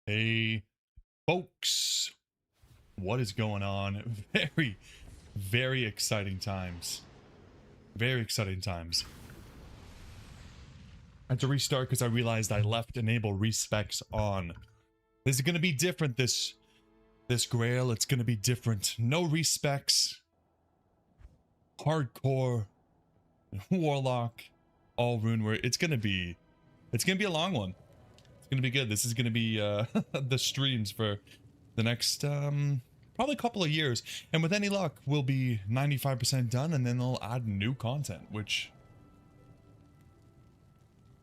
Hey, folks, what is going on? Very exciting times. Very exciting times. I had to restart because I realized I left enable respecs on. This is going to be different, this Grail. It's going to be different. No respecs. Hardcore. Warlock. All runeware. It's going to be a long one. It's going to be good. This is going to be the streams for the next probably couple of years, and with any luck we'll be 95% done, and then they'll add new content, which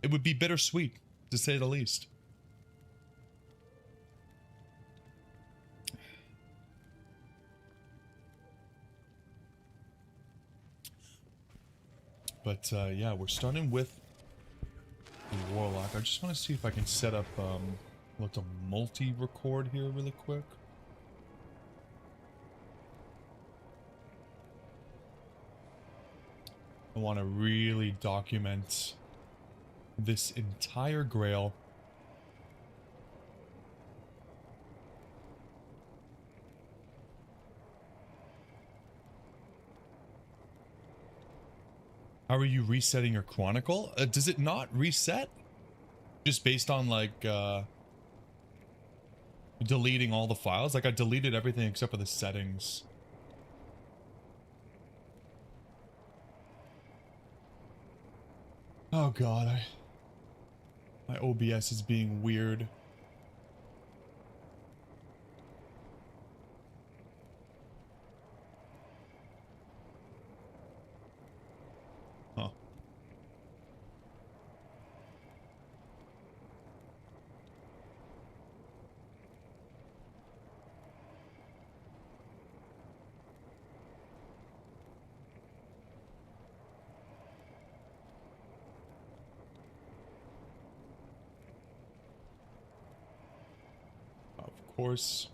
it would be bittersweet to say the least. But yeah, we're starting with the Warlock. I just want to see if I can set up let's a multi-record here really quick. I want to really document this entire Grail. How are you resetting your Chronicle? Does it not reset? Just based on like deleting all the files? Like I deleted everything except for the settings. Oh god, my OBS is being weird. Huh. Of course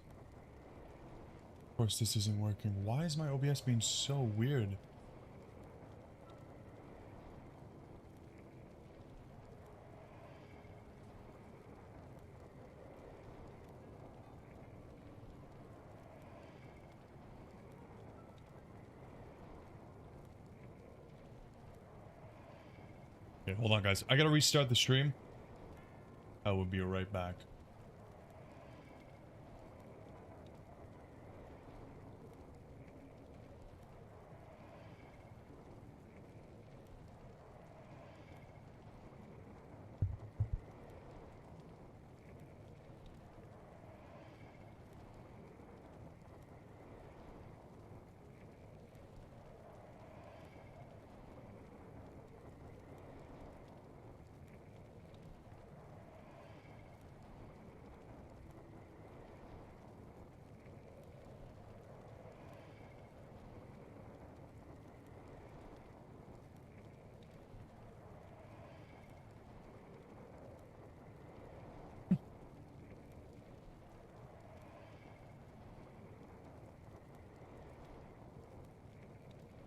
this isn't working. Why is my OBS being so weird? Okay, hold on guys. I gotta restart the stream. I will be right back.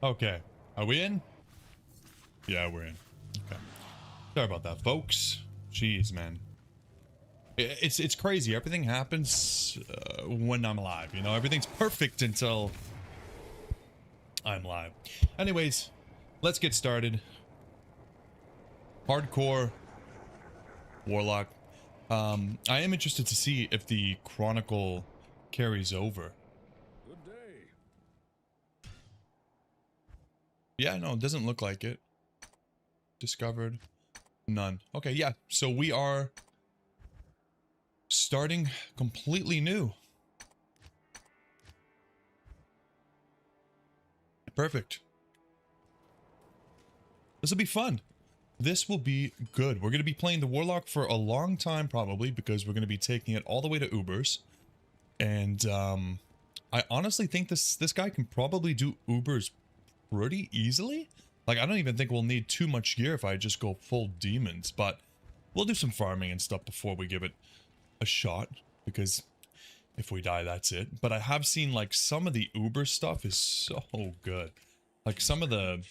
Okay, are we in? Yeah, we're in. Okay. Sorry about that, folks. Jeez, man. It's crazy. Everything happens when I'm live. You know, everything's perfect until I'm live. Anyways, let's get started. Hardcore Warlock. I am interested to see if the Chronicle carries over. Good day. Yeah, no, it doesn't look like it. Discovered. None. Okay, yeah. So we are starting completely new. Perfect. This will be fun. This will be good. We're going to be playing the Warlock for a long time probably, because we're going to be taking it all the way to Ubers. And I honestly think this guy can probably do Ubers pretty easily. Like, I don't even think we'll need too much gear if I just go full demons, but we'll do some farming and stuff before we give it a shot, because if we die, that's it. But I have seen, like, some of the Uber stuff is so good. Like, some of the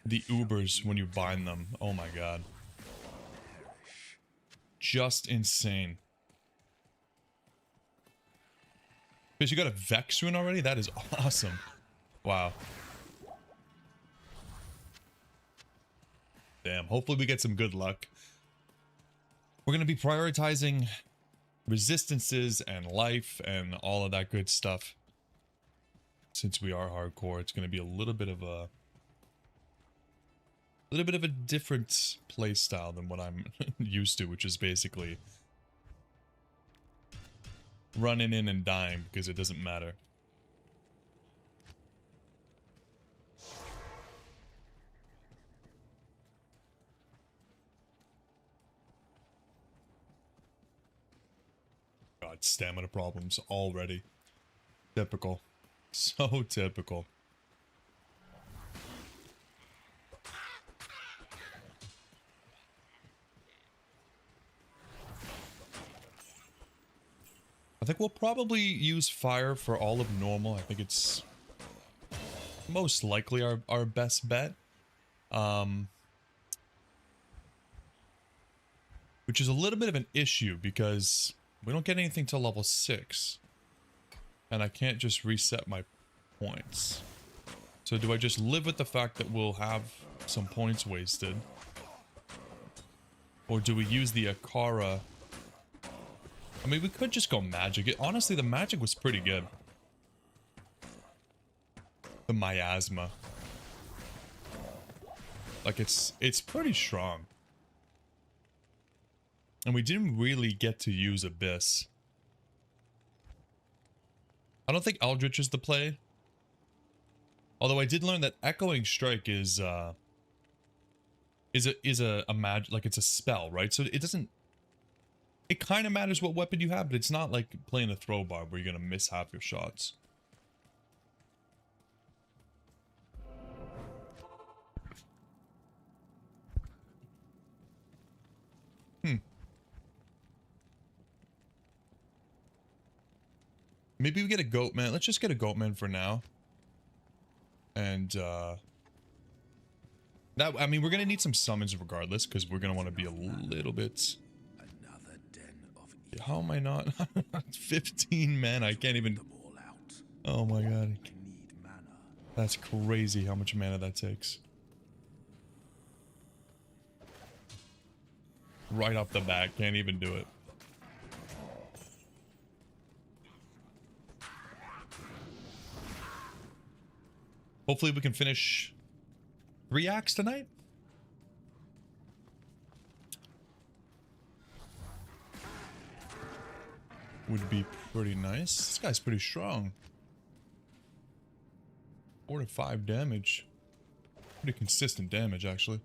Ubers, when you bind them, oh my god. Just insane. Because you got a Vex rune already? That is awesome. Wow. Damn, hopefully we get some good luck. We're going to be prioritizing resistances and life and all of that good stuff. Since we are hardcore, it's going to be a little bit of a different play style than what I'm used to, which is basically running in and dying because it doesn't matter. God, stamina problems already. Typical. So typical. I think we'll probably use fire for all of normal. I think it's most likely our best bet. Which is a little bit of an issue because we don't get anything till level 6. And I can't just reset my points. So do I just live with the fact that we'll have some points wasted? Or do we use the Akara? I mean, we could just go magic. Honestly, the magic was pretty good. The miasma. Like, it's pretty strong. And we didn't really get to use Abyss. I don't think Eldritch is the play. Although I did learn that Echoing Strike is a magic, like it's a spell, right? So it doesn't. It kind of matters what weapon you have, but it's not like playing a throw bar where you're gonna miss half your shots. Maybe we get a goat man. Let's just get a goat man for now. And that, I mean, we're gonna need some summons regardless, because we're gonna want to be a little bit. Another den of How am I not? 15 mana. I can't even. Oh my god. That's crazy how much mana that takes. Right off the bat, can't even do it. Hopefully we can finish 3 acts tonight. Would be pretty nice. This guy's pretty strong. 4 to 5 damage. Pretty consistent damage, actually.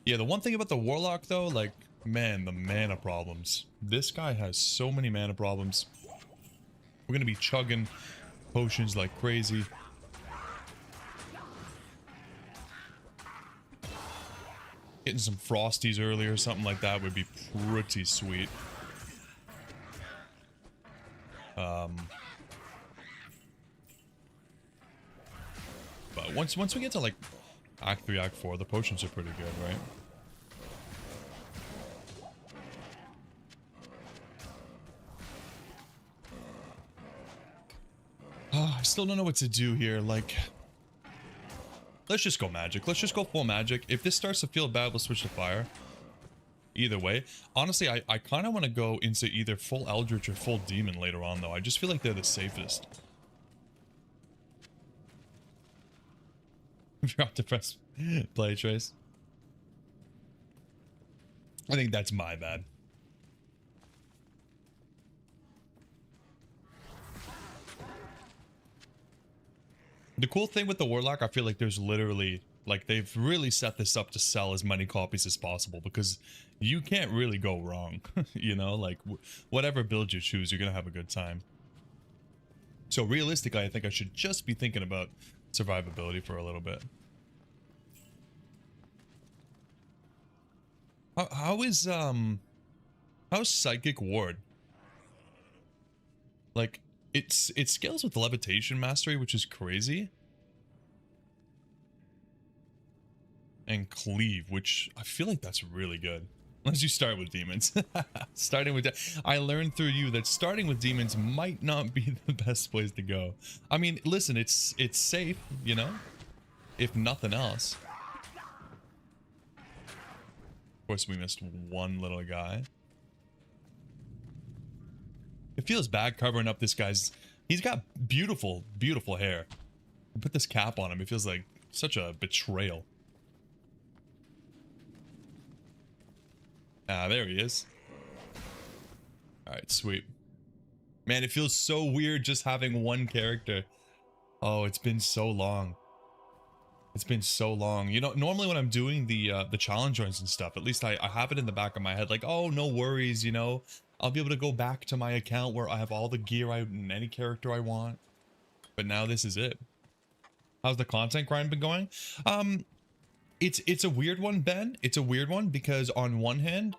Yeah, the one thing about the Warlock, though, like, man, the mana problems. This guy has so many mana problems. We're gonna be chugging potions like crazy. Getting some frosties early or something like that would be pretty sweet. But once we get to like Act 3, Act 4, the potions are pretty good, right? I still don't know what to do here. Like, let's just go magic. Let's just go full magic. If this starts to feel bad, we'll switch to fire. Either way. Honestly, I kind of want to go into either full Eldritch or full Demon later on, though. I just feel like they're the safest. Forgot to press play trace. I think that's my bad. The cool thing with the Warlock, I feel like there's literally, like, they've really set this up to sell as many copies as possible because you can't really go wrong. You know, like, whatever build you choose, you're gonna have a good time. So realistically, I think I should just be thinking about survivability for a little bit. How's Psychic Ward? Like, it scales with Levitation Mastery, which is crazy. And Cleave, which I feel like that's really good. Unless you start with demons. Starting with I learned through you that starting with demons might not be the best place to go. I mean, listen, it's safe, you know, if nothing else. Of course, we missed one little guy. It feels bad covering up this guy's. He's got beautiful, beautiful hair. Put this cap on him. It feels like such a betrayal. Ah, there he is. Alright, sweet. Man, it feels so weird just having one character. Oh, it's been so long. It's been so long. You know, normally when I'm doing the challenge joins and stuff, at least I have it in the back of my head, like, oh, no worries, you know. I'll be able to go back to my account where I have all the gear and any character I want. But now this is it. How's the content grind been going? It's a weird one, Ben. It's a weird one because on one hand,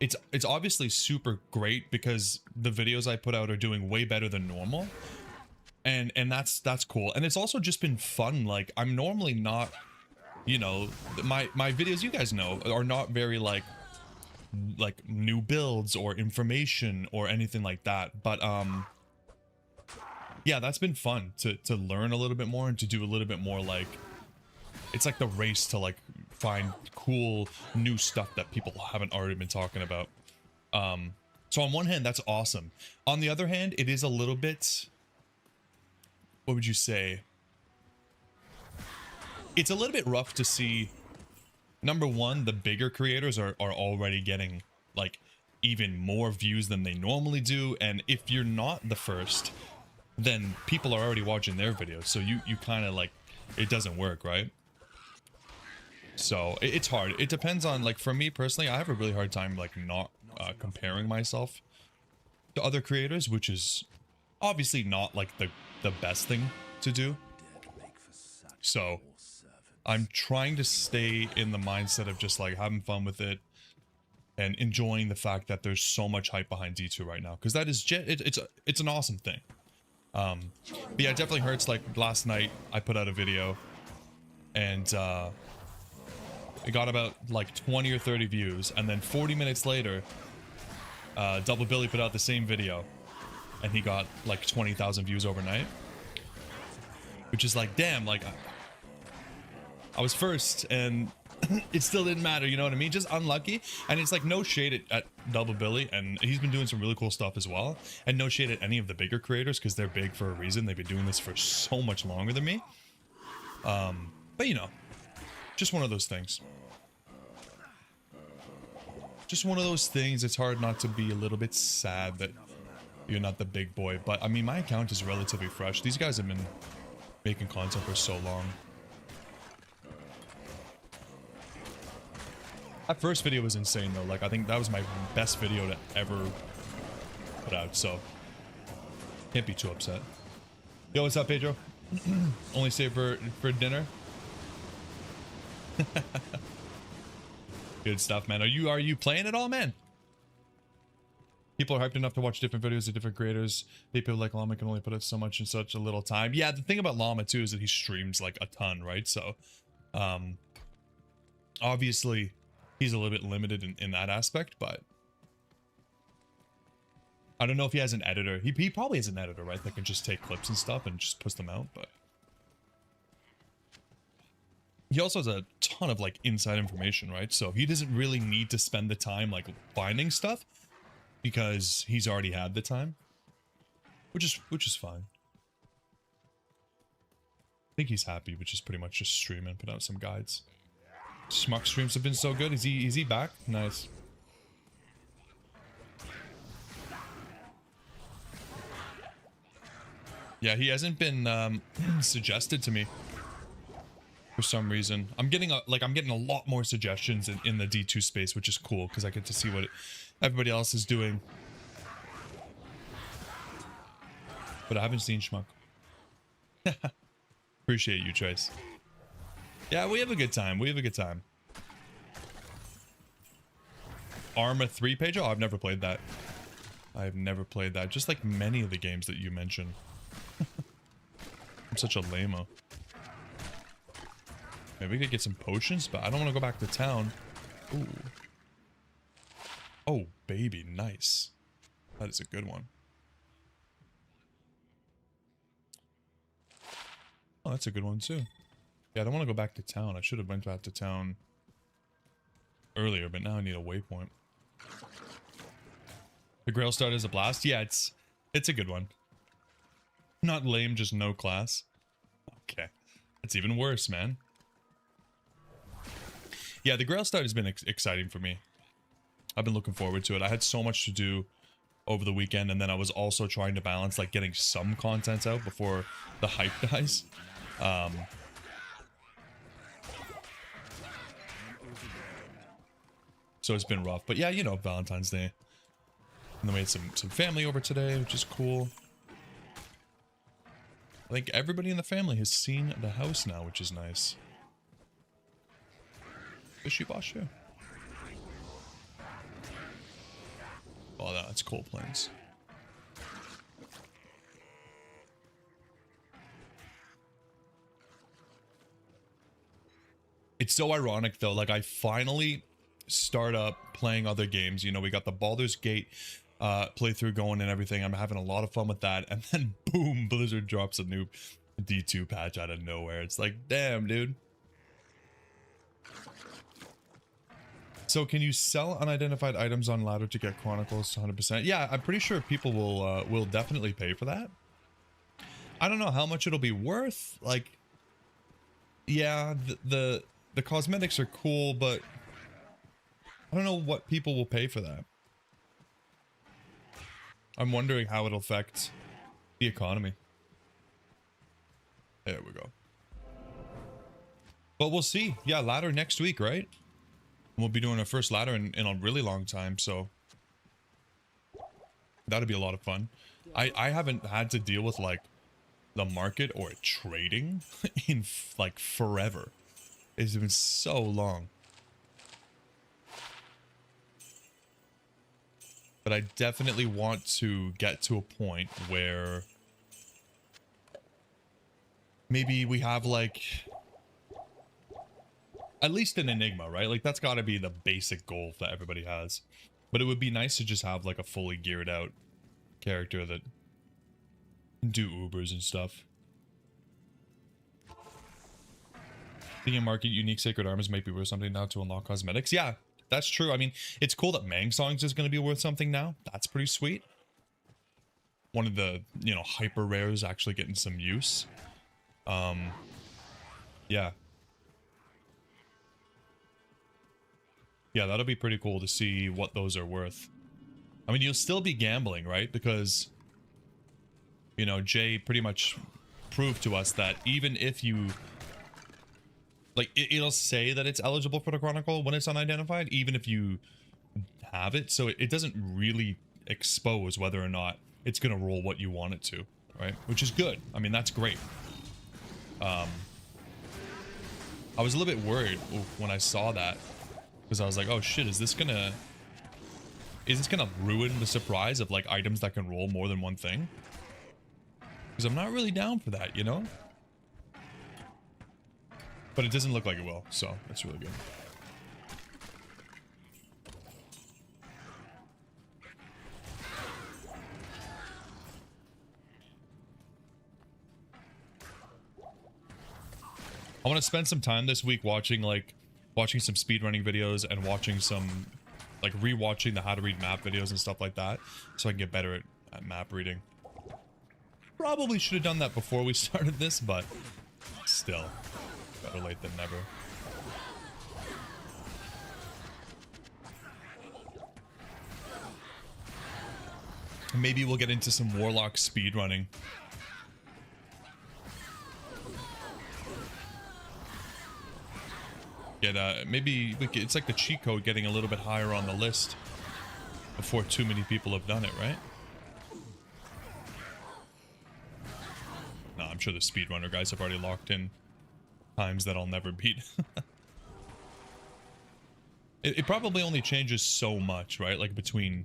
it's obviously super great because the videos I put out are doing way better than normal. And that's cool. And it's also just been fun. Like, I'm normally not, you know, my videos, you guys know, are not very like new builds or information or anything like that. But yeah, that's been fun to learn a little bit more and to do a little bit more like, it's like the race to like find cool new stuff that people haven't already been talking about. So on one hand, that's awesome. On the other hand, it is a little bit, what would you say? It's a little bit rough to see. Number one, the bigger creators are already getting like even more views than they normally do. And if you're not the first, then people are already watching their videos. So you kind of like, it doesn't work, right? So it's hard. It depends on, like, for me personally, I have a really hard time like not comparing myself to other creators, which is obviously not like the best thing to do. So I'm trying to stay in the mindset of just like having fun with it and enjoying the fact that there's so much hype behind D2 right now, because that is it's an awesome thing. But yeah, it definitely hurts. Like last night I put out a video and it got about like 20 or 30 views, and then 40 minutes later Double Billy put out the same video and he got like 20,000 views overnight, which is like, damn, like I was first and it still didn't matter, you know what I mean? Just unlucky. And it's like no shade at Double Billy, and he's been doing some really cool stuff as well, and no shade at any of the bigger creators because they're big for a reason. They've been doing this for so much longer than me. But you know, just one of those things. Just one of those things. It's hard not to be a little bit sad that you're not the big boy. But I mean, my account is relatively fresh. These guys have been making content for so long. That first video was insane though. Like, I think that was my best video to ever put out, so can't be too upset. Yo, what's up, Pedro? Only stay for dinner. Good stuff, man. Are you playing at all, man? People are hyped enough to watch different videos of different creators. People like Llama can only put out so much in such a little time. Yeah, the thing about Llama too is that he streams like a ton, right? So obviously he's a little bit limited in that aspect, but I don't know if he has an editor. He probably has an editor, right, that can just take clips and stuff and just push them out, but he also has a ton of like inside information, right? So he doesn't really need to spend the time like finding stuff because he's already had the time, which is fine. I think he's happy, which is pretty much just stream and put out some guides. Schmuck streams have been so good. Is he back? Nice. Yeah, he hasn't been suggested to me for some reason. I'm getting a lot more suggestions in the D2 space, which is cool because I get to see what everybody else is doing. But I haven't seen Schmuck. Appreciate you, Trace. Yeah, we have a good time. We have a good time. Arma 3 page? Oh, I've never played that. I've never played that. Just like many of the games that you mentioned. I'm such a lame-o. Maybe we could get some potions, but I don't want to go back to town. Ooh. Oh, baby, nice. That is a good one. Oh, that's a good one too. Yeah, I don't want to go back to town. I should have went back to town earlier, but now I need a waypoint. The Grail start is a blast. Yeah, it's a good one. Not lame, just no class. Okay. That's even worse, man. Yeah, the Grail start has been exciting for me. I've been looking forward to it. I had so much to do over the weekend, and then I was also trying to balance like getting some content out before the hype dies. So it's been rough. But yeah, you know, Valentine's Day. And then we had some family over today, which is cool. I think everybody in the family has seen the house now, which is nice. Fishy bosh, yeah. Oh, that's Cold Plains. It's so ironic though, like I finally start up playing other games. You know, we got the Baldur's Gate playthrough going and everything. I'm having a lot of fun with that, and then boom, Blizzard drops a new D2 patch out of nowhere. It's like, damn, dude. So can you sell unidentified items on ladder to get Chronicles to 100%? Yeah, I'm pretty sure people will definitely pay for that. I don't know how much it'll be worth. Like, yeah, the cosmetics are cool, but I don't know what people will pay for that. I'm wondering how it'll affect the economy. There we go. But we'll see. Yeah, ladder next week, right? We'll be doing our first ladder in a really long time, so that'll be a lot of fun. I haven't had to deal with like the market or trading in like forever. It's been so long. But I definitely want to get to a point where maybe we have like at least an Enigma, right? Like that's got to be the basic goal that everybody has. But it would be nice to just have like a fully geared out character that can do Ubers and stuff. Thinking market unique sacred armors might be worth something now to unlock cosmetics. Yeah, that's true. I mean, it's cool that Mang Songs is going to be worth something now. That's pretty sweet. One of the, you know, hyper rares actually getting some use. Yeah. Yeah, that'll be pretty cool to see what those are worth. I mean, you'll still be gambling, right? Because, you know, Jay pretty much proved to us that even if you... Like, it'll say that it's eligible for the Chronicle when it's unidentified, even if you have it. So it doesn't really expose whether or not it's going to roll what you want it to, right? Which is good. I mean, that's great. I was a little bit worried when I saw that. Because I was like, oh shit, is this gonna ruin the surprise of like items that can roll more than one thing? Because I'm not really down for that, you know? But it doesn't look like it will, so that's really good. I want to spend some time this week watching some speedrunning videos and watching some, like, rewatching the how to read map videos and stuff like that, so I can get better at map reading. Probably should have done that before we started this, but still, better late than never. Maybe we'll get into some Warlock speedrunning. Maybe it's like the cheat code getting a little bit higher on the list before too many people have done it, right? No, I'm sure the speedrunner guys have already locked in times that I'll never beat. It probably only changes so much, right? Like between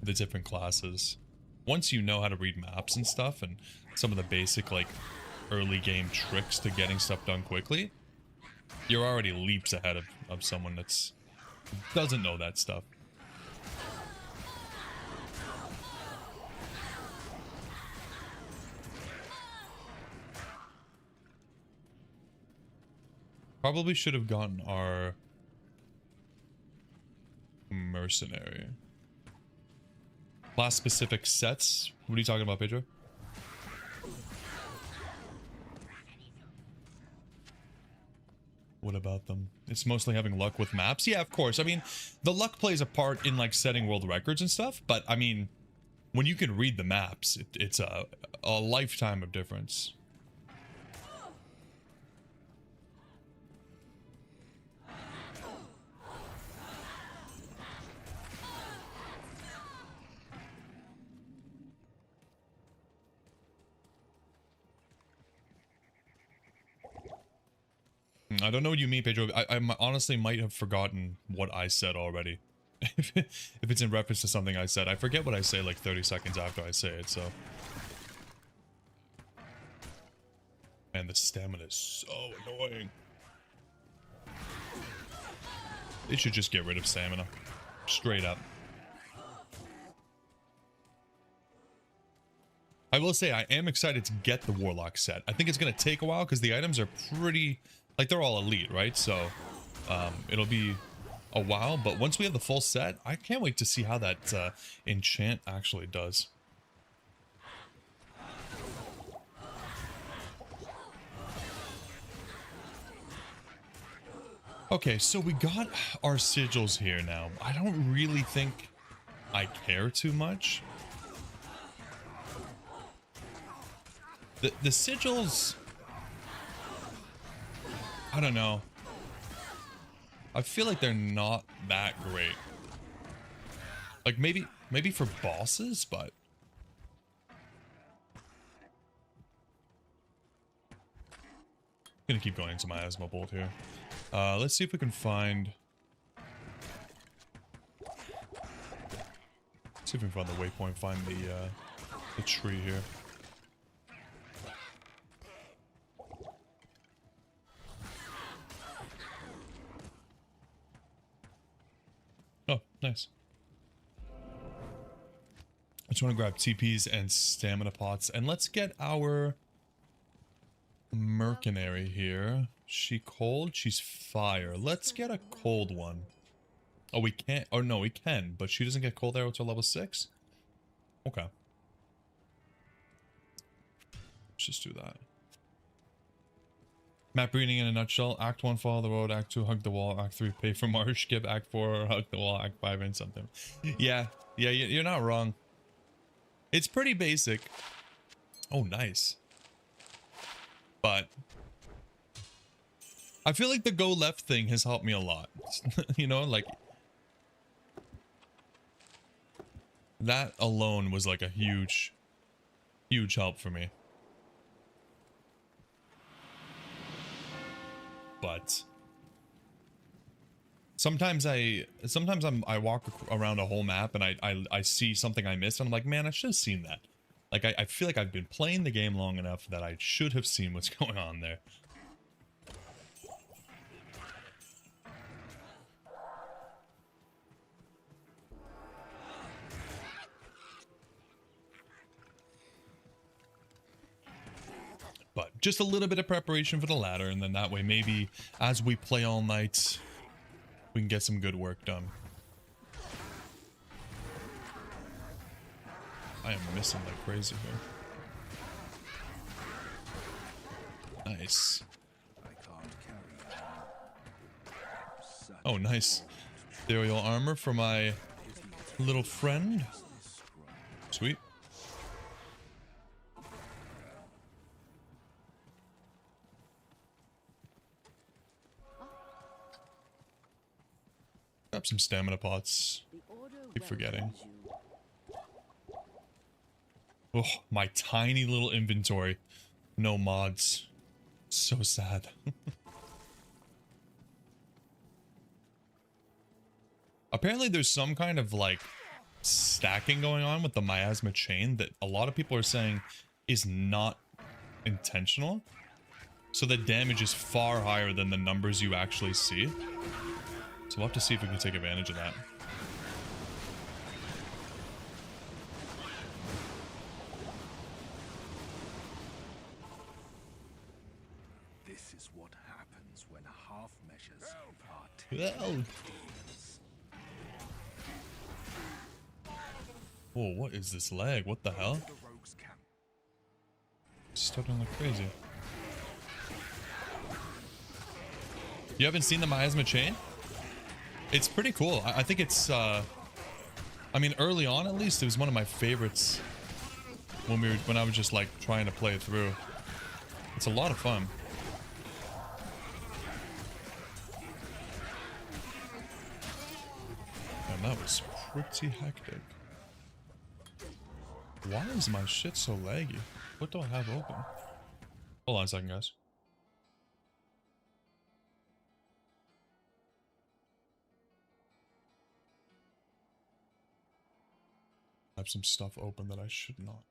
the different classes. Once you know how to read maps and stuff and some of the basic like early game tricks to getting stuff done quickly, you're already leaps ahead of someone that's doesn't know that stuff. Probably should have gotten our mercenary. Class specific sets. What are you talking about, Pedro? What about them? It's mostly having luck with maps. Yeah, of course. I mean, the luck plays a part in like setting world records and stuff, but I mean, when you can read the maps, it's a lifetime of difference. I don't know what you mean, Pedro. I honestly might have forgotten what I said already. If it's in reference to something I said. I forget what I say like 30 seconds after I say it, so. Man, the stamina is so annoying. They should just get rid of stamina. Straight up. I will say I am excited to get the Warlock set. I think it's going to take a while because the items are pretty... Like, they're all elite, right? So, it'll be a while. But once we have the full set, I can't wait to see how that enchant actually does. Okay, so we got our sigils here now. I don't really think I care too much. The sigils... I don't know. I feel like they're not that great. Like maybe for bosses, but I'm gonna keep going into my bolt here. Let's see if we can find. See if we can find the waypoint. Find the tree here. Oh, nice. I just want to grab TPs and stamina pots. And let's get our mercenary here. She cold? She's fire. Let's get a cold one. Oh, we can't. Oh, no, we can. But she doesn't get cold arrow until level 6? Okay. Let's just do that. Map reading in a nutshell. Act 1, follow the road. Act 2, hug the wall. Act 3, pay for marsh. Skip Act 4, hug the wall. Act 5, and something. Yeah, you're not wrong. It's pretty basic. Oh, nice. But I feel like the go left thing has helped me a lot. You know, like that alone was like a huge help for me. But sometimes I walk around a whole map and I see something I missed and I'm like, man, I should have seen that. Like I feel like I've been playing the game long enough that I should have seen what's going on there. But just a little bit of preparation for the ladder, and then that way maybe as we play all night, we can get some good work done. I am missing like crazy here. Nice. Oh, nice. Ethereal armor for my little friend. Sweet. Grab some stamina pots. Keep forgetting. Oh, my tiny little inventory. No mods. So sad. Apparently there's some kind of like stacking going on with the miasma chain that a lot of people are saying is not intentional. So the damage is far higher than the numbers you actually see. So we'll have to see if we can take advantage of that. This is what happens when half measures are Well. Whoa, what is this lag? What the hell? the rogue's camp. Stuttering like crazy. You haven't seen the miasma chain? It's pretty cool. I think it's I mean, early on at least, it was one of my favorites when I was just like trying to play it through. It's a lot of fun. And that was pretty hectic. Why is my shit so laggy? What do I have open? Hold on a second, guys. I have some stuff open that I should not.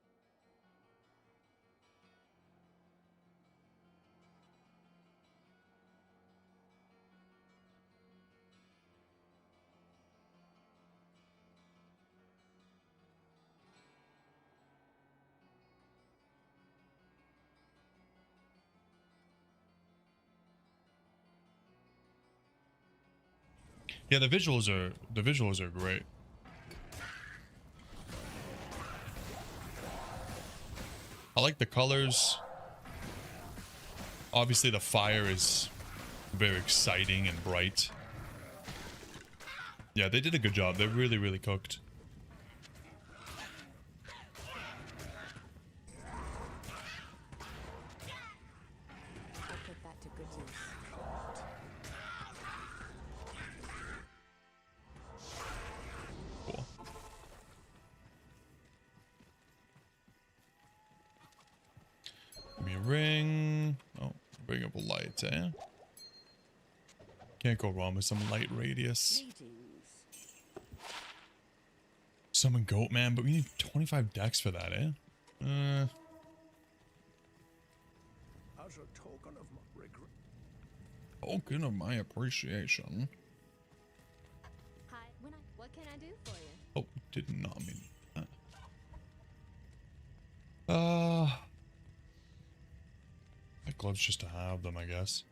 Yeah, the visuals are great. I like the colors. Obviously the fire is very exciting and bright. Yeah, they did a good job. They really, really cooked. I'll put that to good use. Cool. Give me a ring. Oh, bring up a light, eh? Can't go wrong with some light radius. Summon Goat Man, but we need 25 decks for that, eh? As a token of my regret. Token of my appreciation. Hi, what can I do for you? Oh, did not mean that. My gloves just to have them, I guess.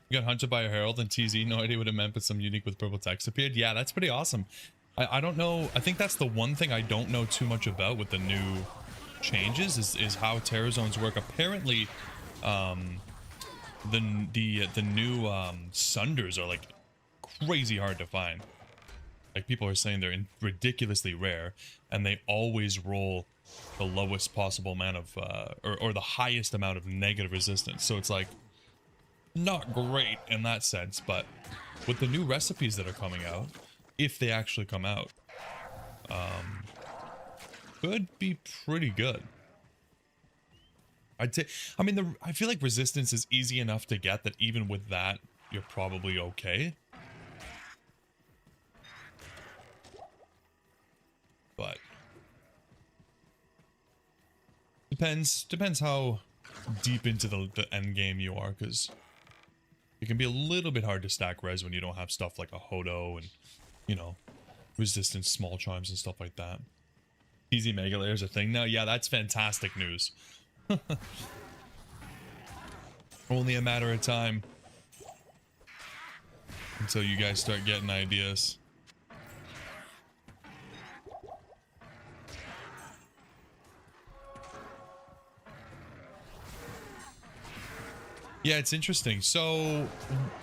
You got hunted by a herald and TZ, no idea what it meant, but some unique with purple text appeared. Yeah, that's pretty awesome. I don't know. I think that's the one thing I don't know too much about with the new changes is how terror zones work. Apparently, the new sunders are like crazy hard to find. Like people are saying they're ridiculously rare, and they always roll the lowest possible amount of or the highest amount of negative resistance. So it's like not great in that sense, but with the new recipes that are coming out, if they actually come out, could be pretty good. I'd say, I mean, I feel like resistance is easy enough to get that even with that, you're probably okay. But depends how deep into the end game you are, because it can be a little bit hard to stack res when you don't have stuff like a Hodo and, you know, resistance small charms and stuff like that. Easy Mega Layer is a thing now. Yeah, that's fantastic news. Only a matter of time until you guys start getting ideas. Yeah, it's interesting. So,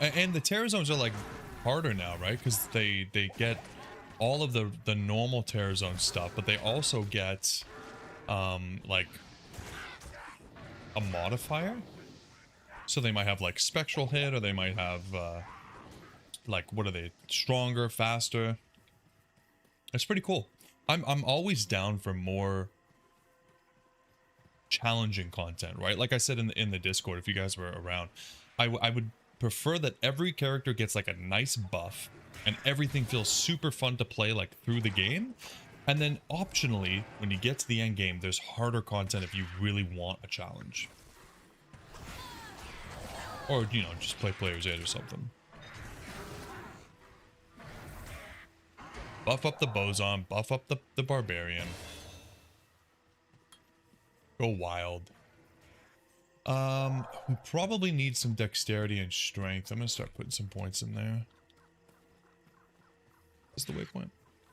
and the terror zones are like harder now, right? Because they get all of the normal terror zone stuff, but they also get like a modifier. So they might have like spectral hit, or they might have like, what are they? Stronger, faster. It's pretty cool. I'm always down for more challenging content, right? Like I said in the Discord, if you guys were around, I would prefer that every character gets like a nice buff and everything feels super fun to play like through the game. And then optionally, when you get to the end game, there's harder content if you really want a challenge. Or, you know, just play Player's Aid or something. Buff up the Boson, buff up the Barbarian. Go wild. We probably need some dexterity and strength. I'm gonna start putting some points in there. Is the waypoint?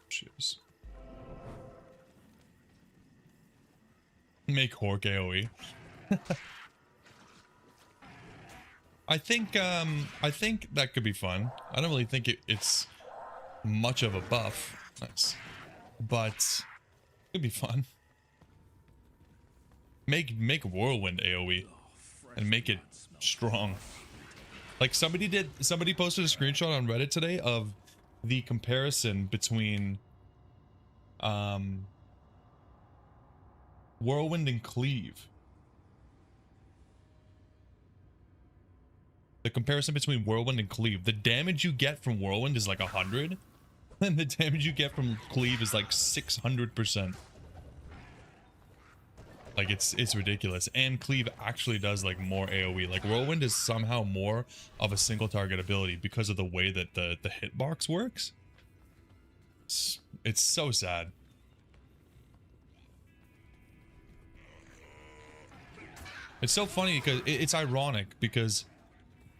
Cheers. Make Hork AoE. I think that could be fun. I don't really think it's much of a buff. Nice. But it could be fun. Make Whirlwind AoE and make it strong. Like somebody posted a screenshot on Reddit today of the comparison between Whirlwind and Cleave. The comparison between Whirlwind and Cleave. The damage you get from Whirlwind is like 100, and the damage you get from Cleave is like 600%. Like it's ridiculous. And Cleave actually does like more AoE. Like Whirlwind is somehow more of a single target ability because of the way that the hitbox works. It's so sad. It's so funny because it's ironic because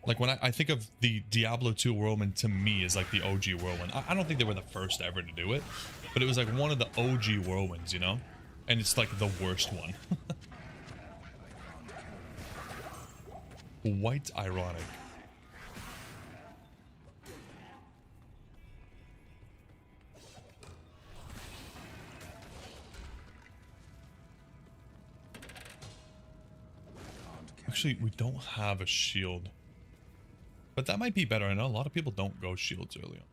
like when I think of the Diablo 2 Whirlwind, to me is like the OG Whirlwind. I don't think they were the first ever to do it, but it was like one of the OG Whirlwinds, you know? And it's like the worst one. Quite ironic. Actually, we don't have a shield. But that might be better. I know a lot of people don't go shields early on.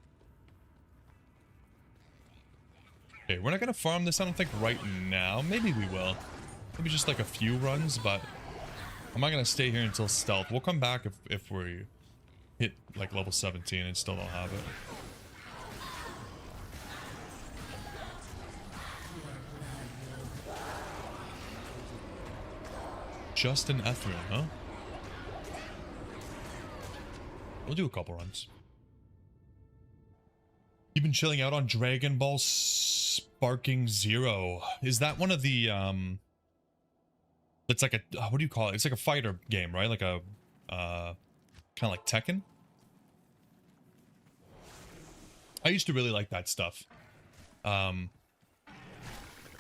Okay, we're not going to farm this, I don't think, right now. Maybe we will. Maybe just like a few runs, but I'm not going to stay here until stealth. We'll come back if we hit like level 17 and still don't have it. Just an Ethrin, huh? We'll do a couple runs. You've been chilling out on Dragon Ball Sparking Zero. Is that one of the it's like a what do you call it? It's like a fighter game, right? Like a kind of like Tekken. I used to really like that stuff. I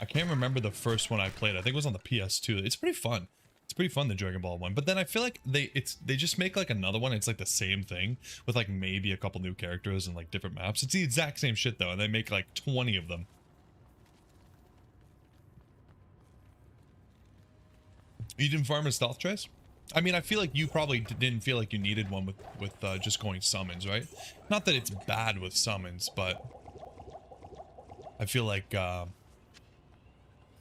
can't remember the first one I played. I think it was on the PS2. It's pretty fun. It's pretty fun, the Dragon Ball one. But then I feel like they just make like another one. It's like the same thing with like maybe a couple new characters and like different maps. It's the exact same shit though, and they make like 20 of them. You didn't farm a stealth trace? I mean, I feel like you probably didn't feel like you needed one with just going summons, right? Not that it's bad with summons, but I feel like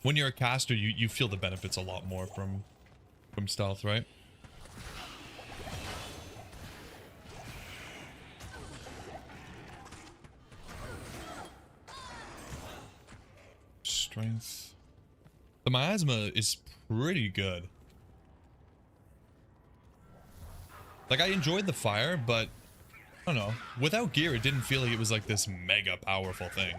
when you're a caster, you feel the benefits a lot more from stealth, right? Strength. The miasma is pretty good. Like, I enjoyed the fire, but I don't know. Without gear, it didn't feel like it was like this mega powerful thing.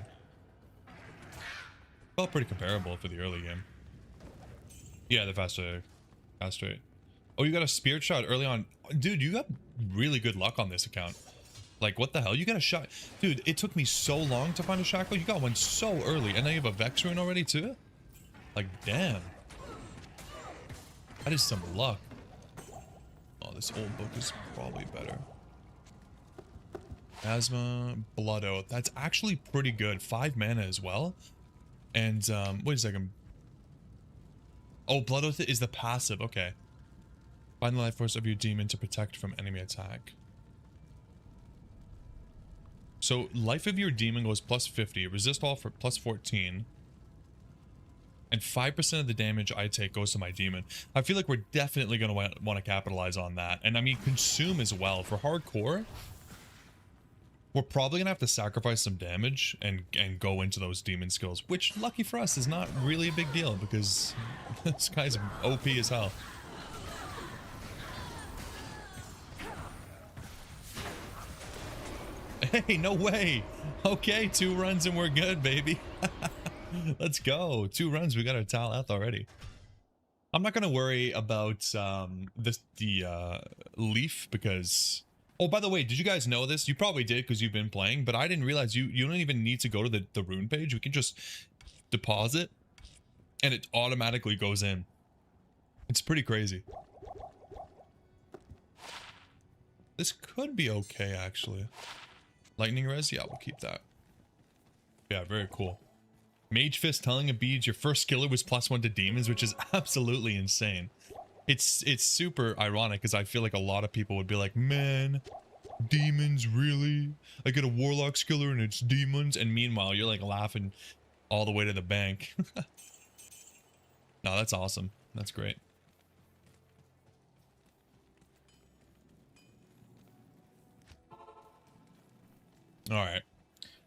Felt pretty comparable for the early game. Yeah, the faster rate. Oh, you got a spirit shot early on. Dude, you got really good luck on this account. Like, what the hell? You got a shot. Dude, it took me so long to find a shackle. You got one so early. And now you have a Vex rune already, too? Like, damn. That is some luck. Oh, this old book is probably better. Asthma, Blood Oath. That's actually pretty good. 5 mana as well. And, wait a second. Oh, Blood Oath is the passive. Okay. Find the life force of your demon to protect from enemy attack. So, life of your demon goes plus 50. Resist all for plus 14. and 5% of the damage I take goes to my demon. I feel like we're definitely going to want to capitalize on that. And I mean, consume as well. For hardcore, we're probably going to have to sacrifice some damage and go into those demon skills, which, lucky for us, is not really a big deal because this guy's OP as hell. Hey, no way. Okay, 2 runs and we're good, baby. Let's go. 2 runs, we got our Tal out already. I'm not gonna worry about the leaf because... Oh, by the way, did you guys know this? You probably did because you've been playing, but I didn't realize you don't even need to go to the rune page. We can just deposit and it automatically goes in. It's pretty crazy. This could be okay, actually. Lightning res? Yeah, we'll keep that. Yeah, very cool. Mage Fist telling a bead your first killer was +1 to demons, which is absolutely insane. It's super ironic because I feel like a lot of people would be like, man, demons, really? I get a Warlock skiller and it's demons? And meanwhile, you're like laughing all the way to the bank. No, that's awesome. That's great. All right.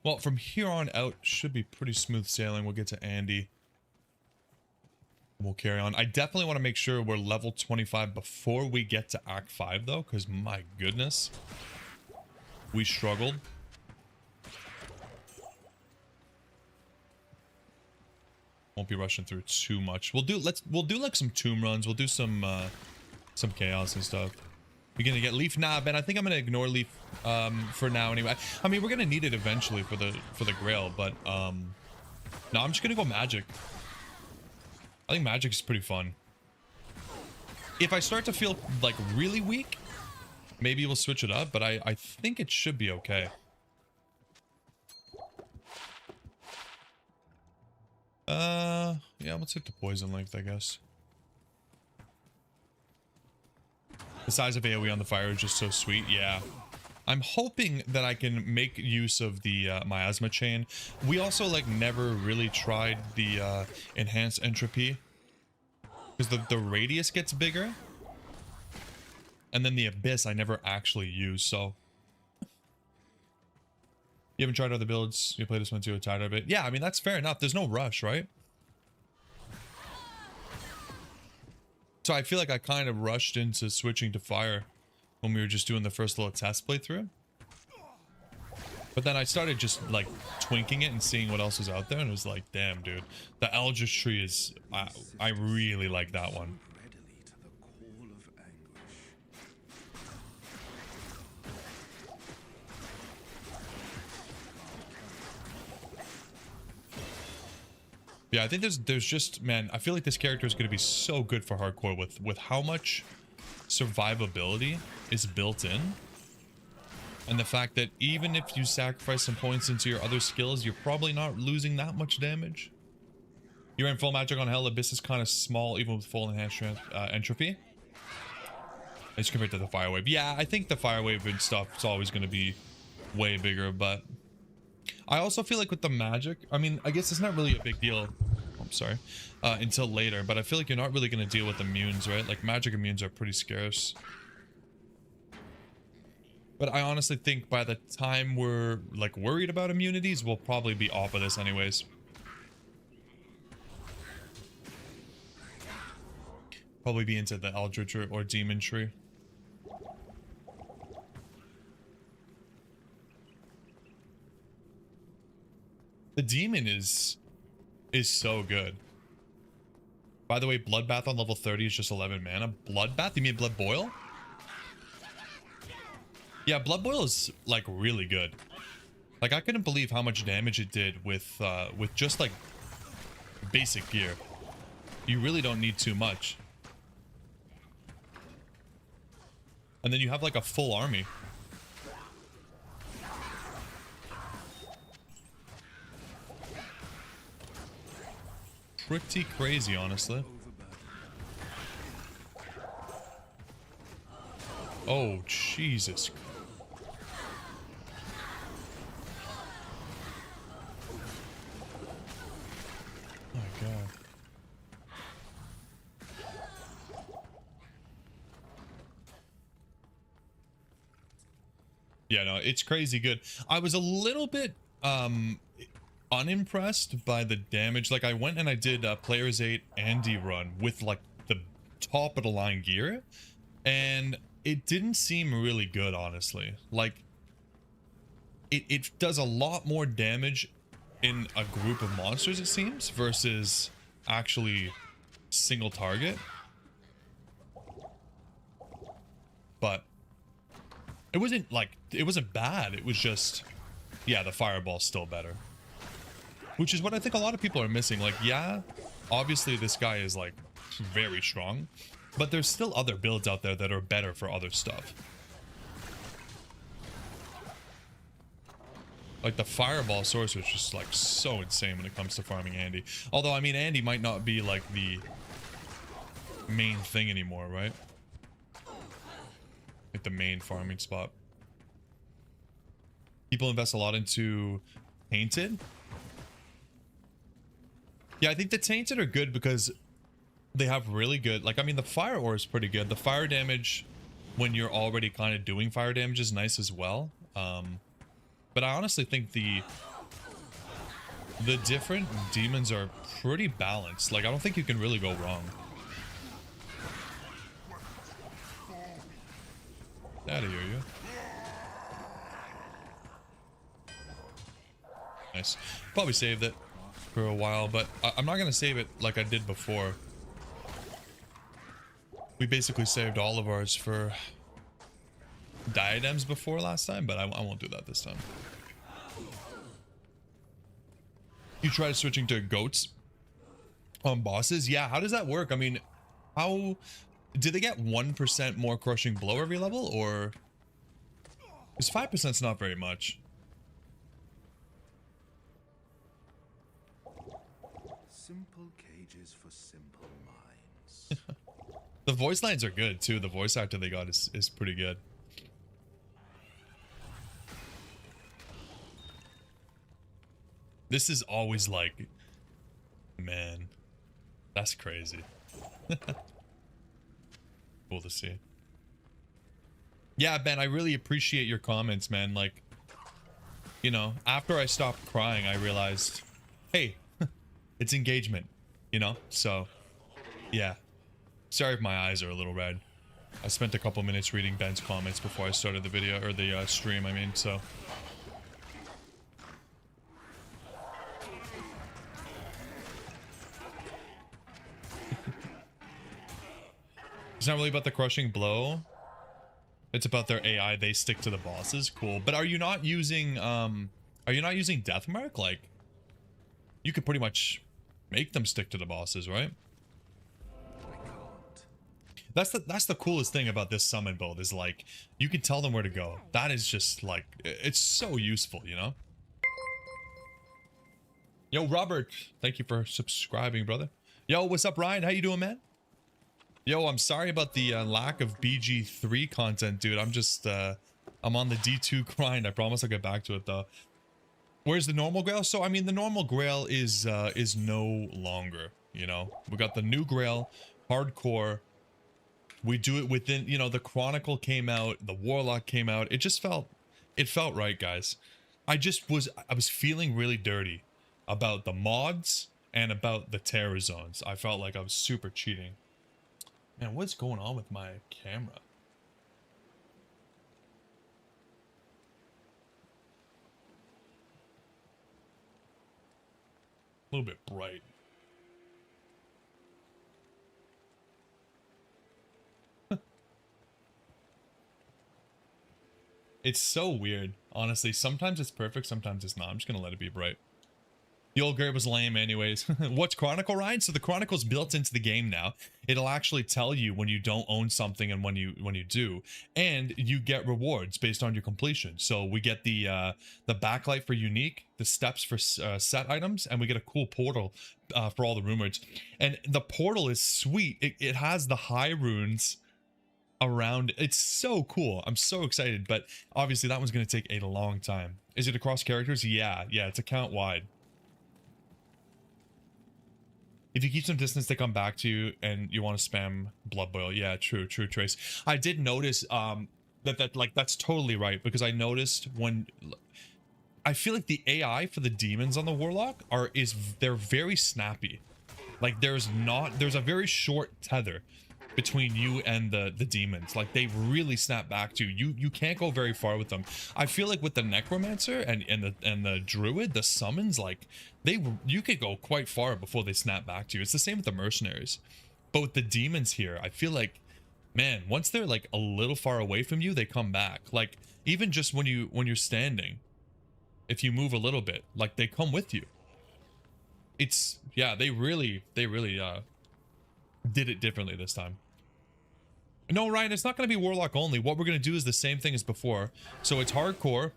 Well, from here on out, should be pretty smooth sailing. We'll get to Andy. We'll carry on. I definitely want to make sure we're level 25 before we get to Act 5, though, because my goodness, we struggled. Won't be rushing through too much. We'll do like some tomb runs. We'll do some chaos and stuff. We're gonna get leaf? Nah, Ben, I think I'm gonna ignore leaf for now anyway. I mean, we're gonna need it eventually for the grail, but no, I'm just gonna go magic. I think magic is pretty fun. If I start to feel like really weak, maybe we'll switch it up, but I think it should be okay. Yeah, let's hit the poison length, I guess. The size of AoE on the fire is just so sweet. Yeah. I'm hoping that I can make use of the miasma chain. We also like never really tried the enhanced entropy because the radius gets bigger, and then the abyss I never actually use. So you haven't tried other builds? You play this one too, a tired of it? Yeah, I mean that's fair enough. There's no rush, right? So I feel like I kind of rushed into switching to fire when we were just doing the first little test playthrough. But then I started just like twinking it and seeing what else was out there, and it was like, damn, dude, the Eldritch Tree is, I really like that one. Yeah, I think there's just, man, I feel like this character is going to be so good for hardcore with how much survivability is built in. And the fact that even if you sacrifice some points into your other skills, you're probably not losing that much damage. You're in full magic on hell. Abyss is kind of small, even with full enhanced entropy. As compared to the fire wave. Yeah, I think the fire wave and stuff is always going to be way bigger, but I also feel like with the magic, I mean, I guess it's not really a big deal. Oh, I'm sorry. Until later, but I feel like you're not really going to deal with immunes, right? Like magic immunes are pretty scarce. But I honestly think by the time we're like worried about immunities, we'll probably be off of this anyways. Probably be into the Eldritch or Demon Tree. The demon is so good. By the way, Bloodbath on level 30 is just 11 mana. Bloodbath? You mean Blood Boil? Yeah, Blood Boil is like really good. Like I couldn't believe how much damage it did with just like basic gear. You really don't need too much. And then you have like a full army. Pretty crazy, honestly. Oh, Jesus. Oh my God. Yeah, no, it's crazy good. I was a little bit unimpressed by the damage. Like I went and I did Players 8 Andy run with like the top of the line gear, and it didn't seem really good, honestly. Like it does a lot more damage in a group of monsters, it seems, versus actually single target. But it wasn't bad. It was just, yeah, the fireball's still better. Which is what I think a lot of people are missing. Like, yeah, obviously this guy is like very strong, but there's still other builds out there that are better for other stuff. Like the fireball sorcerer is just like so insane when it comes to farming Andy. Although, I mean, Andy might not be like the main thing anymore, right? Like the main farming spot. People invest a lot into Tainted. Yeah, I think the Tainted are good because they have really good, like, I mean, the fire ore is pretty good. The fire damage when you're already kind of doing fire damage is nice as well. But I honestly think the different demons are pretty balanced. Like, I don't think you can really go wrong. Out of here, you. Nice. Probably saved it for a while, but I'm not gonna save it like I did before. We basically saved all of ours for diadems before last time, but I won't do that this time. You tried switching to goats on bosses? Yeah, how does that work? I mean, how do they get 1% more crushing blow every level, or is 5% not very much? Simple cages for simple minds. The voice lines are good too. The voice actor they got is pretty good. This is always like, man, that's crazy. Cool to see. Yeah, Ben, I really appreciate your comments, man. Like, you know, after I stopped crying, I realized, hey, it's engagement, you know? So, yeah. Sorry if my eyes are a little red. I spent a couple minutes reading Ben's comments before I started the video, or the stream, I mean, so. It's not really about the crushing blow. It's about their AI. They stick to the bosses. Cool. But are you not using Deathmark? Like, you could pretty much make them stick to the bosses, right? That's the coolest thing about this summon build, is like you can tell them where to go. That is just like, it's so useful, you know? Yo, Robert, thank you for subscribing, brother. Yo, what's up, Ryan? How you doing, man? Yo, I'm sorry about the lack of BG3 content, dude. I'm just, I'm on the D2 grind. I promise I'll get back to it, though. Where's the normal grail? So, I mean, the normal grail is no longer, you know? We got the new grail, hardcore. We do it within, you know, the Chronicle came out, the Warlock came out. It just felt right, guys. I was feeling really dirty about the mods and about the terror zones. I felt like I was super cheating. Man, what's going on with my camera? A little bit bright. It's so weird, honestly. Sometimes it's perfect, sometimes it's not. I'm just gonna let it be bright. The old grade was lame anyways. What's Chronicle, Ryan? So the Chronicle's built into the game now. It'll actually tell you when you don't own something and when you do. And you get rewards based on your completion. So we get the backlight for unique, the steps for set items, and we get a cool portal for all the rumors. And the portal is sweet. It has the high runes around. It's so cool. I'm so excited, but obviously that one's going to take a long time. Is it across characters? Yeah, it's account wide. If you keep some distance, they come back to you and you want to spam blood boil. Yeah, true, Trace. I did notice that's totally right, because I noticed when I feel like the AI for the demons on the Warlock they're very snappy. Like there's a very short tether between you and the demons. Like they really snap back to you. You can't go very far with them. I feel like with the necromancer and the druid, the summons, like you could go quite far before they snap back to you. It's the same with the mercenaries. But with the demons here, I feel like, man, once they're like a little far away from you, they come back. Like even just when you're standing, if you move a little bit, like they come with you. It's, yeah, they really did it differently this time. No, Ryan, it's not going to be Warlock only. What we're going to do is the same thing as before. So it's hardcore.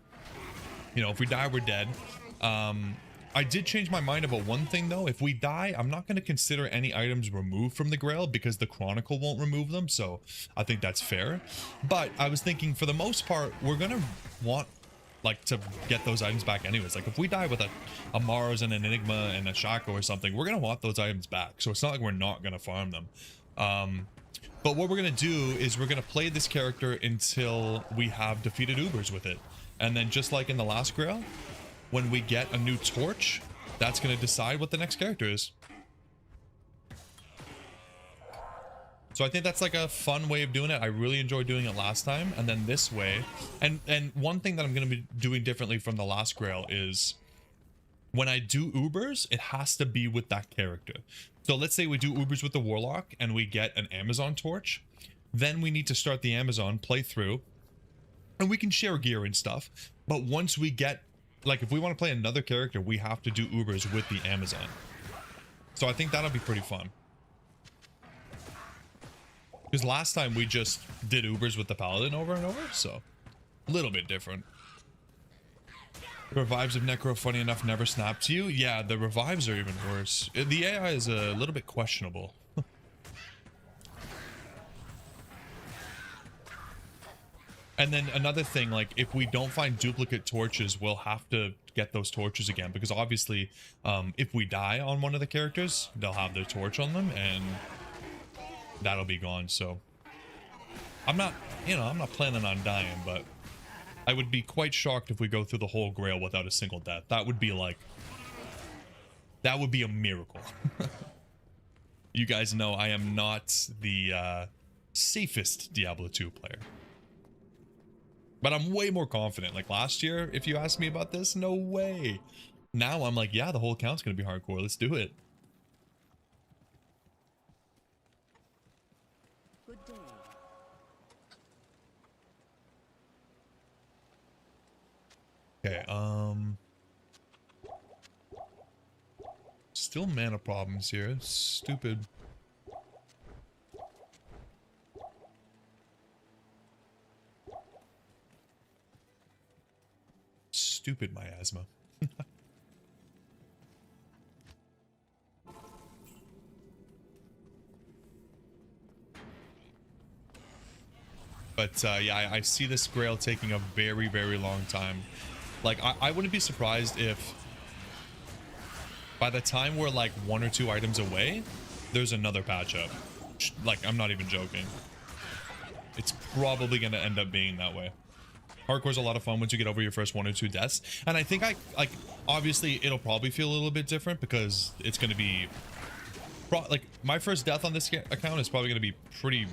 You know, if we die, we're dead. I did change my mind about one thing, though. If we die, I'm not going to consider any items removed from the Grail because the Chronicle won't remove them. So I think that's fair. But I was thinking, for the most part, we're going to want, like, to get those items back anyways. Like, if we die with a Mars and an Enigma and a Shaco or something, we're going to want those items back. So it's not like we're not going to farm them. But what we're going to do is we're going to play this character until we have defeated Ubers with it. And then just like in the last Grail, when we get a new torch, that's going to decide what the next character is. So I think that's like a fun way of doing it. I really enjoyed doing it last time. And then this way, and one thing that I'm going to be doing differently from the last Grail is when I do Ubers, it has to be with that character. So let's say we do Ubers with the Warlock and we get an Amazon torch. Then we need to start the Amazon, play through, and we can share gear and stuff. But once we get, like, if we want to play another character, we have to do Ubers with the Amazon. So I think that'll be pretty fun. Because last time we just did Ubers with the Paladin over and over, so a little bit different. Revives of Necro, funny enough, never snap to you. Yeah, the revives are even worse. The AI is a little bit questionable. And then another thing, like, if we don't find duplicate torches, we'll have to get those torches again. Because obviously, if we die on one of the characters, they'll have their torch on them, and that'll be gone. So I'm not planning on dying, but I would be quite shocked if we go through the whole Grail without a single death. That would be like, that would be a miracle. You guys know I am not the safest Diablo 2 player. But I'm way more confident. Like last year, if you asked me about this, no way. Now I'm like, yeah, the whole account's going to be hardcore. Let's do it. Good day. Okay, still mana problems here. Stupid. Stupid miasma. But yeah, I see this Grail taking a very, very long time. Like, I wouldn't be surprised if by the time we're like 1 or 2 items away, there's another patch up. Like, I'm not even joking. It's probably going to end up being that way. Hardcore's a lot of fun once you get over your first 1 or 2 deaths. And I think obviously it'll probably feel a little bit different because it's going to be like my first death on this account is probably going to be pretty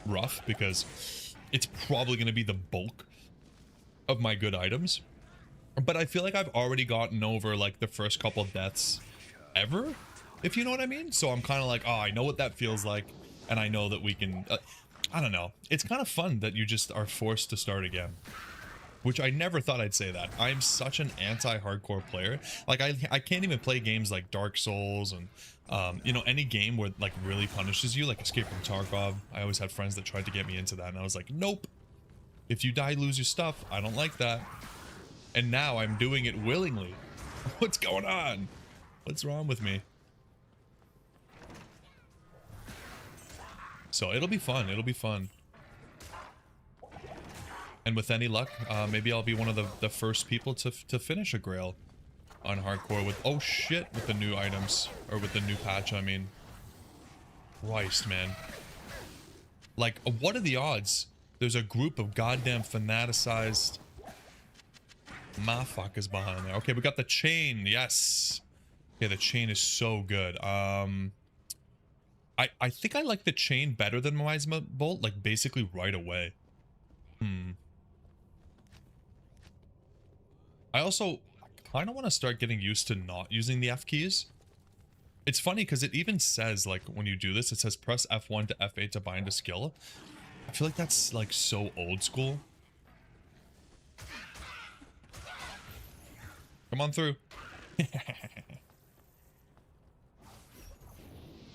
rough because it's probably going to be the bulk of my good items. But I feel like I've already gotten over like the first couple deaths ever, if you know what I mean. So I'm kind of like, oh, I know what that feels like. And I know that we can, I don't know. It's kind of fun that you just are forced to start again, which I never thought I'd say that. I'm such an anti-hardcore player. Like I can't even play games like Dark Souls and, you know, any game where like really punishes you, like Escape from Tarkov. I always had friends that tried to get me into that. And I was like, nope. If you die, lose your stuff. I don't like that. And now I'm doing it willingly. What's going on? What's wrong with me? So it'll be fun. It'll be fun. And with any luck, maybe I'll be one of the first people to finish a Grail on hardcore with, oh shit, with the new items. Or with the new patch, I mean. Christ, man. Like, what are the odds? There's a group of goddamn fanaticized motherfuckers behind there. Okay, we got the chain. Yes. Okay, the chain is so good. I think I like the chain better than miasma bolt, like basically right away. I also kind of want to start getting used to not using the F keys. It's funny because it even says, like, when you do this, it says press F1 to F8 to bind a skill. I feel like that's like so old school. Come on through.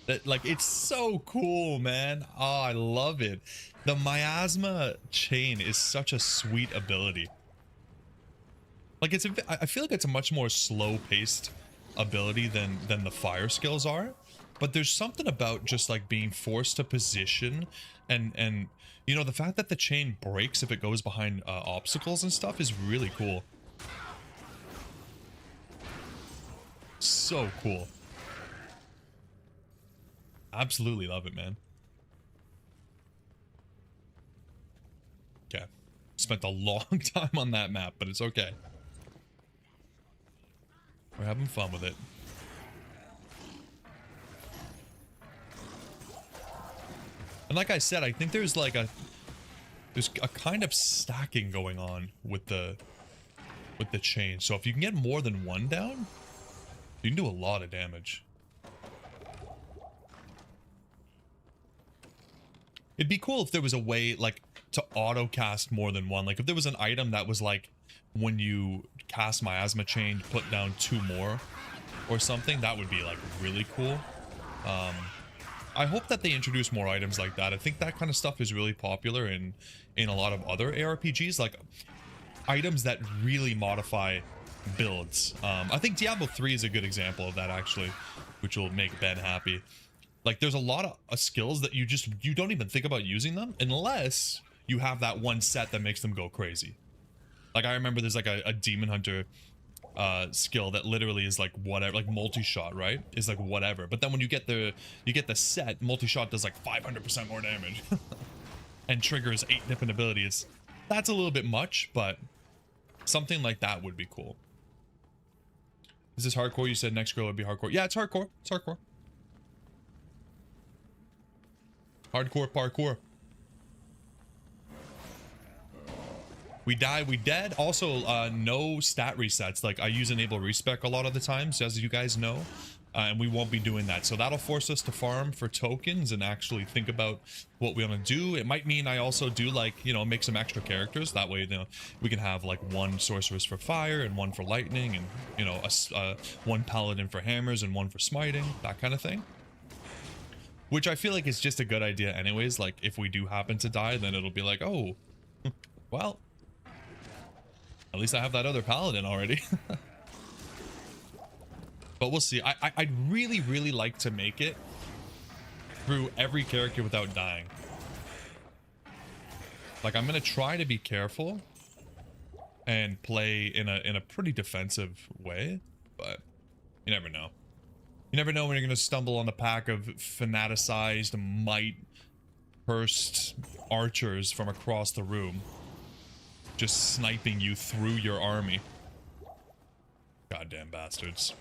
That, like, it's so cool, man. Oh, I love it. The miasma chain is such a sweet ability. Like, I feel like it's a much more slow-paced ability than the fire skills are. But there's something about just like being forced to position and you know, the fact that the chain breaks if it goes behind obstacles and stuff is really cool. So cool. Absolutely love it, man. Okay. Spent a long time on that map, but it's okay. We're having fun with it. And like I said, I think there's a kind of stacking going on with the chain. So if you can get more than one down, you can do a lot of damage. It'd be cool if there was a way, like, to auto cast more than one. Like, if there was an item that was like, when you cast miasma chain, put down 2 more or something, that would be like really cool. I hope that they introduce more items like that. I think that kind of stuff is really popular in a lot of other ARPGs, like items that really modify builds. I think Diablo 3 is a good example of that, actually, which will make Ben happy. Like, there's a lot of skills that you don't even think about using them unless you have that one set that makes them go crazy. Like, I remember there's like a demon hunter skill that literally is like whatever, like multi-shot, right? Is like whatever. But then when you get the set, multi-shot does like 500% more damage and triggers 8 different abilities. That's a little bit much, but something like that would be cool. Is this hardcore? You said next girl would be hardcore. Yeah, it's hardcore. It's hardcore. Hardcore parkour. We die, we dead. Also, no stat resets. Like, I use enable respec a lot of the times, as you guys know, and we won't be doing that. So that'll force us to farm for tokens and actually think about what we want to do. It might mean I also do, like, you know, make some extra characters. That way, you know, we can have like 1 sorceress for fire and 1 for lightning, and, you know, 1 paladin for hammers and 1 for smiting, that kind of thing. Which I feel like is just a good idea anyways. Like, if we do happen to die, then it'll be like, oh, well, at least I have that other paladin already. But we'll see. I'd really, really like to make it through every character without dying. Like, I'm gonna try to be careful and play in a pretty defensive way, but you never know. You never know when you're gonna stumble on a pack of fanaticized, might-cursed archers from across the room, just sniping you through your army. Goddamn bastards.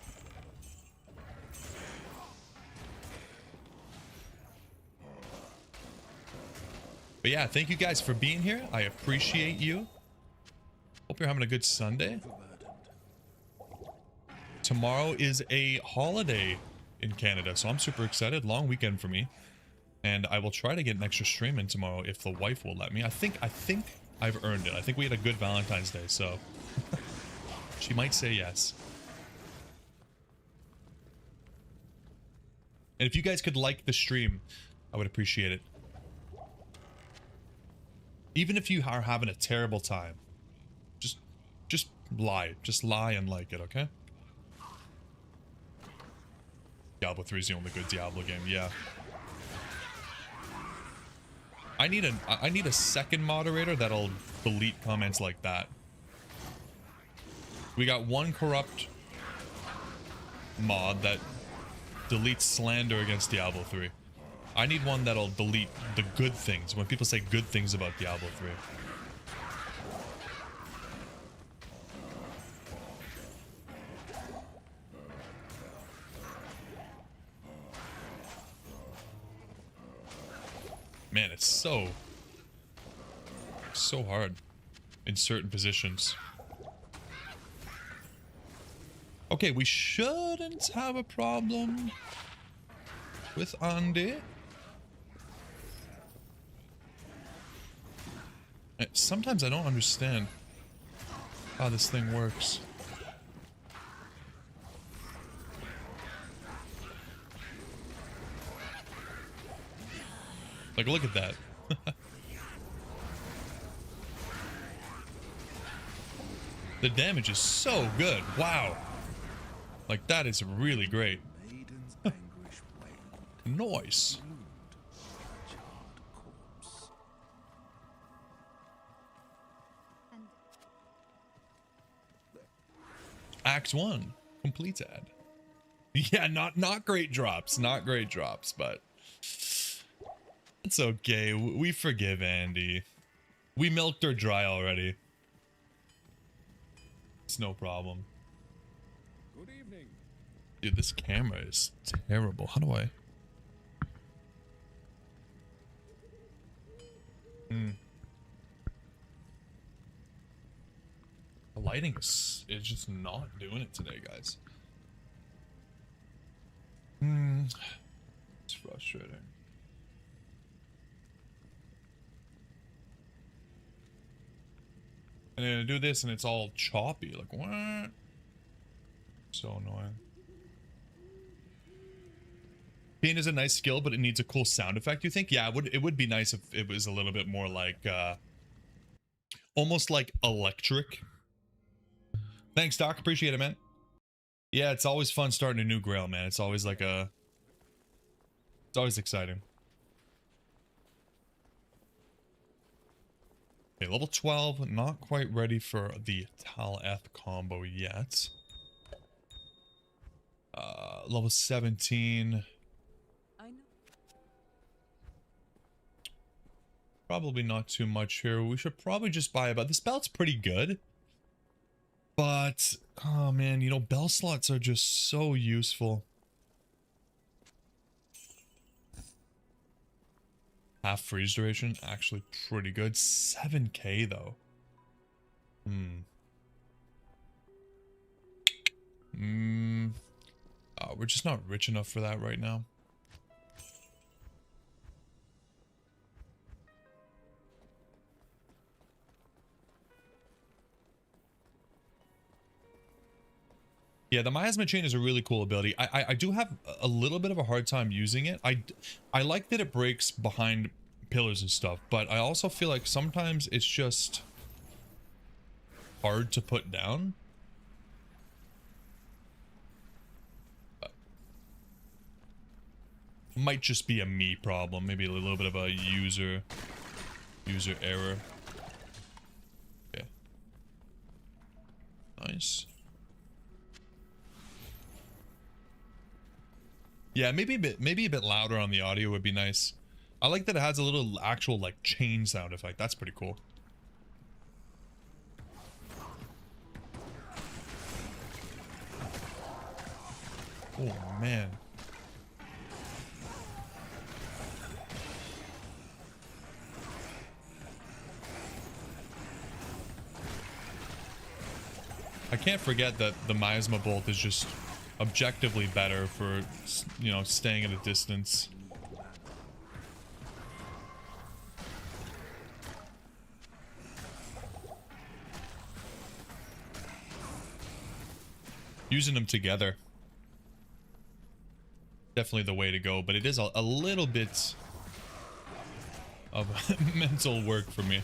But yeah, thank you guys for being here. I appreciate you. Hope you're having a good Sunday. Tomorrow is a holiday in Canada, so I'm super excited. Long weekend for me. And I will try to get an extra stream in tomorrow if the wife will let me. I think I've earned it. I think we had a good Valentine's Day, so she might say yes. And if you guys could like the stream, I would appreciate it. Even if you are having a terrible time, just lie. Just lie and like it, okay? Diablo 3 is the only good Diablo game, yeah. I need a second moderator that'll delete comments like that. We got 1 corrupt mod that deletes slander against Diablo 3. I need one that'll delete the good things when people say good things about Diablo 3. Man, it's so hard in certain positions. Okay, we shouldn't have a problem with Andy. Sometimes I don't understand how this thing works. Like, look at that. The damage is so good. Wow. Like, that is really great. Maiden's anguish wailed, Nice. loomed a charred corpse. And Act 1 completed. Yeah, not great drops. Not great drops, but it's okay. We forgive Andy. We milked her dry already. It's no problem. Good evening. Dude, this camera is terrible. How do I? The lighting is just not doing it today, guys. It's frustrating. And then I do this and it's all choppy. Like, what? So annoying. Pain is a nice skill, but it needs a cool sound effect, you think? Yeah, it would be nice if it was a little bit more like, almost like electric. Thanks, Doc. Appreciate it, man. Yeah, it's always fun starting a new Grail, man. It's always like it's always exciting. Okay, level 12, not quite ready for the Tal-Eth combo yet. Level 17. I know. Probably not too much here. We should probably just buy about... This belt's pretty good. But, oh man, you know, bell slots are just so useful. Half freeze duration, actually pretty good. 7k though. We're just not rich enough for that right now. Yeah, the Miasma Chain is a really cool ability. I do have a little bit of a hard time using it. I like that it breaks behind pillars and stuff, but I also feel like sometimes it's just hard to put down. Might just be a me problem, maybe a little bit of a user error. Okay. Nice. Yeah, maybe a bit louder on the audio would be nice. I like that it has a little actual like chain sound effect. That's pretty cool. Oh man. I can't forget that the Miasma Bolt is just objectively better for, you know, staying at a distance. Using them together. Definitely the way to go, but it is a little bit of mental work for me.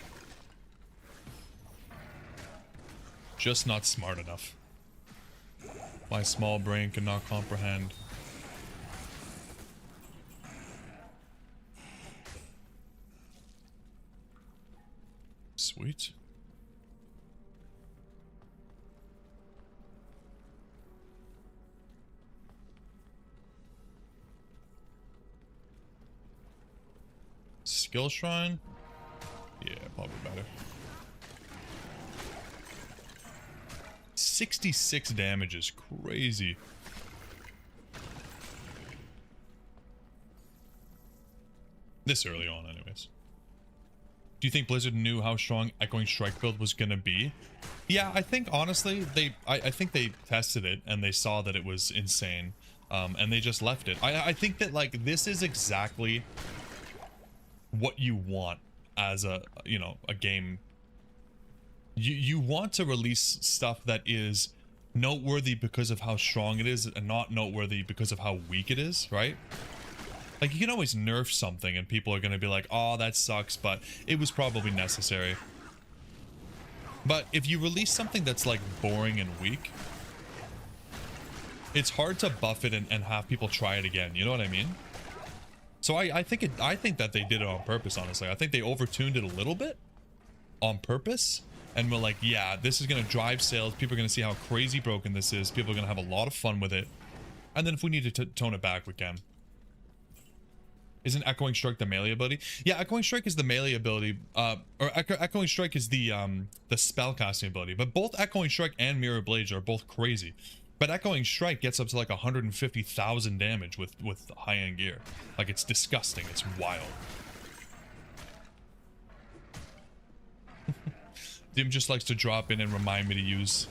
Just not smart enough. My small brain cannot comprehend. Sweet. skill shrine. Yeah, probably better. 66 damage is crazy. This early on, anyways. Do you think Blizzard knew how strong Echoing Strike build was gonna be? Yeah, I think honestly, I think they tested it and they saw that it was insane, and they just left it. I think that like this is exactly what you want as a a game. You want to release stuff that is noteworthy because of how strong it is, and not noteworthy because of how weak it is, right? Like, you can always nerf something and people are going to be like, oh, that sucks, but it was probably necessary. But if you release something that's like boring and weak, it's hard to buff it and have people try it again. You know what I mean? So I think that they did it on purpose, honestly. I think they overtuned it a little bit on purpose. And we're like, yeah, this is going to drive sales. People are going to see how crazy broken this is. People are going to have a lot of fun with it. And then if we need to tone it back, we can. Isn't Echoing Strike the melee ability? Yeah, Echoing Strike is the melee ability, or Echoing Strike is the spellcasting ability. But both Echoing Strike and Mirror Blades are both crazy. But Echoing Strike gets up to like 150,000 damage with high-end gear. Like, it's disgusting. It's wild. Dim just likes to drop in and remind me to use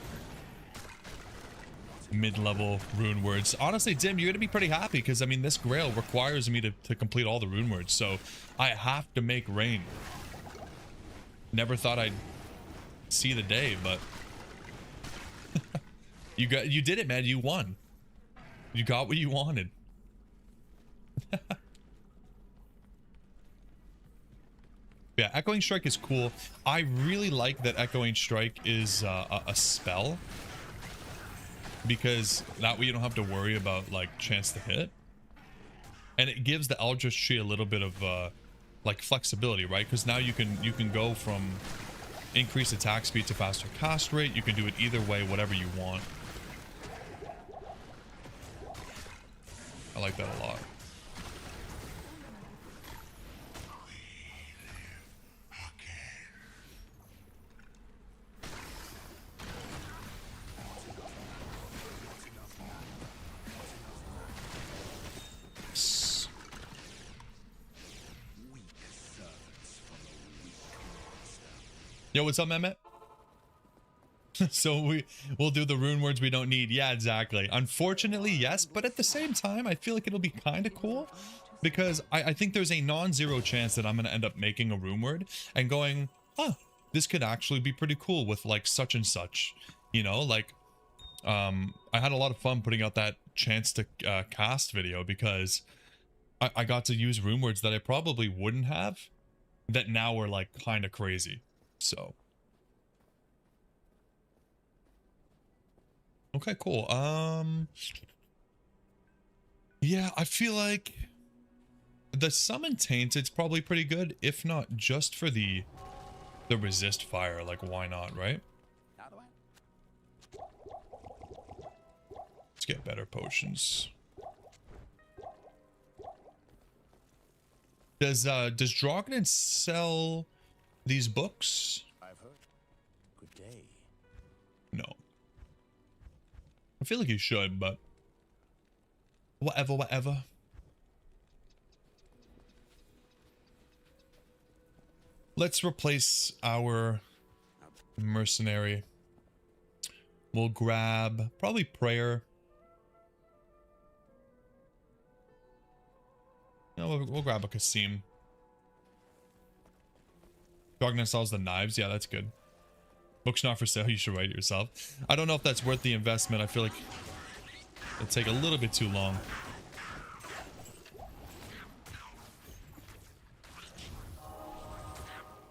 mid-level rune words. Honestly, Dim, you're gonna be pretty happy because I mean this grail requires me to complete all the rune words, so I have to make rain. Never thought I'd see the day, but you did it, man. You won. You got what you wanted. Yeah, Echoing Strike is cool. I really like that Echoing Strike is a spell, because that way you don't have to worry about like chance to hit, and it gives the Eldritch Tree a little bit of like flexibility, right? Because now you can go from increased attack speed to faster cast rate. You can do it either way, whatever you want. I like that a lot. Yo, what's up, Mehmet? So we'll do the rune words we don't need. Yeah, exactly. Unfortunately, yes, but at the same time, I feel like it'll be kind of cool because I think there's a non-zero chance that I'm going to end up making a rune word and going, oh, this could actually be pretty cool with like such and such, you know, like I had a lot of fun putting out that chance to cast video because I got to use rune words that I probably wouldn't have, that now are like kind of crazy. So okay, cool. Yeah, I feel like the summon tainted's probably pretty good, if not just for the resist fire. Like, why not, right? Let's get better potions. Does Drogden sell these books? I've heard. Good day. No. I feel like you should, but whatever. Let's replace our mercenary. We'll grab probably prayer. No, we'll grab a Kasim. Drogden sells the knives. Yeah, that's good. Book's not for sale. You should write it yourself. I don't know if that's worth the investment. I feel like it'll take a little bit too long.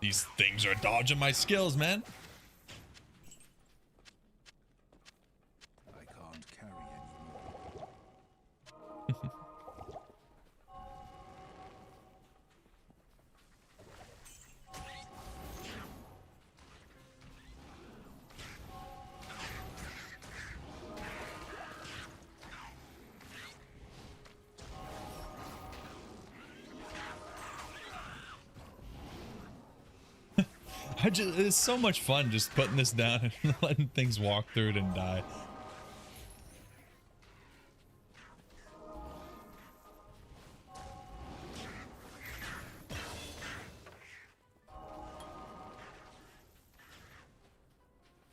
These things are dodging my skills, man. I can't carry anymore. It's so much fun just putting this down and letting things walk through it and die.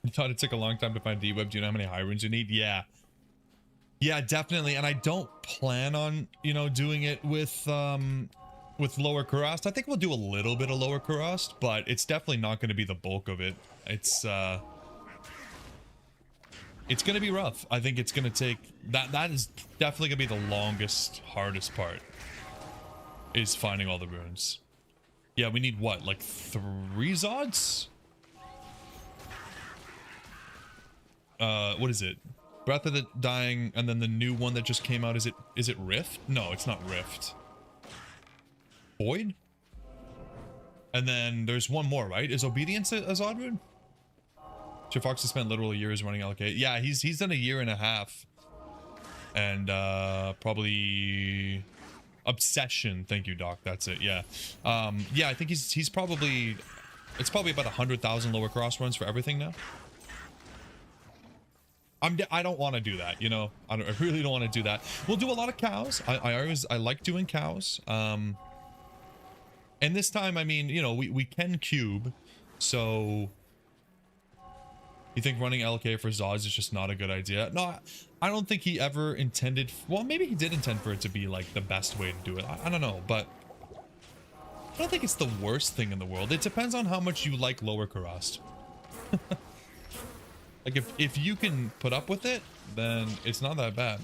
You thought it took a long time to find D-Web. Do you know how many high runes you need? Yeah. Yeah, definitely. And I don't plan on, you know, doing it with lower Kurast. I think we'll do a little bit of lower Kurast, but it's definitely not going to be the bulk of it. It's going to be rough. I think it's going to take that is definitely going to be the longest, hardest part is finding all the runes. Yeah, we need what? Like 3 Zods? What is it? Breath of the Dying, and then the new one that just came out, is it Rift? No, it's not Rift. Void? And then there's one more, right? Is Obedience a Zod rune? Sir Fox has spent literal years running LK. Yeah, he's done a year and a half. And probably Obsession. Thank you, Doc. That's it. Yeah. Yeah, I think he's probably, it's probably about 100,000 lower cross runs for everything now. I don't want to do that, you know. I really don't want to do that. We'll do a lot of cows. I like doing cows. And this time, I mean, you know, we can cube. So you think running LK for Zods is just not a good idea? No, I don't think he ever intended. Well, maybe he did intend for it to be like the best way to do it. I don't know, but I don't think it's the worst thing in the world. It depends on how much you like lower Kurast. Like if you can put up with it, then it's not that bad.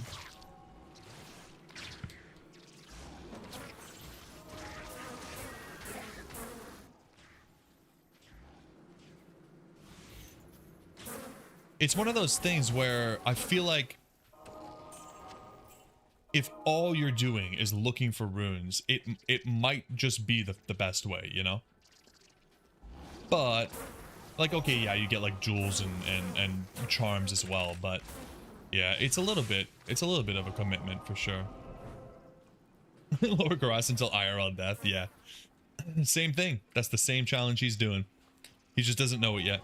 It's one of those things where I feel like if all you're doing is looking for runes, it might just be the best way, you know? But like, okay, yeah, you get like jewels and charms as well, but yeah, it's a little bit of a commitment for sure. Lower grass until IRL death, yeah. Same thing. That's the same challenge he's doing. He just doesn't know it yet.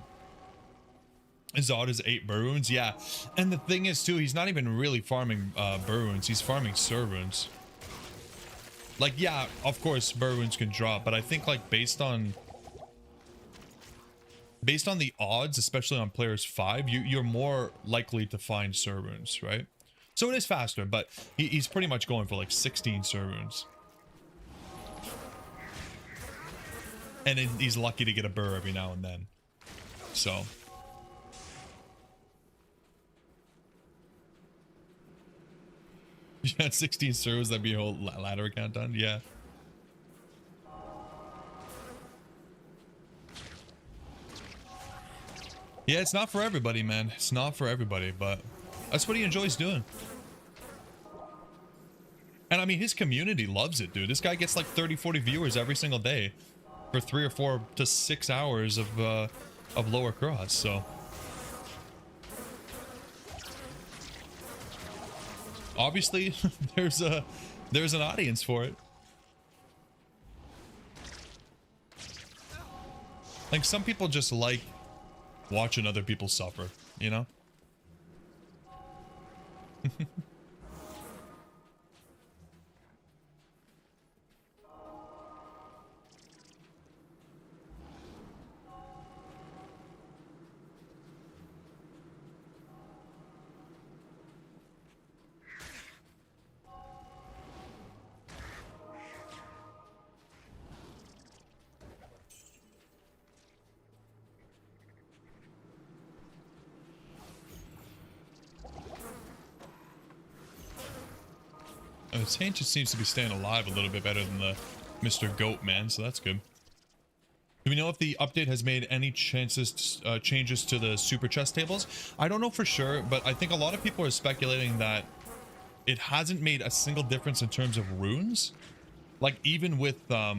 Zod is 8 burr runes, yeah. And the thing is too, he's not even really farming burr runes, he's farming Sur runes. Like, yeah, of course burr runes can drop, but I think like based on the odds, especially on players 5, you're more likely to find Sur runes, right? So it is faster, but he's pretty much going for like 16 Sur runes. And then he's lucky to get a burr every now and then. So yeah, 16 Surs, that'd be a whole ladder account done, yeah. Yeah, it's not for everybody, man. It's not for everybody, but that's what he enjoys doing. And I mean, his community loves it, dude. This guy gets like 30, 40 viewers every single day for 3 or 4 to 6 hours of lower cross, so. Obviously, there's an audience for it. Like, some people just like watching other people suffer, you know? His hand just seems to be staying alive a little bit better than the Mr. Goat man, so that's good. Do we know if the update has made any changes to the super chest tables? I don't know for sure, but I think a lot of people are speculating that it hasn't made a single difference in terms of runes. Like even with lower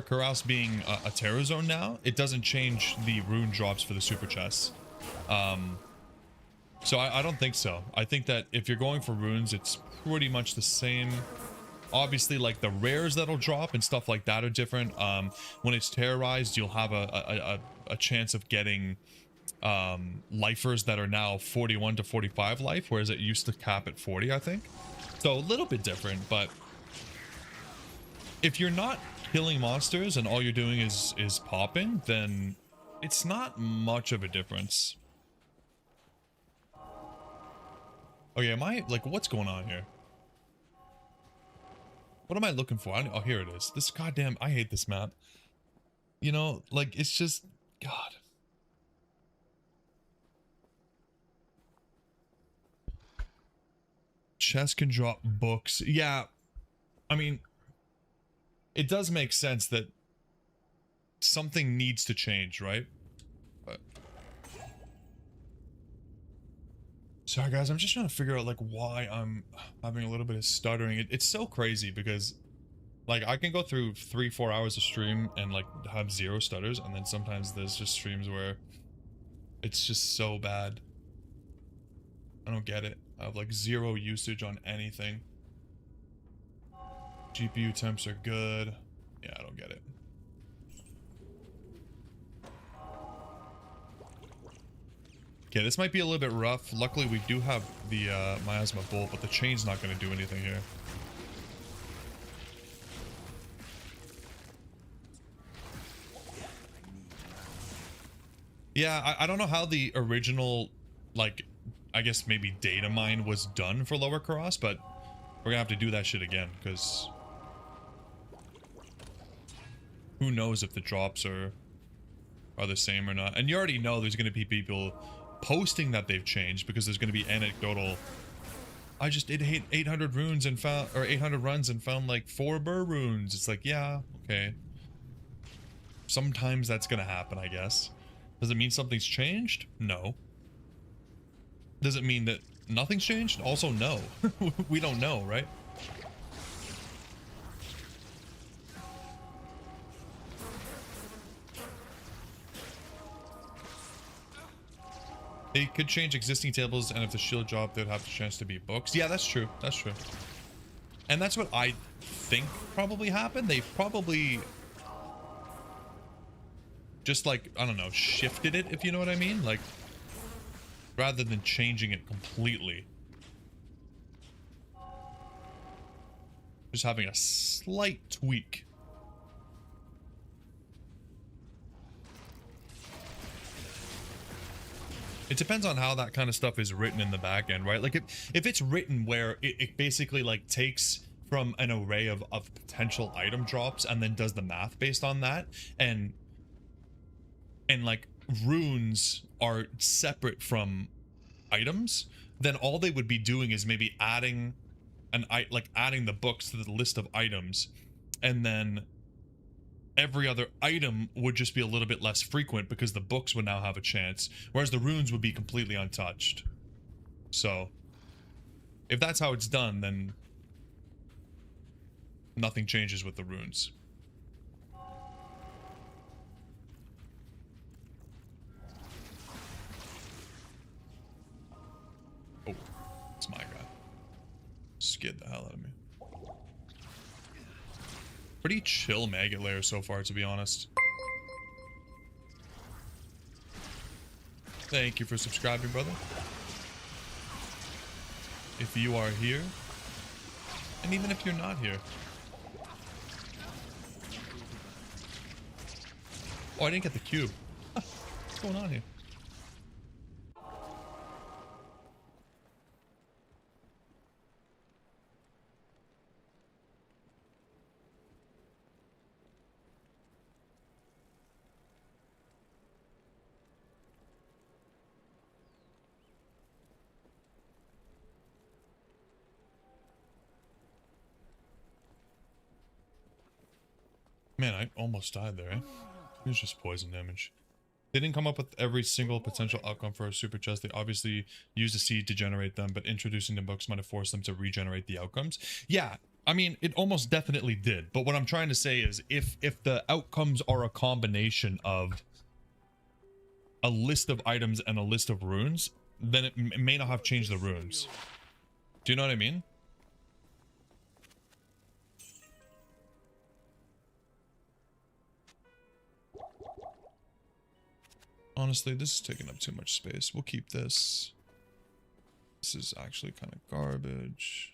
Kurast being a terror zone now, it doesn't change the rune drops for the super chests. So I don't think so. I think that if you're going for runes, it's pretty much the same Obviously, like the rares that'll drop and stuff like that are different. When it's terrorized, you'll have a chance of getting lifers that are now 41 to 45 life, whereas it used to cap at 40, I think. So a little bit different, but if you're not killing monsters and all you're doing is popping, then it's not much of a difference. Okay, am I, like, what's going on here? What am I looking for? Oh, here it is. This goddamn, I hate this map. You know, like, it's just, God. Chest can drop books. Yeah, I mean, it does make sense that something needs to change, right? But sorry guys, I'm just trying to figure out like why I'm having a little bit of stuttering. It's so crazy because like I can go through 3-4 hours of stream and like have 0 stutters, and then sometimes there's just streams where it's just so bad. I don't get it. I have like 0 usage on anything. GPU temps are good. Yeah, I don't get it. Okay, this might be a little bit rough. Luckily, we do have the miasma bolt, but the chain's not going to do anything here. Yeah, I don't know how the original, like, I guess maybe data mine was done for Lower Cross, but we're gonna have to do that shit again, because who knows if the drops are the same or not. And you already know there's gonna be people posting that they've changed because there's gonna be anecdotal. I just did 800 runes and found, or 800 runs and found like 4 burr runes. It's like, yeah, okay. Sometimes that's gonna happen, I guess. Does it mean something's changed? No. Does it mean that nothing's changed? Also, no. We don't know, right? They could change existing tables, and if the shield dropped, they'd have the chance to be books. Yeah, that's true. That's true. And that's what I think probably happened. They probably just, like, I don't know, shifted it, if you know what I mean? Like, rather than changing it completely. Just having a slight tweak. It depends on how that kind of stuff is written in the back end, right? Like if it's written where it basically like takes from an array of potential item drops and then does the math based on that, and like runes are separate from items, then all they would be doing is maybe adding adding the books to the list of items, and then every other item would just be a little bit less frequent because the books would now have a chance, whereas the runes would be completely untouched. So if that's how it's done, then nothing changes with the runes. Oh, it's my guy. Scared the hell out of me. Pretty chill maggot layer so far, to be honest. Thank you for subscribing, brother. If you are here, and even if you're not here. Oh, I didn't get the cube. Huh, what's going on here? Man, I almost died there, eh? It was just poison damage. They didn't come up with every single potential outcome for a super chest. They obviously used a seed to generate them, but introducing the books might have forced them to regenerate the outcomes. Yeah, I mean, it almost definitely did. But what I'm trying to say is if the outcomes are a combination of a list of items and a list of runes, then it may not have changed the runes. Do you know what I mean? Honestly, this is taking up too much space. We'll keep this. This is actually kind of garbage.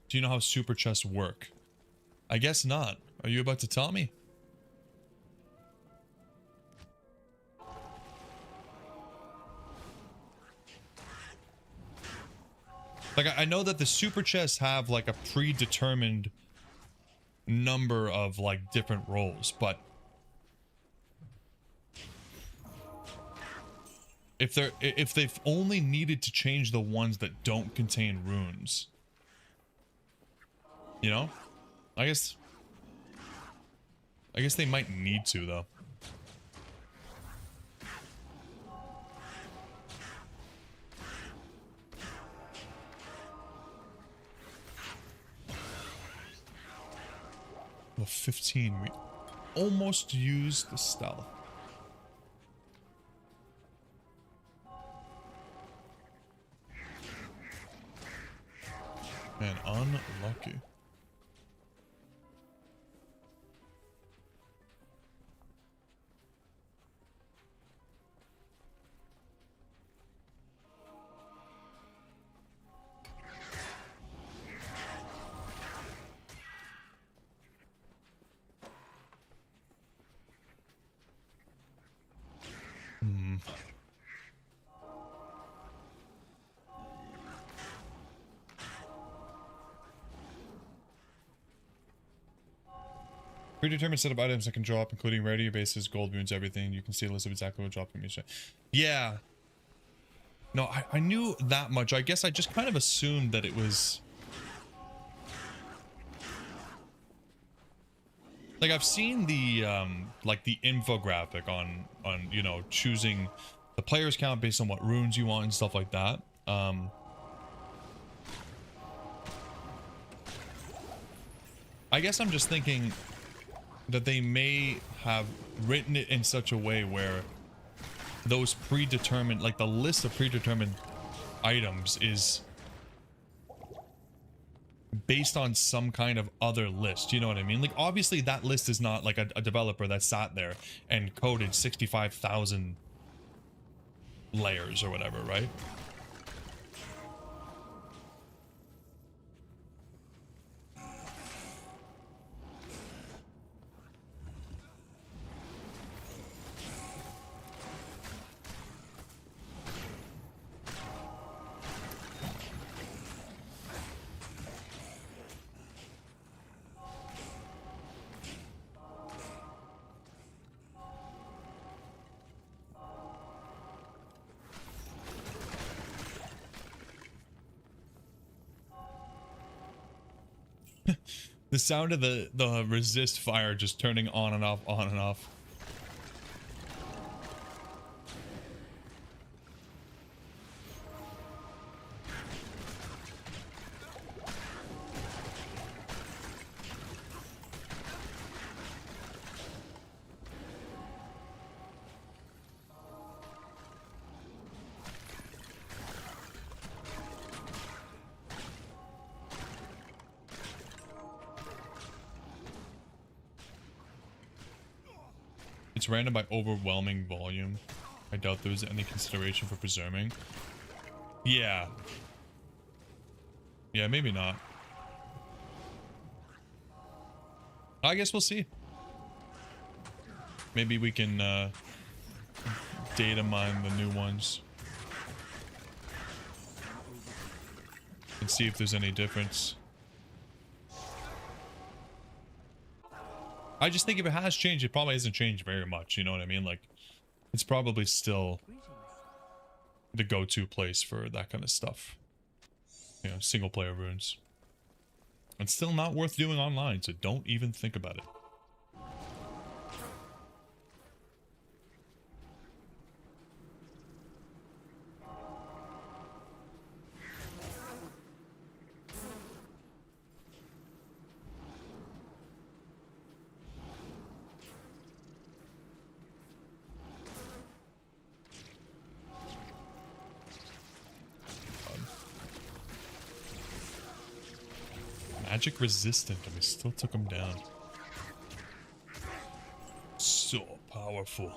Do you know how super chests work? I guess not. Are you about to tell me? Like, I know that the super chests have like a predetermined number of like different roles, but if they've only needed to change the ones that don't contain runes, you know, I guess they might need to though. Well, 15, we almost used the stealth. Man, unlucky. Predetermined set of items that can drop, including rarity bases, gold moons, everything. You can see a list of exactly what dropping each. Yeah. No, I knew that much. I guess I just kind of assumed that it was... Like, I've seen the, like, the infographic on, you know, choosing the player's count based on what runes you want and stuff like that. I guess I'm just thinking that they may have written it in such a way where those predetermined, like the list of predetermined items is based on some kind of other list, you know what I mean? Like, obviously that list is not like a developer that sat there and coded 65,000 layers or whatever, right? The sound of the resist fire just turning on and off, on and off. It's random by overwhelming volume. I doubt there was any consideration for preserving. Yeah. Yeah, maybe not. I guess we'll see. Maybe we can data mine the new ones and see if there's any difference. I just think if it has changed, it probably hasn't changed very much. You know what I mean? Like, it's probably still the go-to place for that kind of stuff. You know, single player runes. It's still not worth doing online, so don't even think about it. magic resistant, and we still took him down. So powerful.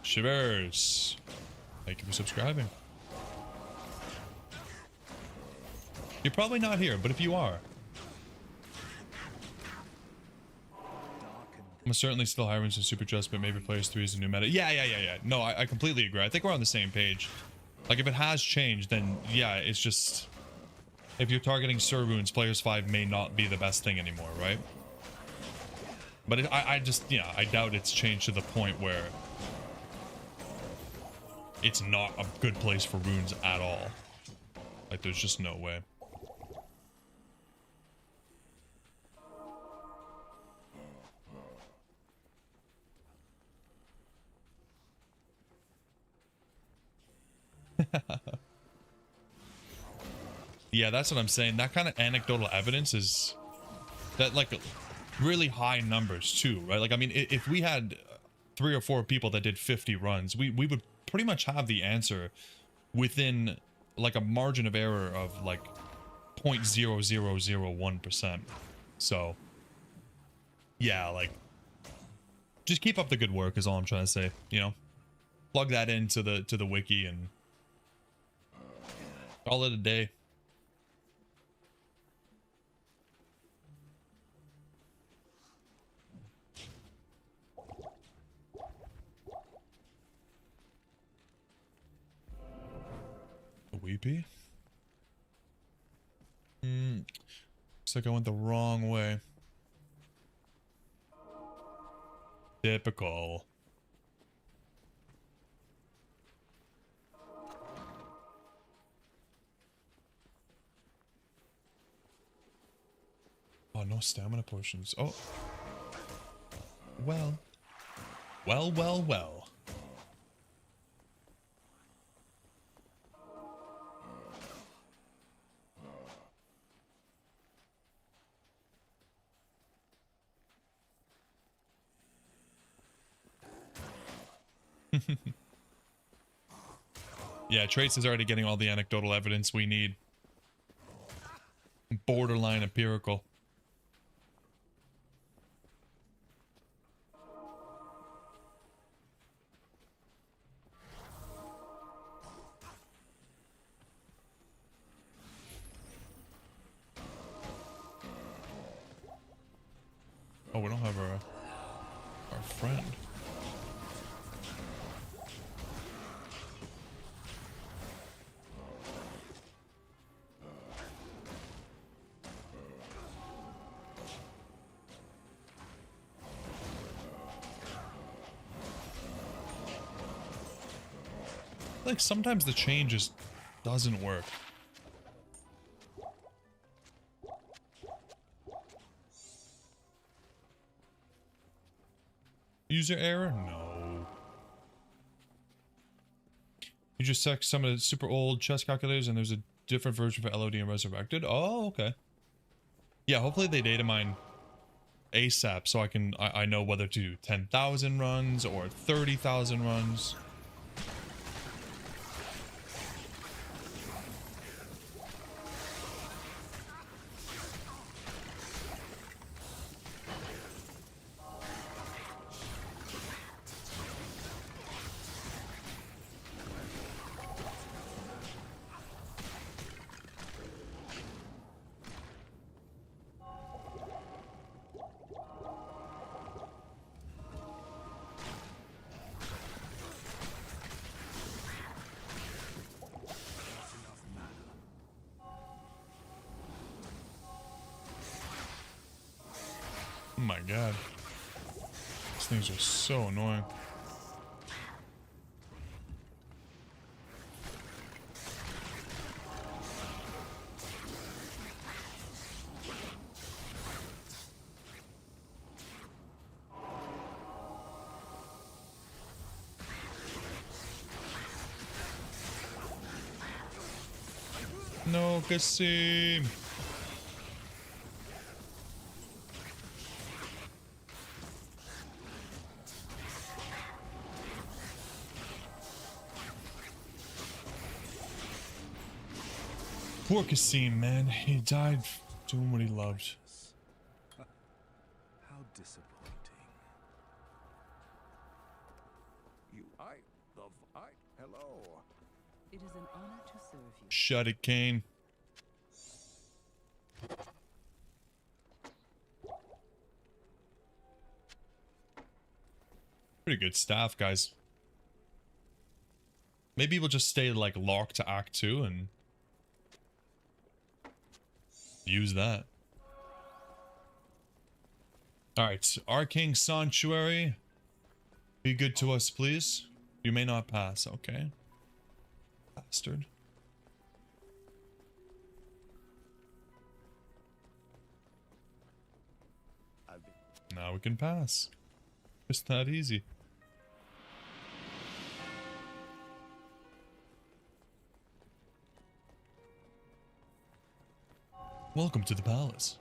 Shivers. Thank you for subscribing. You're probably not here, but if you are, I'm certainly still hiring some super just, but maybe players 3 is a new meta. Yeah. No, I completely agree. I think we're on the same page. Like, if it has changed, then yeah, it's just, if you're targeting Sir Runes, players 5 may not be the best thing anymore, right? But I just, yeah, I doubt it's changed to the point where it's not a good place for runes at all. Like, there's just no way. Yeah, that's what I'm saying. That kind of anecdotal evidence is that, like, really high numbers too, right? Like, I mean, if we had 3 or 4 people that did 50 runs, we would pretty much have the answer within like a margin of error of like 0.0001%. So yeah, like, just keep up the good work is all I'm trying to say, you know? Plug that into the wiki and call it a day. A weepy? Looks like I went the wrong way. Typical. Oh, no stamina potions. Oh. Well. Well. Yeah, Trace is already getting all the anecdotal evidence we need. Borderline empirical. Oh, we don't have our friend. Like, sometimes the change just doesn't work. User error? No. You just check some of the super old chess calculators and there's a different version for LOD and Resurrected. Oh, okay. Yeah, hopefully they data mine ASAP so I know whether to do 10,000 runs or 30,000 runs. Oh my god. These things are so annoying. No, Kasim. Poor Kasim, man. He died doing what he loved. How disappointing. Hello. It is an honor to serve you. Shut it, Kane. Pretty good staff, guys. Maybe we'll just stay like locked to Act 2 and use that. Alright, Arcane Sanctuary. Be good to us, please. You may not pass, okay. Bastard. Now we can pass. Just that easy. Welcome to the palace.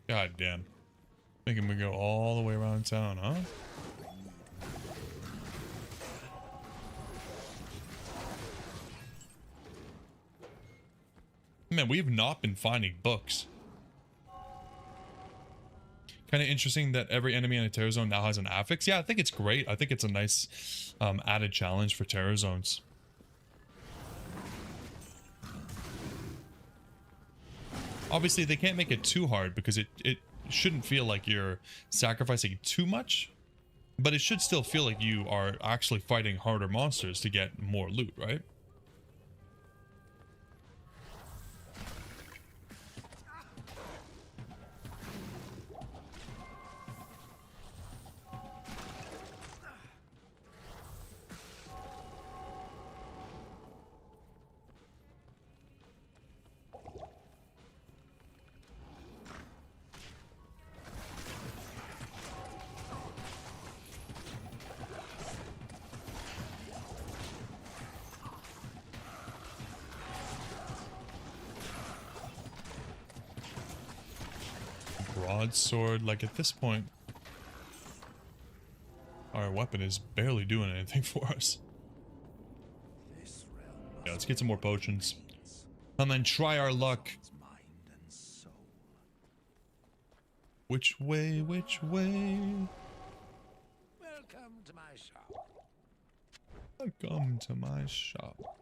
God damn. Making me go all the way around town, huh? Man, we have not been finding books. Kind of interesting that every enemy in a terror zone now has an affix. Yeah, I think it's great. I think it's a nice added challenge for terror zones. Obviously, they can't make it too hard because it shouldn't feel like you're sacrificing too much, but it should still feel like you are actually fighting harder monsters to get more loot, right? Broadsword, like at this point, our weapon is barely doing anything for us. This realm Yeah, let's get some more potions. And then try our luck. mind and soul. Which way, which way? Welcome to my shop. Come to my shop.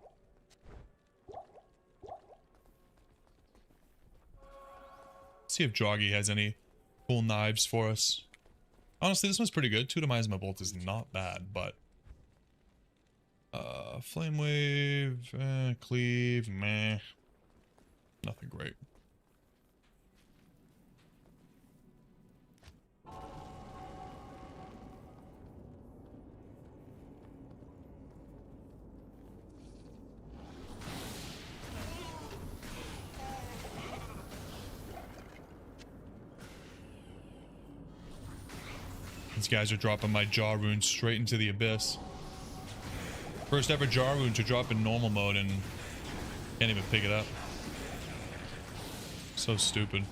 See if Droggy has any cool knives for us. Honestly, this one's pretty good. 2 to miasma bolt is not bad, but flame wave, cleave, meh. Nothing great. These guys are dropping my jaw rune straight into the abyss. First ever jaw rune to drop in normal mode and can't even pick it up. So stupid.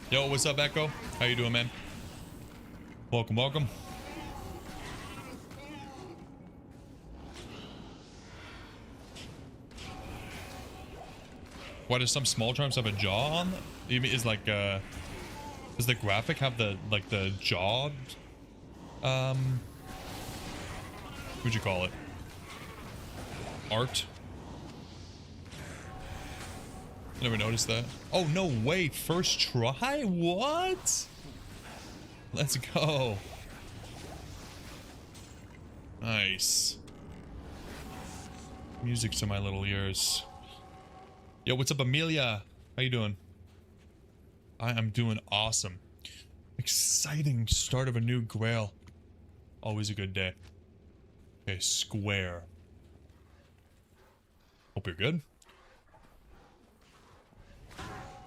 Yo, what's up, Echo? How you doing, man? Welcome, welcome. Why does some small charms have a jaw on them? You mean, is like, does the graphic have the, like, the jaw? What'd you call it? Art? I never noticed that. Oh, no way. First try? What? Let's go. Nice. Music to my little ears. Yo, what's up, Amelia? How you doing? I am doing awesome. Exciting start of a new Grail. Always a good day. Okay, square. Hope you're good.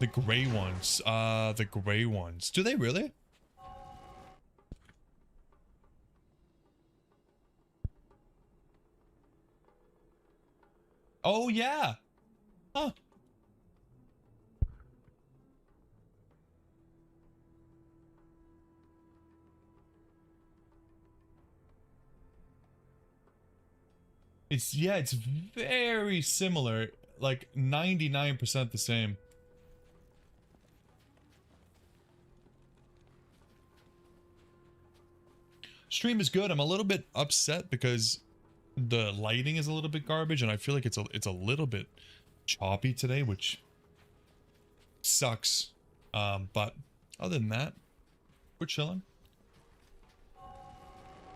The gray ones. The gray ones. Do they really? Oh, yeah. Huh. Yeah, it's very similar. Like 99% the same. Stream is good. I'm a little bit upset because the lighting is a little bit garbage, and I feel like it's a little bit choppy today, which sucks. But other than that, we're chilling.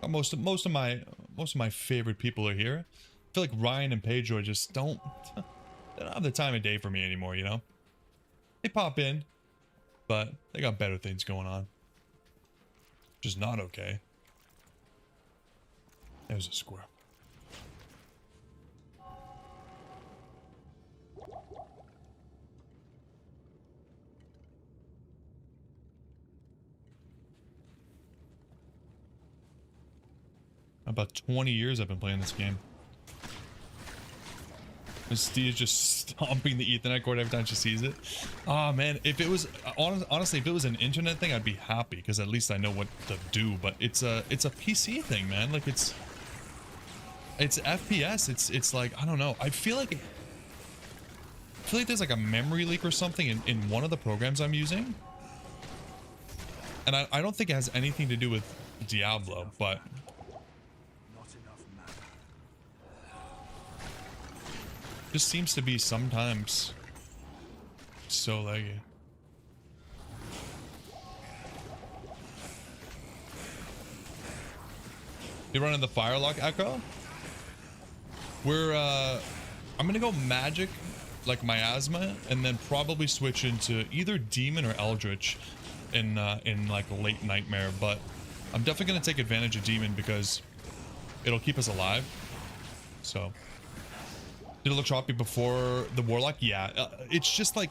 Most of my favorite people are here. I feel like Ryan and Pedro just they don't have the time of day for me anymore, you know? They pop in, but they got better things going on. Which is not okay. There's a square. About 20 years I've been playing this game. Steve is just stomping the Ethernet cord every time she sees it. Oh man, if it was honestly, if it was an internet thing, I'd be happy because at least I know what to do. But it's a PC thing, man. Like it's FPS. It's like I don't know. I feel like there's like a memory leak or something in one of the programs I'm using, and I don't think it has anything to do with Diablo, but. Just seems to be sometimes so laggy. You running the Firelock Echo? We're I'm gonna go magic like miasma and then probably switch into either demon or eldritch in like late nightmare, but I'm definitely gonna take advantage of demon because it'll keep us alive. So did it look choppy before the Warlock? Yeah, it's just like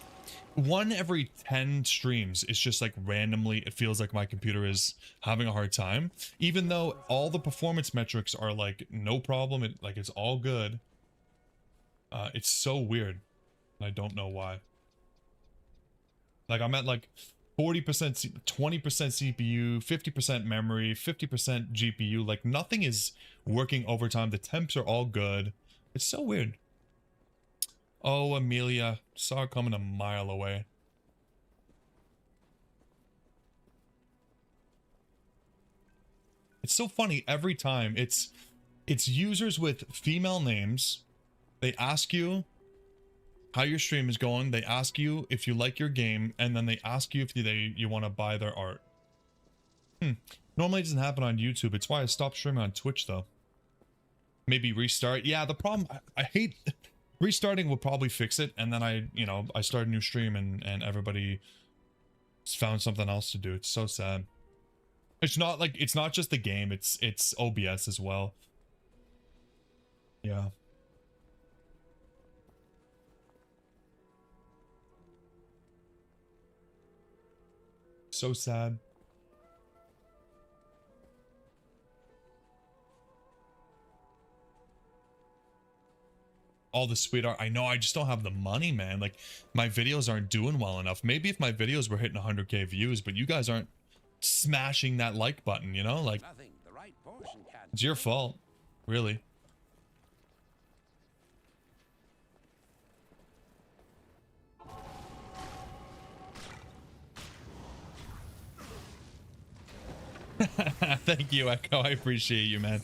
1 every 10 streams. It's just like randomly, it feels like my computer is having a hard time. Even though all the performance metrics are like no problem, it's all good. It's so weird. I don't know why. Like I'm at like 40%, 20% CPU, 50% memory, 50% GPU. Like nothing is working overtime. The temps are all good. It's so weird. Oh, Amelia. Saw it coming a mile away. It's so funny every time. It's users with female names. They ask you how your stream is going. They ask you if you like your game, and then they ask you if you want to buy their art. Normally it doesn't happen on YouTube. It's why I stopped streaming on Twitch though. Maybe restart. Yeah, the problem I hate restarting will probably fix it, and then I start a new stream and everybody found something else to do. It's so sad. It's not just the game, it's OBS as well. Yeah. So sad. All the sweet art. I know, I just don't have the money, man. Like my videos aren't doing well enough. Maybe if my videos were hitting 100k views, but you guys aren't smashing that like button, you know? Like it's your fault, really. Thank you, Echo. I appreciate you, man.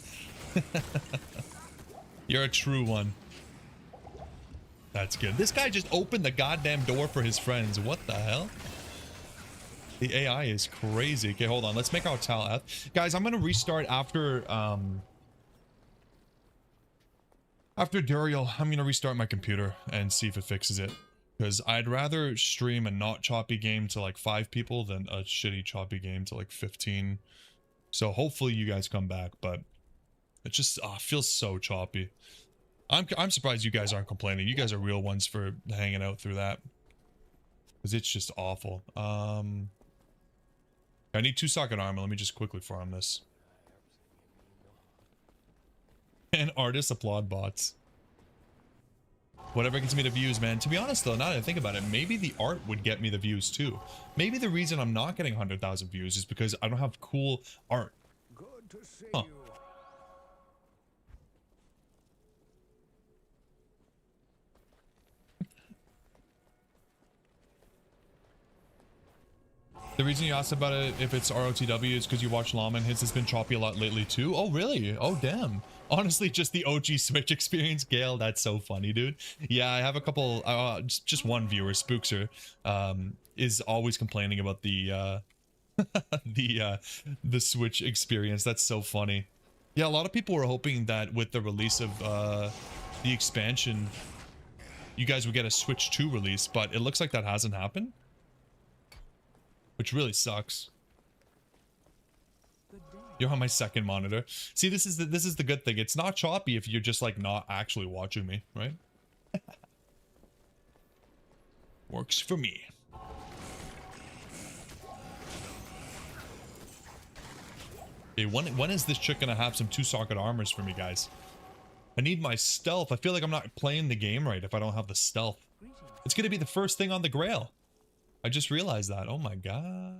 You're a true one. That's good. This guy just opened the goddamn door for his friends. What the hell? The AI is crazy. Okay, hold on. Let's make our Tal F. Guys, I'm gonna restart after Duriel. I'm gonna restart my computer and see if it fixes it. Because I'd rather stream a not choppy game to like 5 people than a shitty choppy game to like 15. So hopefully you guys come back, but it just feels so choppy. I'm surprised you guys aren't complaining. You guys are real ones for hanging out through that. Because it's just awful. I need 2 socket armor. Let me just quickly farm this. And artists applaud bots. Whatever gets me the views, man. To be honest though, now that I think about it, maybe the art would get me the views too. Maybe the reason I'm not getting 100,000 views is because I don't have cool art. Good to see Huh. you. The reason you asked about it, if it's ROTW, is because you watch Llama and his has been choppy a lot lately too. Oh, really? Oh, damn. Honestly, just the OG Switch experience, Gale. That's so funny, dude. Yeah, I have a couple, just one viewer, Spookser, is always complaining about the, the Switch experience. That's so funny. Yeah, a lot of people were hoping that with the release of, the expansion, you guys would get a Switch 2 release, but it looks like that hasn't happened. Which really sucks. You're on my second monitor. See, this is the good thing. It's not choppy if you're just like not actually watching me, right? Works for me. Okay, when is this chick gonna have some 2 socket armors for me, guys? I need my stealth. I feel like I'm not playing the game right if I don't have the stealth. It's gonna be the first thing on the Grail. I just realized that. Oh my god.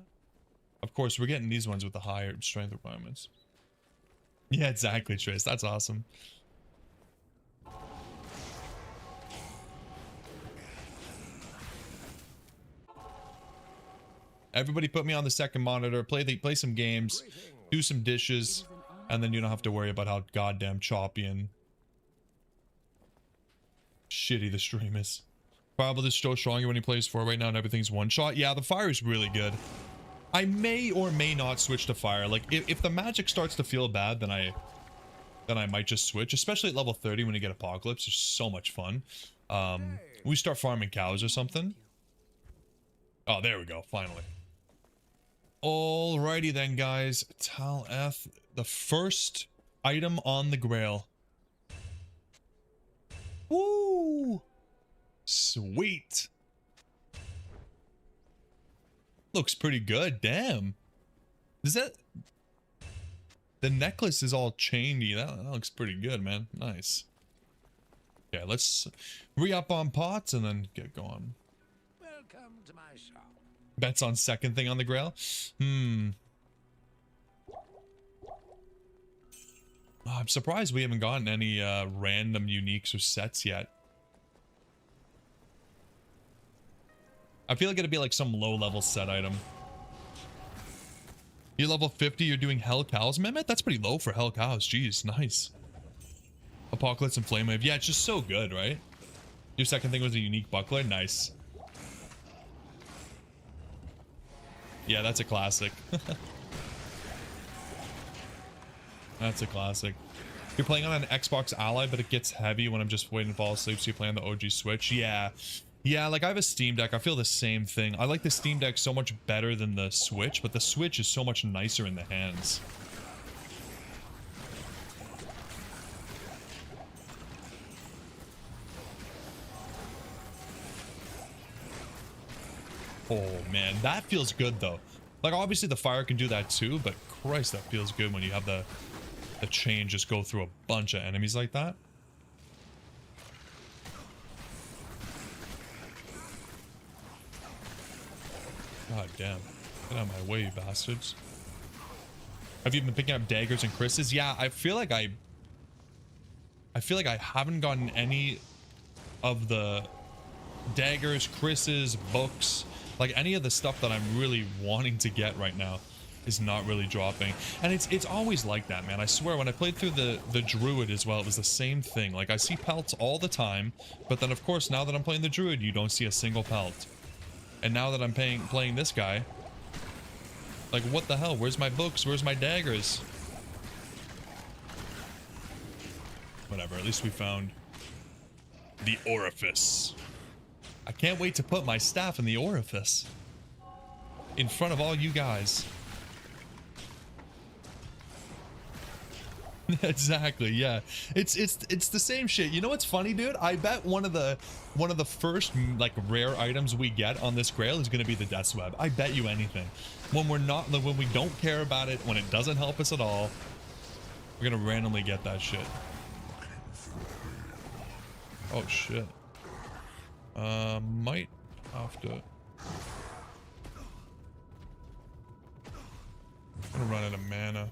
Of course, we're getting these ones with the higher strength requirements. Yeah, exactly, Trace. That's awesome. Everybody put me on the second monitor, play some games, do some dishes, and then you don't have to worry about how goddamn choppy and shitty the stream is. Probably is still stronger when he plays 4 right now and everything's one shot. Yeah, the fire is really good. I may or may not switch to fire. Like if the magic starts to feel bad, then I might just switch, especially at level 30 when you get apocalypse. It's so much fun. We start farming cows or something. Oh, there we go, finally. Alrighty then, guys. Tal F, the first item on the Grail. Woo! Sweet. Looks pretty good. Damn. Is that... The necklace is all chainy. That looks pretty good, man. Nice. Yeah, let's re-up on pots and then get going. Welcome to my shop. Bets on second thing on the Grail? I'm surprised we haven't gotten any random uniques or sets yet. I feel like it'd be like some low-level set item. You're level 50, you're doing Hell Cows, Mehmet? That's pretty low for Hell Cows. Jeez, nice. Apocalypse and Flame Wave. Yeah, it's just so good, right? Your second thing was a unique buckler. Nice. Yeah, that's a classic. That's a classic. You're playing on an Xbox Ally, but it gets heavy when I'm just waiting to fall asleep, so you play on the OG Switch. Yeah. Yeah, like I have a Steam Deck. I feel the same thing. I like the Steam Deck so much better than the Switch, but the Switch is so much nicer in the hands. Oh man, that feels good though. Like obviously the fire can do that too, but Christ, that feels good when you have the chain just go through a bunch of enemies like that. God damn. Get out of my way, you bastards. Have you been picking up daggers and Chris's? Yeah, I feel like I haven't gotten any of the daggers, Chris's, books, like any of the stuff that I'm really wanting to get right now. is not really dropping. And it's always like that, man. I swear, when I played through the druid as well, it was the same thing. Like, I see pelts all the time, but then of course now that I'm playing the druid, you don't see a single pelt. And now that I'm playing this guy, like, what the hell? Where's my books? Where's my daggers? Whatever, at least we found the orifice. I can't wait to put my staff in the orifice in front of all you guys. Exactly, yeah. It's the same shit. You know what's funny, dude? I bet one of the first like rare items we get on this grail is gonna be the death web. I bet you anything. When we don't care about it, when it doesn't help us at all, we're gonna randomly get that shit. Oh shit. Might have to. I'm gonna run out of mana.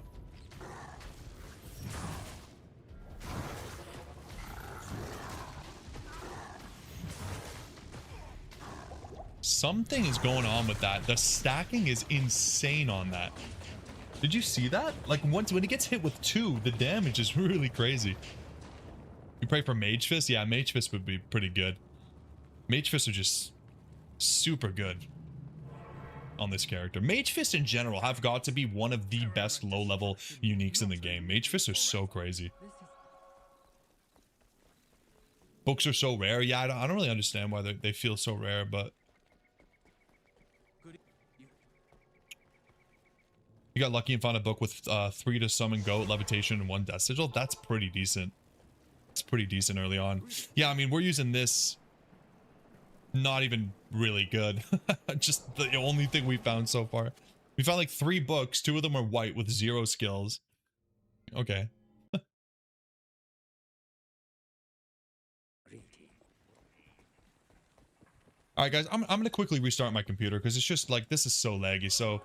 Something is going on with that. The stacking is insane on that. Did you see that? Like, when it gets hit with 2, the damage is really crazy. You pray for Mage Fist? Yeah, Mage Fist would be pretty good. Mage Fists are just super good on this character. Mage Fists in general have got to be one of the best low-level uniques in the game. Mage Fists are so crazy. Books are so rare. Yeah, I don't really understand why they feel so rare, but... You got lucky and found a book with 3 to summon goat, levitation, and 1 death sigil. That's pretty decent. It's pretty decent early on. Yeah, I mean, we're using this. Not even really good. Just the only thing we found so far. We found like 3 books. 2 of them are white with 0 skills. Okay. All right, guys, I'm gonna quickly restart my computer because it's just like, this is so laggy. So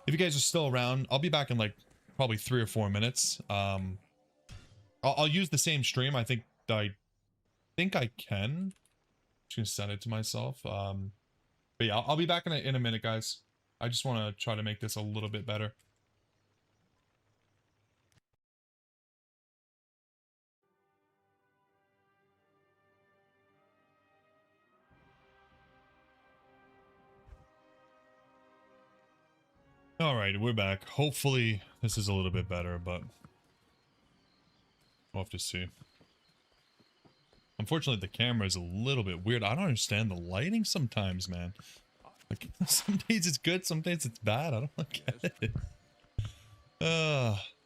if you guys are still around, I'll be back in like probably 3 or 4 minutes. I'll use the same stream. I think I can. Just gonna set it to myself. But yeah, I'll be back in a minute, guys. I just want to try to make this a little bit better. All right, we're back. Hopefully this is a little bit better, but we'll have to see. Unfortunately, the camera is a little bit weird. I don't understand the lighting sometimes, man. Like, some days it's good, some days it's bad. I don't get it.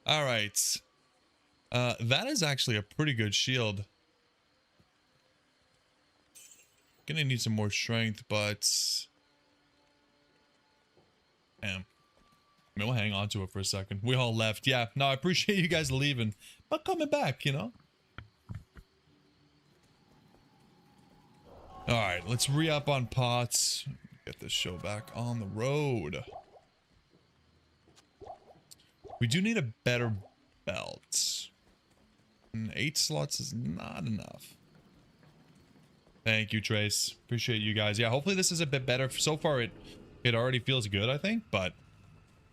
All right. That is actually a pretty good shield. Gonna need some more strength, but... Damn. I mean, we'll hang on to it for a second. We all left. Yeah, no, I appreciate you guys leaving, but coming back, you know? All right, let's re-up on pots. Get this show back on the road. We do need a better belt. 8 slots is not enough. Thank you, Trace. Appreciate you guys. Yeah, hopefully this is a bit better. So far, it already feels good, I think, but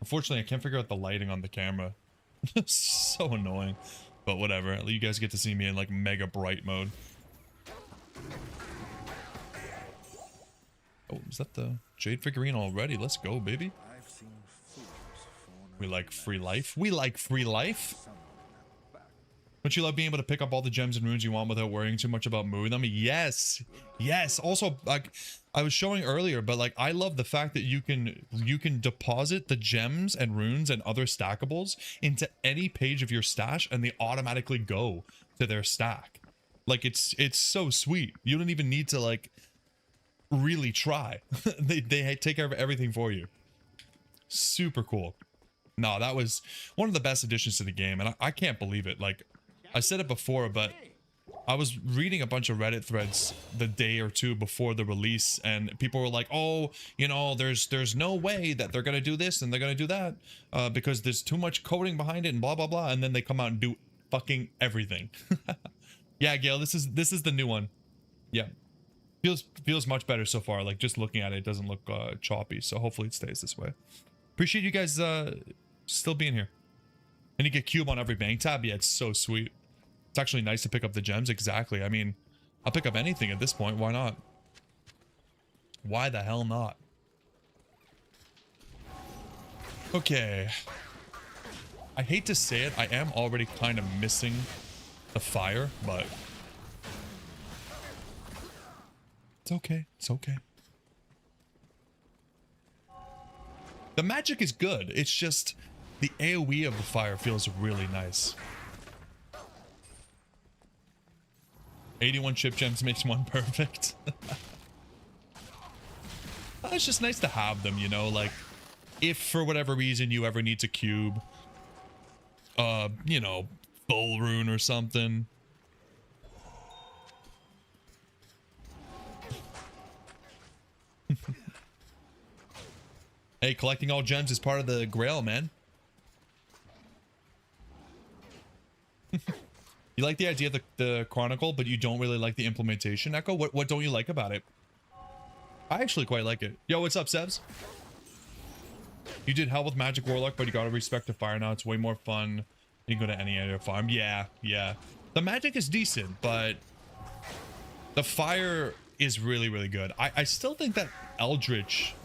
unfortunately, I can't figure out the lighting on the camera. So annoying, but whatever. You guys get to see me in like mega bright mode. Oh, is that the Jade figurine already? Let's go, baby. We like free life. We like free life. Don't you love being able to pick up all the gems and runes you want without worrying too much about moving them? Yes. Yes. Also, like I was showing earlier, but like I love the fact that you can deposit the gems and runes and other stackables into any page of your stash and they automatically go to their stack. Like it's so sweet. You don't even need to like really try. they take care of everything for you. Super cool. No, that was one of the best additions to the game, and I can't believe it. Like I said it before, but I was reading a bunch of Reddit threads the day or 2 before the release, and people were like, oh, you know, there's no way that they're gonna do this and they're gonna do that because there's too much coding behind it and blah blah blah, and then they come out and do fucking everything. Yeah, Gail, this is the new one. Yeah, feels much better so far. Like just looking at it, it doesn't look choppy, so hopefully it stays this way. Appreciate you guys still being here. And you get cube on every bank tab. Yeah, it's so sweet. It's actually nice to pick up the gems. Exactly. I mean, I'll pick up anything at this point. Why not? Why the hell not? Okay. I hate to say it. I am already kind of missing the fire, but it's okay. It's okay. The magic is good. It's just the AoE of the fire feels really nice. 81 chip gems makes one perfect. It's just nice to have them, you know, like if for whatever reason you ever need to cube, you know, Bull Rune or something. Hey, collecting all gems is part of the Grail, man. You like the idea of the Chronicle, but you don't really like the implementation, Echo? What don't you like about it? I actually quite like it. Yo, what's up, Sebs? You did hell with Magic Warlock, but you gotta respect the fire now. It's way more fun. You can go to any area farm. Yeah, yeah. The magic is decent, but the fire is really, really good. I still think that Eldritch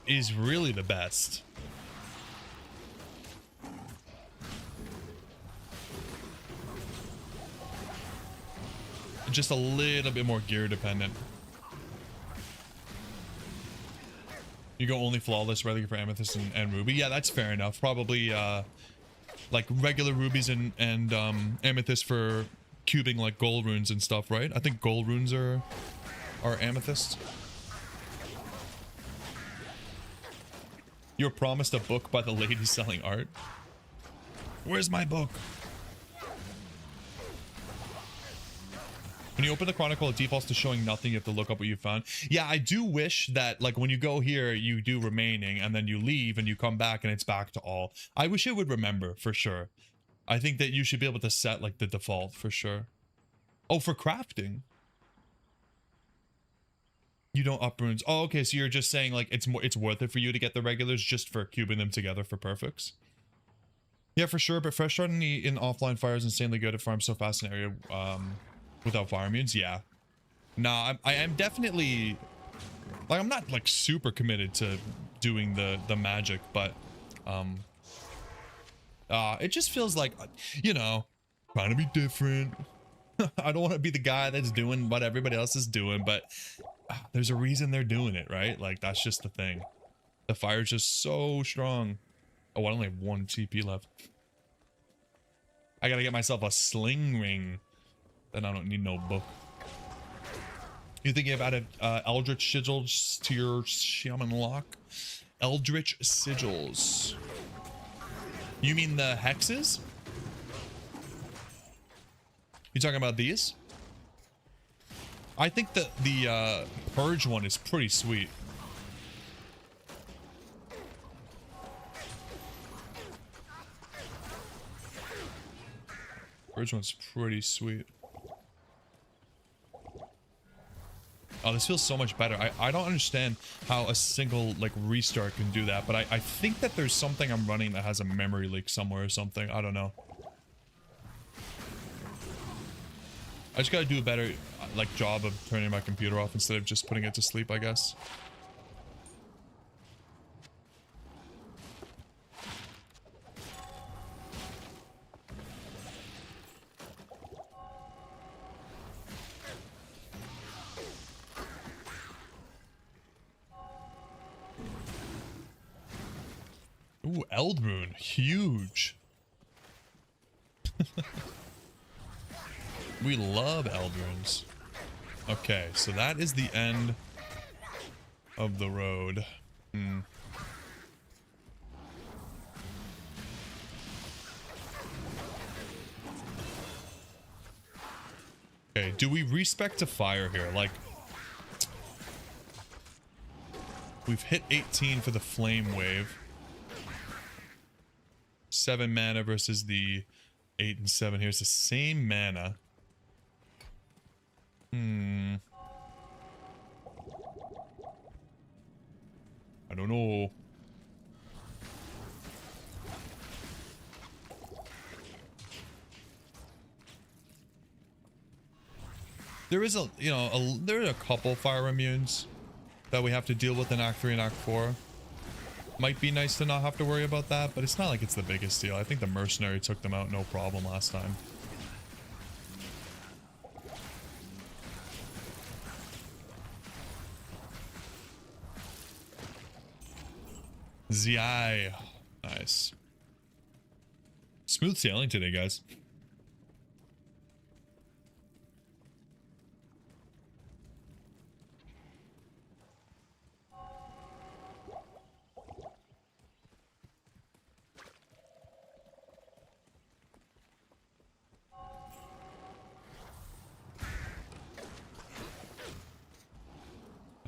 is really the best. Just a little bit more gear dependent. You go only flawless rather for amethyst and ruby. Yeah, that's fair enough. Probably like regular rubies and amethyst for cubing like gold runes and stuff, right? I think gold runes are amethyst. You were promised a book by the lady selling art. Where's my book? When you open the Chronicle, it defaults to showing nothing. You have to look up what you found. Yeah, I do wish that, like, when you go here, you do remaining, and then you leave, and you come back, and it's back to all. I wish it would remember, for sure. I think that you should be able to set, like, the default, for sure. Oh, for crafting? You don't up runes. Oh, okay, so you're just saying, like, it's worth it for you to get the regulars just for cubing them together for perfects? Yeah, for sure, but fresh start in offline fire is insanely good. It farms so fast in area, without fire immunes. Yeah. Nah, I am definitely, like, I'm not like super committed to doing the magic, but it just feels like, you know, trying to be different. I don't want to be the guy that's doing what everybody else is doing, but there's a reason they're doing it, right? Like, that's just the thing. The fire's just so strong. Oh, I only have 1 TP left. I gotta get myself a sling ring. Then I don't need no book. You thinking about it? Eldritch sigils to your shaman lock? Eldritch sigils. You mean the hexes? You talking about these? I think that the purge one is pretty sweet. Purge one's pretty sweet. Oh, this feels so much better. I don't understand how a single, like, restart can do that, but I think that there's something I'm running that has a memory leak somewhere or something. I don't know. I just gotta do a better, like, job of turning my computer off instead of just putting it to sleep, I guess. Ooh, Eldrune, huge. We love Eldrunes. Okay, so that is the end of the road. Okay, do we respec to fire here? Like, we've hit 18 for the flame wave. 7 mana versus the 8 and 7 here. It's the same mana. I don't know. There is a, you know, there are a couple fire immunes that we have to deal with in Act 3 and Act 4. Might be nice to not have to worry about that, but it's not like it's the biggest deal. I think the mercenary took them out no problem last time. ZI. Nice. Smooth sailing today, guys.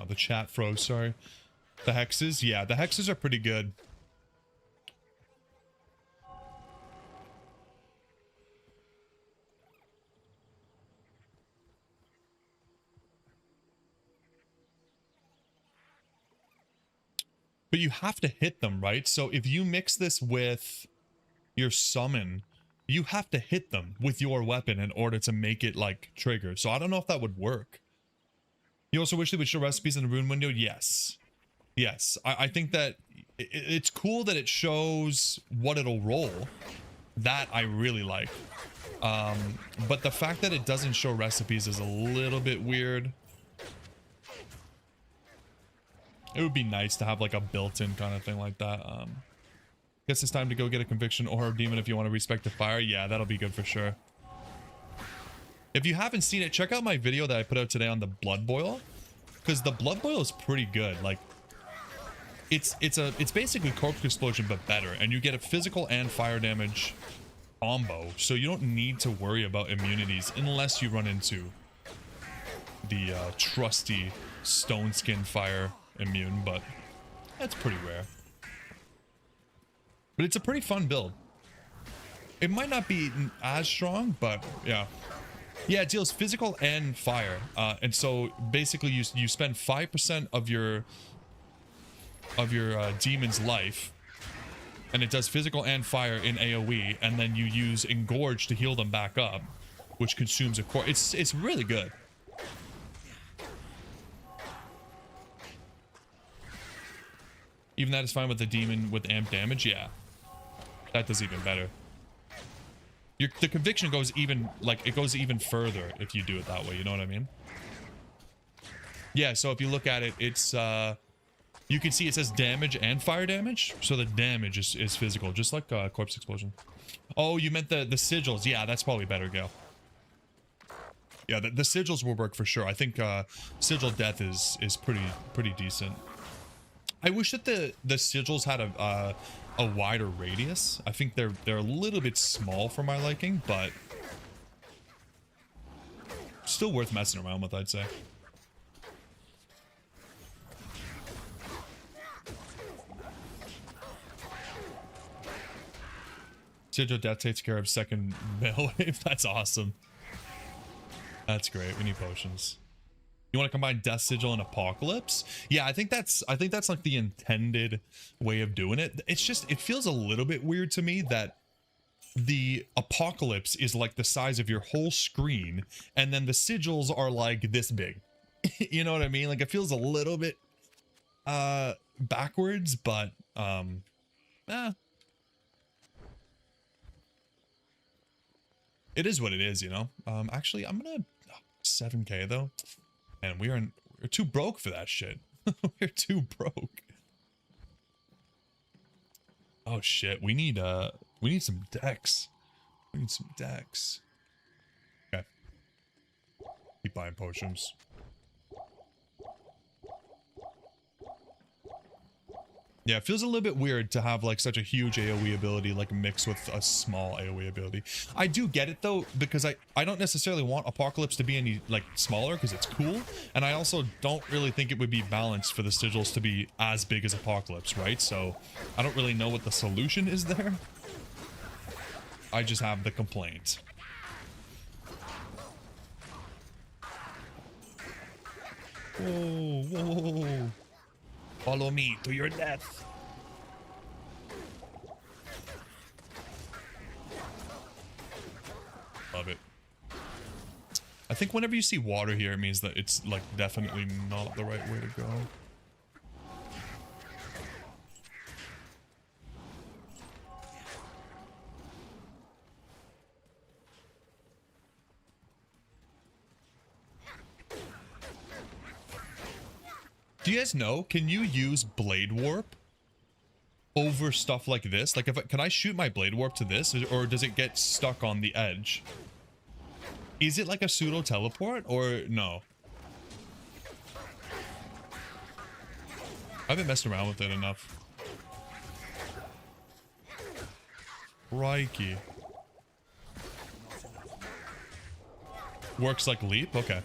Oh, the chat froze, sorry. The hexes? Yeah, the hexes are pretty good. But you have to hit them, right? So if you mix this with your summon, you have to hit them with your weapon in order to make it, like, trigger. So I don't know if that would work. You also wish they would show recipes in the rune window? Yes. Yes. I think that it's cool that it shows what it'll roll. That I really like. But the fact that it doesn't show recipes is a little bit weird. It would be nice to have like a built-in kind of thing like that. Guess it's time to go get a conviction or a demon if you want to respect the fire. Yeah, that'll be good for sure. If you haven't seen it, check out my video that I put out today on the blood boil, because the blood boil is pretty good. Like, it's basically corpse explosion but better, and you get a physical and fire damage combo, so you don't need to worry about immunities unless you run into the trusty stone skin fire immune, but that's pretty rare. But it's a pretty fun build. It might not be as strong, but yeah. Yeah, it deals physical and fire. And so basically you spend 5% of your demon's life, and it does physical and fire in AoE, and then you use Engorge to heal them back up, which consumes a core. It's really good. Even that is fine with the demon with amp damage. Yeah, that does even better. The conviction goes even, like, it goes even further if you do it that way. You know what I mean? Yeah. So if you look at it, it's you can see it says damage and fire damage. So the damage is physical, just like corpse explosion. Oh, you meant the sigils? Yeah, that's probably better, Gale. Yeah, the sigils will work for sure. I think sigil death is pretty decent. I wish that the sigils had a wider radius. I think they're a little bit small for my liking, but still worth messing around with, I'd say. Sigil death takes care of second melee wave. That's awesome. That's great. We need potions. You want to combine Death Sigil and Apocalypse? Yeah, I think that's like the intended way of doing it. It's just, it feels a little bit weird to me that the Apocalypse is like the size of your whole screen, and then the sigils are like this big. You know what I mean? Like, it feels a little bit backwards, but it is what it is, you know? Actually, I'm gonna 7K though. And we're too broke for that shit. We're too broke. Oh shit, we need some decks. We need some decks. Okay. Keep buying potions. Yeah, it feels a little bit weird to have like such a huge AoE ability like mixed with a small AoE ability. I do get it though, because I don't necessarily want Apocalypse to be any like smaller because it's cool, and I also don't really think it would be balanced for the sigils to be as big as Apocalypse, right? So I don't really know what the solution is there. I just have the complaint. Whoa, whoa. Follow me to your death. Love it. I think whenever you see water here, it means that it's like definitely not the right way to go. Do you guys know, can you use blade warp over stuff like this? Like, can I shoot my blade warp to this, or does it get stuck on the edge? Is it like a pseudo teleport, or no? I haven't messed around with it enough. Crikey. Works like leap? Okay.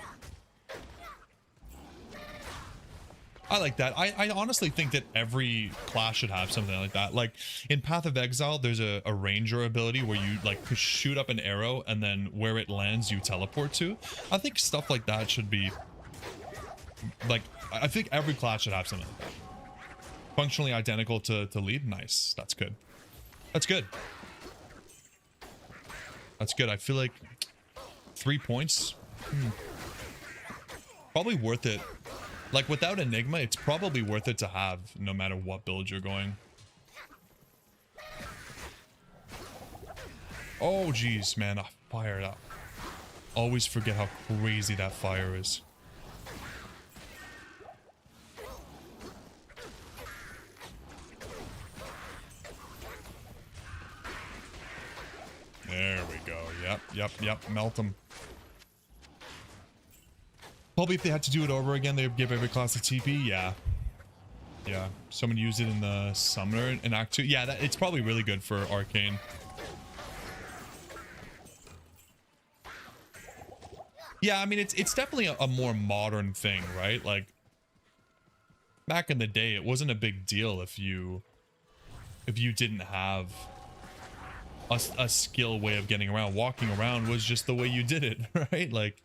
I like that. I honestly think that every class should have something like that. Like in Path of Exile, there's a ranger ability where you like shoot up an arrow and then where it lands you teleport to. I think stuff like that should be like, I think every class should have something like that. Functionally identical to lead. Nice. That's good. That's good. That's good. I feel like 3 points. Probably worth it. Like, without Enigma, it's probably worth it to have, no matter what build you're going. Oh, jeez, man. I fired up. Always forget how crazy that fire is. There we go. Yep. Melt them. Probably if they had to do it over again, they would give every class a TP. Yeah. Someone used it in the Summoner in Act 2. Yeah, it's probably really good for Arcane. Yeah, I mean, it's definitely a more modern thing, right? Like, back in the day, it wasn't a big deal if you didn't have a skill way of getting around. Walking around was just the way you did it, right? Like,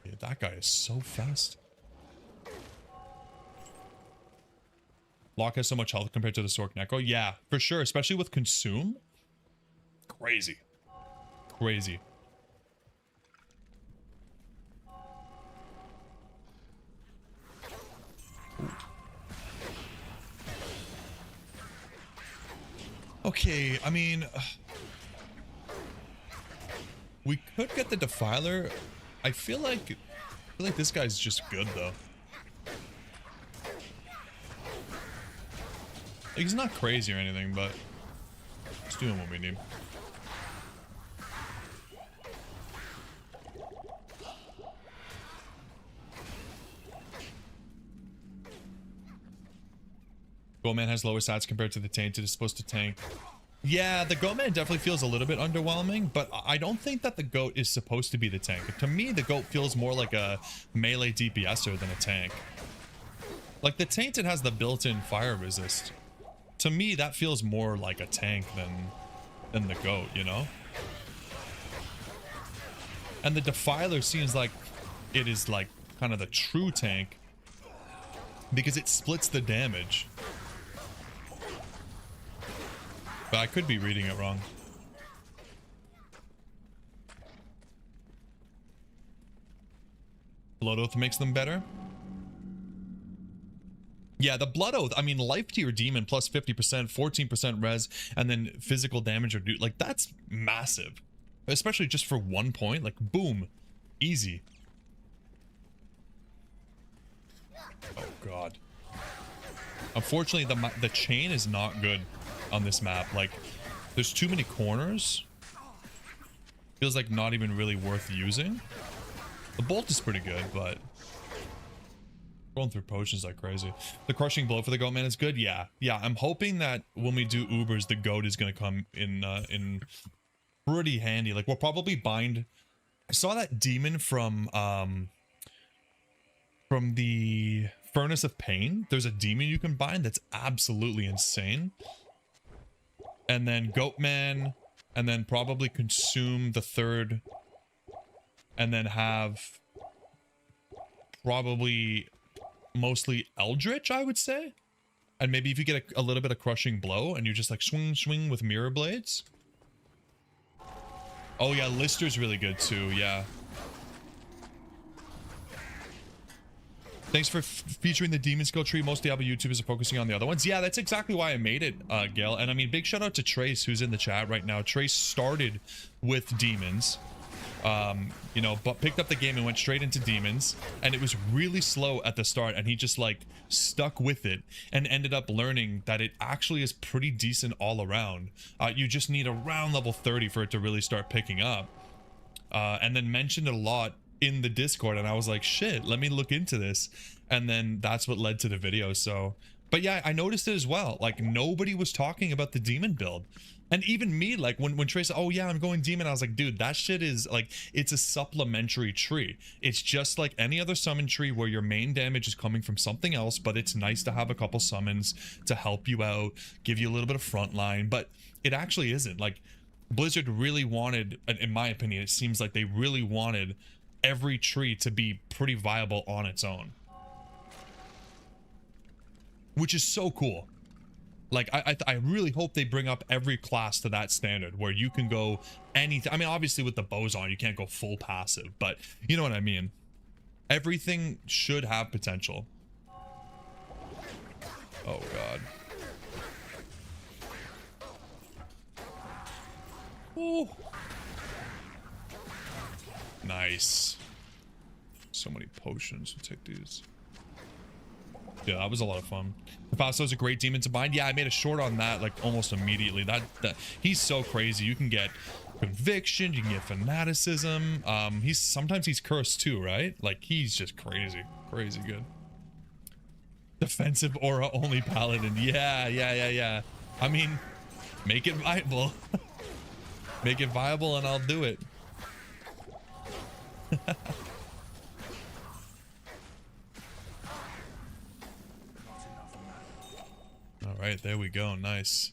yeah, that guy is so fast. Locke has so much health compared to the Sork Necro. Yeah, for sure. Especially with Consume. Crazy. Crazy. Okay, I mean, we could get the Defiler. I feel like this guy's just good though. Like, he's not crazy or anything, but he's doing what we need. Goatman has lower stats compared to the Tainted. It's supposed to tank. Yeah, the Goatman definitely feels a little bit underwhelming, but I don't think that the Goat is supposed to be the tank. To me, the Goat feels more like a melee DPSer than a tank. Like, the Tainted has the built-in fire resist. To me, that feels more like a tank than the Goat, you know? And the Defiler seems like it is like kind of the true tank because it splits the damage. But I could be reading it wrong. Blood Oath makes them better. Yeah, the Blood Oath, I mean, life to your demon plus 50%, 14% res, and then physical damage or do like that's massive. Especially just for 1 point, like boom, easy. Oh god. Unfortunately, the chain is not good on this map. Like, there's too many corners. Feels like not even really worth using. The bolt is pretty good, but going through potions like crazy. The crushing blow for the Goatman is good. Yeah, I'm hoping that when we do Ubers, the Goat is going to come in pretty handy. Like, we'll probably bind. I saw that demon from the Furnace of Pain. There's a demon you can bind that's absolutely insane. And then Goatman, and then probably consume the third, and then have probably mostly Eldritch, I would say. And maybe if you get a little bit of crushing blow and you just like swing with mirror blades. Oh yeah, Lister's really good too. Yeah. Thanks for featuring the demon skill tree. Most Diablo YouTubers are focusing on the other ones. Yeah, that's exactly why I made it, Gail. And I mean, big shout out to Trace, who's in the chat right now. Trace started with demons, you know, but picked up the game and went straight into demons. And it was really slow at the start. And he just like stuck with it and ended up learning that it actually is pretty decent all around. You just need around level 30 for it to really start picking up. And then mentioned it a lot in the Discord, and I was like, shit, let me look into this. And then that's what led to the video. So, but yeah, I noticed it as well. Like, nobody was talking about the demon build. And even me, like when Trace said, oh yeah, I'm going demon, I was like, dude, that shit is like, it's a supplementary tree. It's just like any other summon tree where your main damage is coming from something else, but it's nice to have a couple summons to help you out, give you a little bit of front line. But it actually isn't. Like, Blizzard really wanted, in my opinion, it seems like they really wanted every tree to be pretty viable on its own, which is so cool. Like, I really hope they bring up every class to that standard where you can go anything. I mean, obviously with the bows on, you can't go full passive, but you know what I mean. Everything should have potential. Oh god. Ooh. Nice. So many potions. We'll take these. Yeah, that was a lot of fun. Fasto's a great demon to bind. Yeah, I made a short on that like almost immediately. That he's so crazy. You can get conviction, you can get fanaticism. Sometimes he's cursed too, right? Like, he's just crazy good. Defensive aura only paladin. Yeah. I mean, make it viable. Make it viable and I'll do it. All right, there we go. Nice.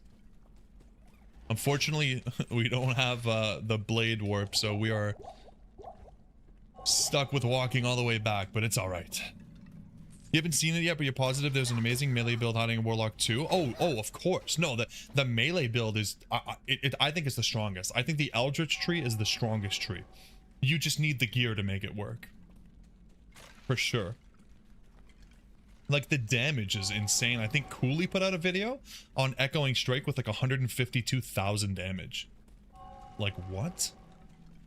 Unfortunately, we don't have the blade warp, so we are stuck with walking all the way back, but it's all right. You haven't seen it yet, but you're positive there's an amazing melee build hiding in Warlock 2? Oh, of course. No, the melee build is, I think it's the strongest. I think the Eldritch tree is the strongest tree. You just need the gear to make it work. For sure. Like, the damage is insane. I think Cooley put out a video on Echoing Strike with like 152,000 damage. Like, what?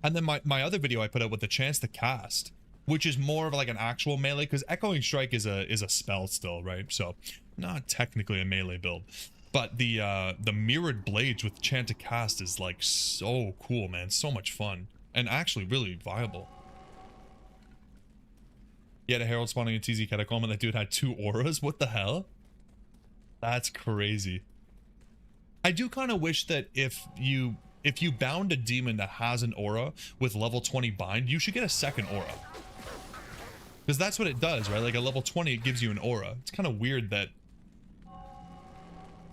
And then my other video I put out with the chance to cast, which is more of like an actual melee, because Echoing Strike is a spell still, right? So not technically a melee build. But the mirrored blades with chant to cast is like so cool, man. So much fun. And actually really viable. He had a herald spawning in TZ Catacomb and that dude had 2 auras. What the hell? That's crazy. I do kind of wish that if you bound a demon that has an aura with level 20 bind, you should get a second aura. Because that's what it does, right? Like, a level 20, it gives you an aura. It's kind of weird that...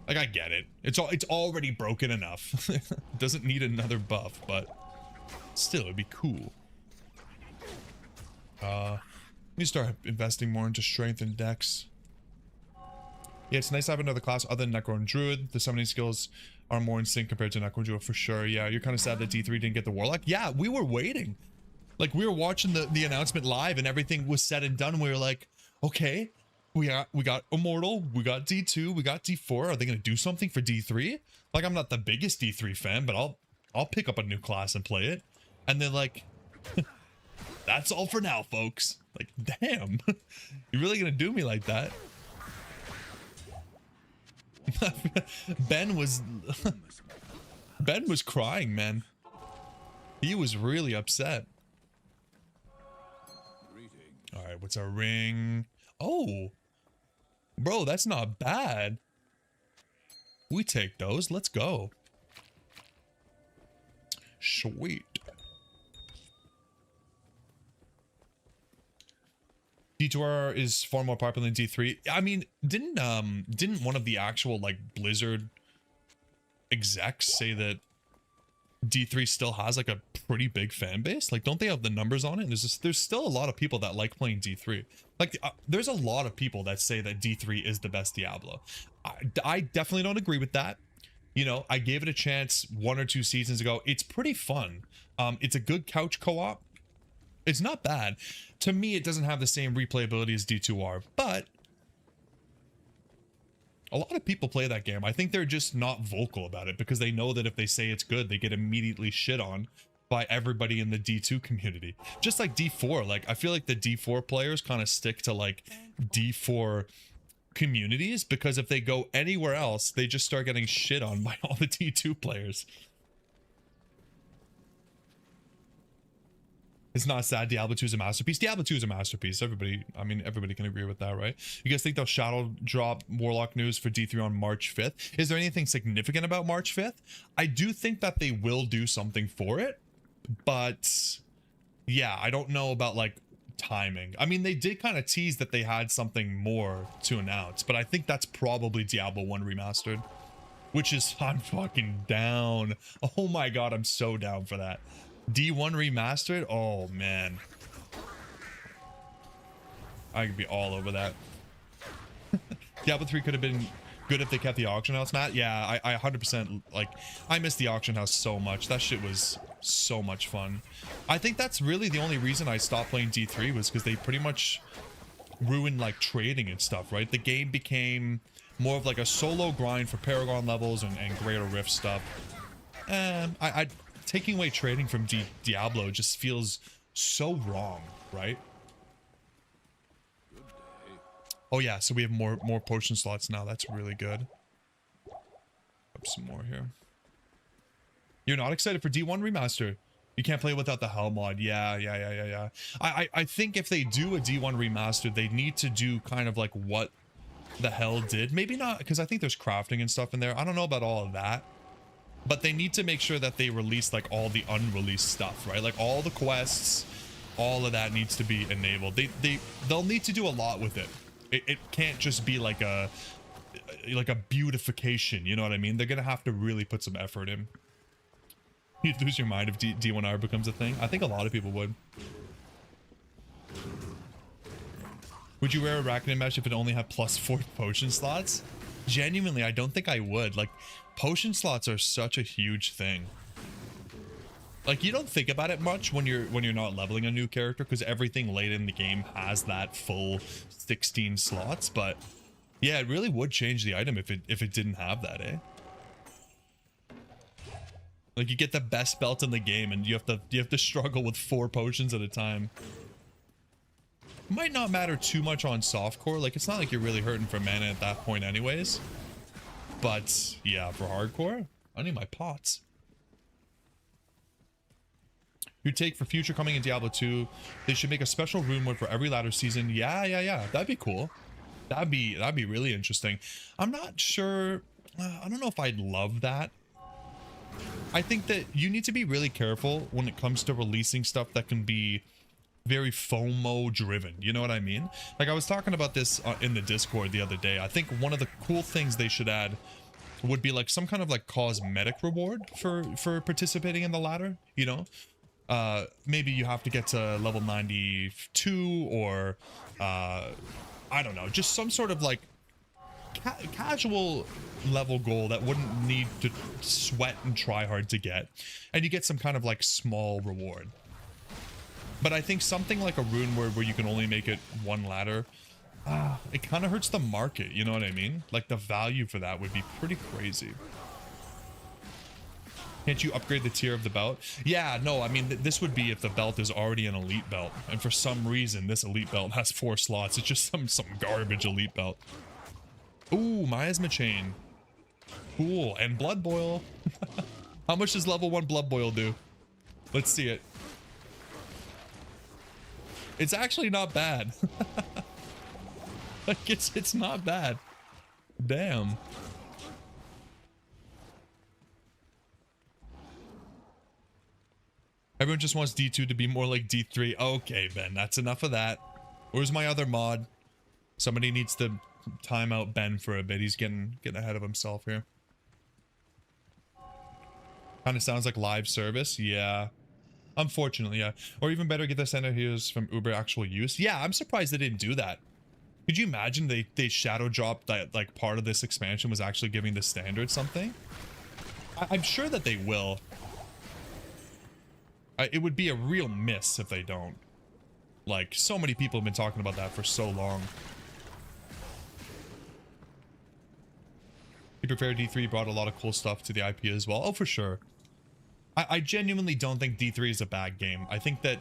Like, I get it. It's already broken enough. It doesn't need another buff, but still, it'd be cool. Let me start investing more into strength and dex. Yeah, it's nice to have another class other than Necro and Druid. The summoning skills are more in sync compared to Necro and Druid for sure. Yeah, you're kind of sad that D3 didn't get the Warlock. Yeah, we were waiting. Like, we were watching the announcement live and everything was said and done. And we were like, okay, we got Immortal, we got D2, we got D4. Are they going to do something for D3? Like, I'm not the biggest D3 fan, but I'll pick up a new class and play it. And they're like, that's all for now, folks. Like, damn, you're really going to do me like that? Ben was crying, man. He was really upset. All right, what's our ring? Oh, bro, that's not bad. We take those. Let's go. Sweet. D2R is far more popular than D3. I mean, didn't one of the actual like Blizzard execs say that D3 still has like a pretty big fan base? Like, don't they have the numbers on it? There's still a lot of people that like playing D3. Like, there's a lot of people that say that D3 is the best Diablo. I definitely don't agree with that. You know, I gave it a chance 1 or 2 seasons ago. It's pretty fun. It's a good couch co-op. It's not bad. To me, it doesn't have the same replayability as D2R, but a lot of people play that game. I think they're just not vocal about it because they know that if they say it's good, they get immediately shit on by everybody in the D2 community. Just like D4, like I feel like the D4 players kind of stick to like D4 communities because if they go anywhere else, they just start getting shit on by all the D2 players. It's not sad. Diablo 2 is a masterpiece. Diablo 2 is a masterpiece. Everybody, I mean, everybody can agree with that, right? You guys think they'll shadow drop Warlock news for D3 on March 5th? Is there anything significant about March 5th? I do think that they will do something for it, but yeah, I don't know about like timing. I mean, they did kind of tease that they had something more to announce, but I think that's probably Diablo 1 remastered, which is, I'm fucking down. Oh my god, I'm so down for that. D1 remastered? Oh man, I could be all over that. Diablo 3 could have been good if they kept the auction house, Matt. Yeah, I 100% like, I miss the auction house so much. That shit was so much fun. I think that's really the only reason I stopped playing D3 was because they pretty much ruined like trading and stuff, right? The game became more of like a solo grind for Paragon levels and Greater Rift stuff. And I taking away trading from Diablo just feels so wrong, right? Oh yeah, so we have more potion slots now. That's really good. Up some more here. You're not excited for D1 remaster? You can't play without the hell mod. Yeah. I think if they do a D1 remaster, they need to do kind of like what the hell did. Maybe not, because I think there's crafting and stuff in there. I don't know about all of that. But they need to make sure that they release like all the unreleased stuff, right? Like all the quests, all of that needs to be enabled. They'll need to do a lot with it. It can't just be like a beautification, you know what I mean? They're gonna have to really put some effort in. You'd lose your mind if D1R becomes a thing. I think a lot of people would. Would you wear a Arachnid mesh if it only had +4 potion slots? Genuinely, I don't think I would. Like, potion slots are such a huge thing. Like, you don't think about it much when you're not leveling a new character because everything late in the game has that full 16 slots. But yeah, it really would change the item if it didn't have that, eh? Like, you get the best belt in the game and you have to struggle with 4 potions at a time. Might not matter too much on softcore. Like, it's not like you're really hurting for mana at that point anyways. But yeah, for hardcore, I need my pots. Your take for future coming in Diablo 2, they should make a special rune mode for every ladder season. Yeah. That'd be cool. That'd be really interesting. I'm not sure. I don't know if I'd love that. I think that you need to be really careful when it comes to releasing stuff that can be very FOMO driven, you know what I mean? Like, I was talking about this in the Discord the other day. I think one of the cool things they should add would be like some kind of like cosmetic reward for participating in the ladder, you know? Maybe you have to get to level 92 or I don't know, just some sort of like casual level goal that wouldn't need to sweat and try hard to get, and you get some kind of like small reward. But I think something like a rune where you can only make it 1 ladder, it kind of hurts the market, you know what I mean? Like, the value for that would be pretty crazy. Can't you upgrade the tier of the belt? Yeah, no, I mean, this would be if the belt is already an elite belt, and for some reason this elite belt has 4 slots. It's just some garbage elite belt. Ooh, Miasma Chain. Cool, and Blood Boil. How much does level 1 Blood Boil do? Let's see it. It's actually not bad. Like, it's not bad. Damn. Everyone just wants D2 to be more like D3. Okay, Ben, that's enough of that. Where's my other mod? Somebody needs to time out Ben for a bit. He's getting ahead of himself here. Kind of sounds like live service. Yeah. Unfortunately, yeah. Or even better, get the center heroes from Uber actual use. Yeah, I'm surprised they didn't do that. Could you imagine they shadow dropped that like part of this expansion was actually giving the standard something? I'm sure that they will. It would be a real miss if they don't. Like, so many people have been talking about that for so long. To be fair, D3 brought a lot of cool stuff to the IP as well. Oh, for sure. I genuinely don't think D3 is a bad game. I think that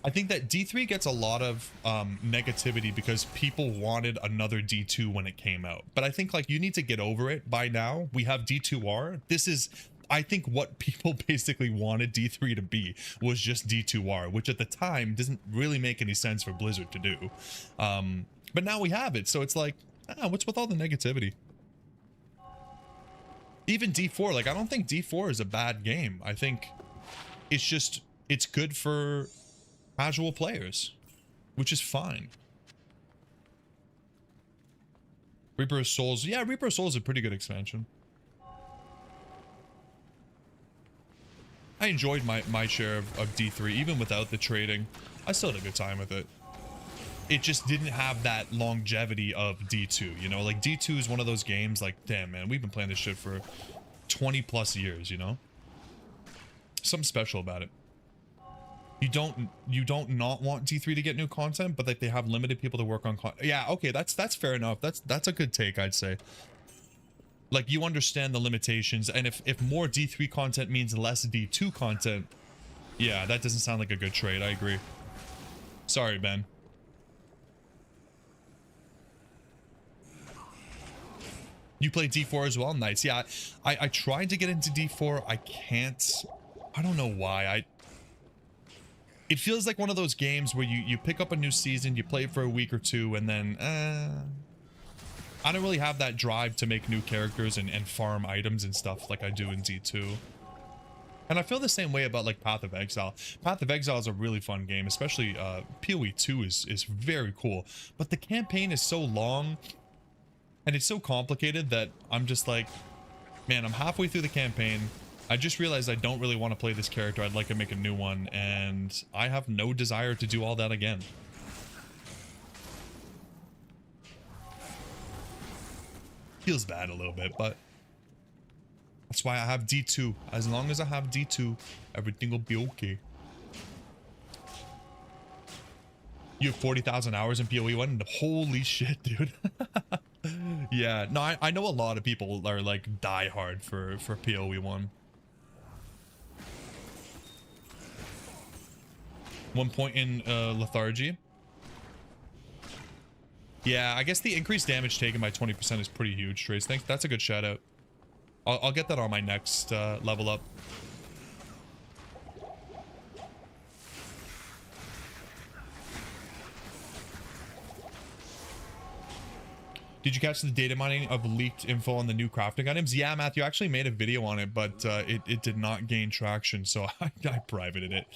D3 gets a lot of negativity because people wanted another D2 when it came out. But I think like you need to get over it by now. We have D2R. This is, I think, what people basically wanted D3 to be was just D2R, which at the time doesn't really make any sense for Blizzard to do. But now we have it. So it's like, what's with all the negativity? Even D4, like I don't think D4 is a bad game. I think it's just, it's good for casual players, which is fine. Reaper of Souls, yeah, Reaper of Souls is a pretty good expansion. I enjoyed my share of D3, even without the trading. I still had a good time with it. It just didn't have that longevity of D2, you know? Like, D2 is one of those games, like, damn, man, we've been playing this shit for 20 plus years, you know? Something special about it. You don't not want D3 to get new content, but like they have limited people to work on yeah, okay, that's fair enough. That's a good take, I'd say. Like, you understand the limitations, and if more D3 content means less D2 content, yeah, that doesn't sound like a good trade. I agree. Sorry, Ben. You play D4 as well? Nice. Yeah, I tried to get into D4. I can't. I don't know why. It feels like one of those games where you pick up a new season, you play it for a week or two, and then I don't really have that drive to make new characters and farm items and stuff like I do in D2. And I feel the same way about like Path of Exile. Path of Exile is a really fun game, especially PoE 2 is very cool. But the campaign is so long and it's so complicated that I'm just like, man, I'm halfway through the campaign. I just realized I don't really want to play this character. I'd like to make a new one, and I have no desire to do all that again. Feels bad a little bit, but that's why I have D2. As long as I have D2, everything will be okay. You have 40,000 hours in PoE 1? Holy shit, dude. Yeah, no, I know a lot of people are like die hard for PoE 1. 1 point in lethargy. Yeah, I guess the increased damage taken by 20% is pretty huge, Trace. Thanks. That's a good shout out. I'll get that on my next level up. Did you catch the data mining of leaked info on the new crafting items? Yeah, Matthew, I actually made a video on it, but it did not gain traction, so I privated it.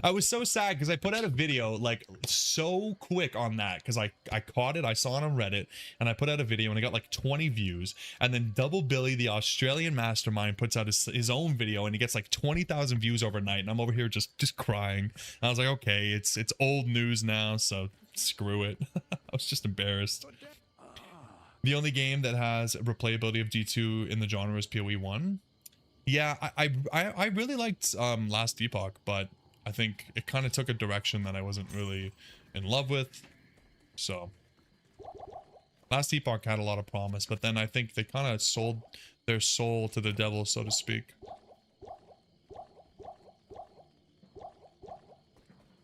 I was so sad because I put out a video like so quick on that because I caught it, I saw it on Reddit, and I put out a video and I got like 20 views, and then Double Billy, the Australian mastermind, puts out his own video and he gets like 20,000 views overnight, and I'm over here just crying. And I was like, okay, it's old news now, so screw it. I was just embarrassed. The only game that has replayability of D2 in the genre is PoE 1. Yeah, I really liked Last Epoch, but I think it kind of took a direction that I wasn't really in love with. So Last Epoch had a lot of promise, but then I think they kind of sold their soul to the devil, so to speak.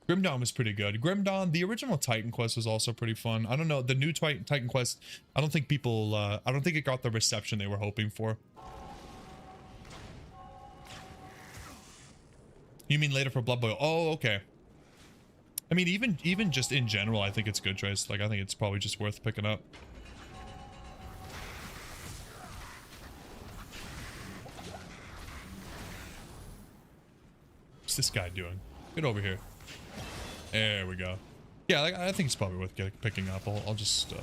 Grim Dawn was pretty good. Grim Dawn, the original Titan Quest was also pretty fun. I don't know, the new Titan Quest, I don't think people, I don't think it got the reception they were hoping for. You mean later for Blood Boil? Oh, okay. I mean, even just in general, I think it's good choice. Like, I think it's probably just worth picking up. What's this guy doing? Get over here. There we go. Yeah, like, I think it's probably worth picking up. I'll just...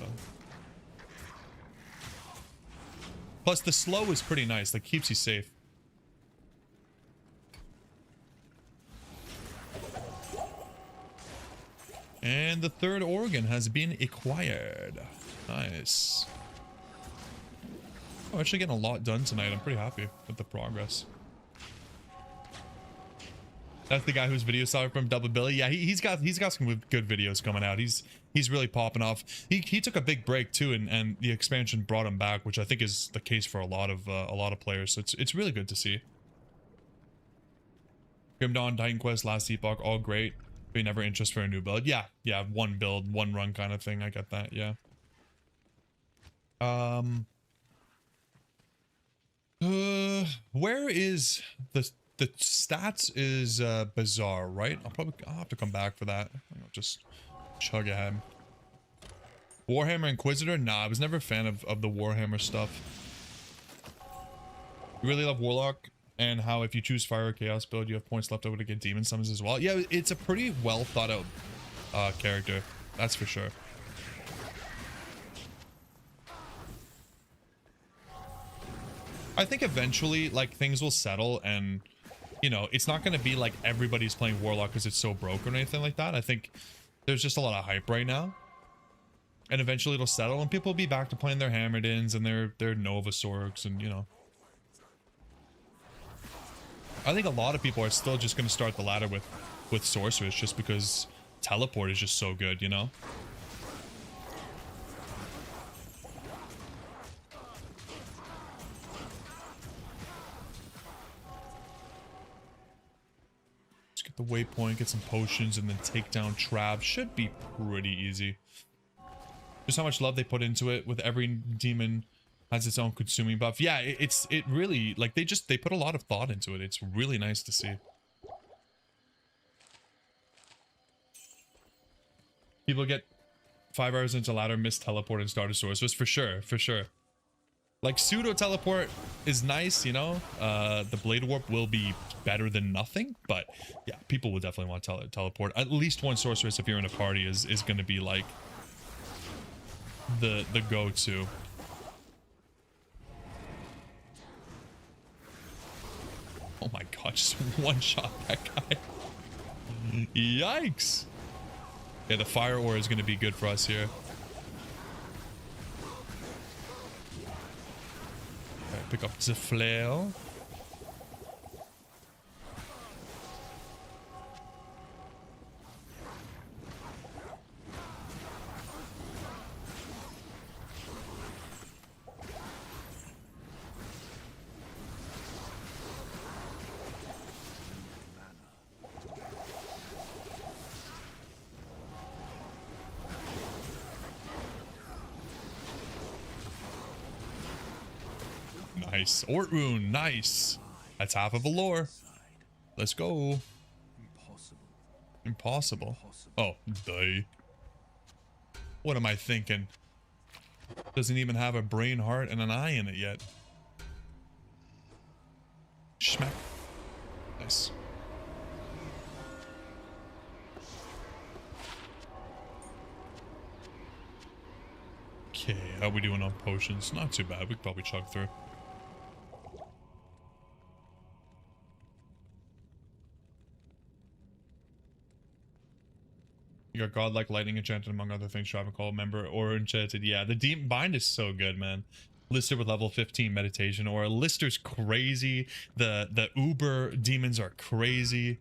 Plus, the slow is pretty nice. Like, keeps you safe. And the third organ has been acquired. Nice. I'm actually getting a lot done tonight. I'm pretty happy with the progress. That's the guy whose video saw from Double Billy. Yeah, he's got some good videos coming out. He's really popping off. He took a big break too, and the expansion brought him back, which I think is the case for a lot of players. So it's really good to see. Grim Dawn, Titan Quest, Last Epoch, all great. But never interest for a new build. Yeah, one build, one run kind of thing. I get that. Yeah. Where is the stats is bizarre, right? I'll have to come back for that. I'll just chug ahead. Warhammer Inquisitor? Nah, I was never a fan of the Warhammer stuff. You really love Warlock and how if you choose Fire or Chaos build, you have points left over to get Demon Summons as well. Yeah, it's a pretty well thought out character. That's for sure. I think eventually, like, things will settle and, you know, it's not going to be like everybody's playing Warlock because it's so broken or anything like that. I think there's just a lot of hype right now. And eventually it'll settle and people will be back to playing their Hammerdins and their Nova Sorgs and, you know. I think a lot of people are still just going to start the ladder with Sorceress just because Teleport is just so good, you know? Get the waypoint, get some potions, and then take down Trab. Should be pretty easy. Just how much love they put into it with every demon has its own consuming buff. Yeah, it really, like, they put a lot of thought into it. It's really nice to see. People get 5 hours into ladder, miss teleport, and start a sorceress. For sure, for sure. Like, pseudo teleport is nice, you know. The blade warp will be better than nothing, but yeah, people will definitely want to teleport. At least one sorceress if you're in a party is going to be like the go-to. Oh my god, just one shot that guy. Yikes. Yeah, the fire ore is going to be good for us here. Pick up the flail. Nice. Ort rune. Nice. That's half of a lore. Let's go. Impossible. Oh, duh. What am I thinking? Doesn't even have a brain, heart, and an eye in it yet. Schmack. Nice. Okay, how we doing on potions? Not too bad. We could probably chug through. You got Godlike Lightning Enchanted, among other things. Chronicle member or Enchanted. Yeah, the Demon Bind is so good, man. Lister with level 15 meditation, or Lister's crazy. The Uber demons are crazy.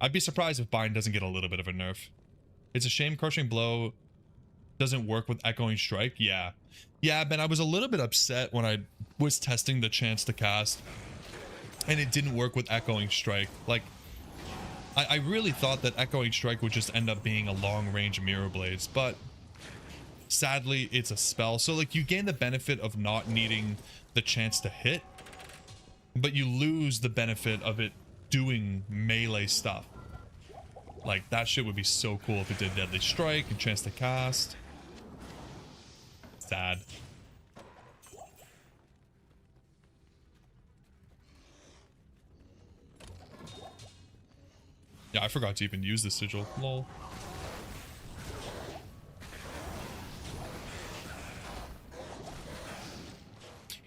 I'd be surprised if Bind doesn't get a little bit of a nerf. It's a shame Crushing Blow doesn't work with Echoing Strike. Yeah, Ben, I was a little bit upset when I was testing the chance to cast and it didn't work with Echoing Strike. Like, I really thought that Echoing Strike would just end up being a long-range Mirror Blades, but sadly, it's a spell. So, like, you gain the benefit of not needing the chance to hit, but you lose the benefit of it doing melee stuff. Like, that shit would be so cool if it did Deadly Strike and chance to cast. Sad. Yeah, I forgot to even use the sigil. Lol.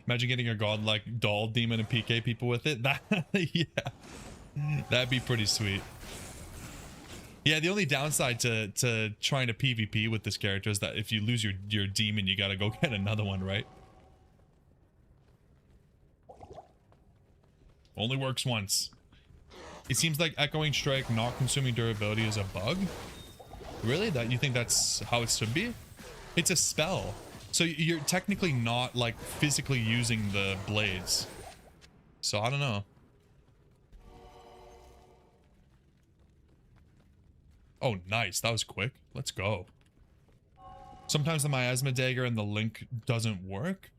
Imagine getting a godlike doll demon and PK people with it. That, yeah, that'd be pretty sweet. Yeah, the only downside to trying to PvP with this character is that if you lose your demon, you gotta go get another one, right? Only works once. It seems like Echoing Strike not consuming durability is a bug. Really? That you think that's how it should be? It's a spell. So you're technically not like physically using the blades. So I don't know. Oh, nice. That was quick. Let's go. Sometimes the miasma dagger and the link doesn't work.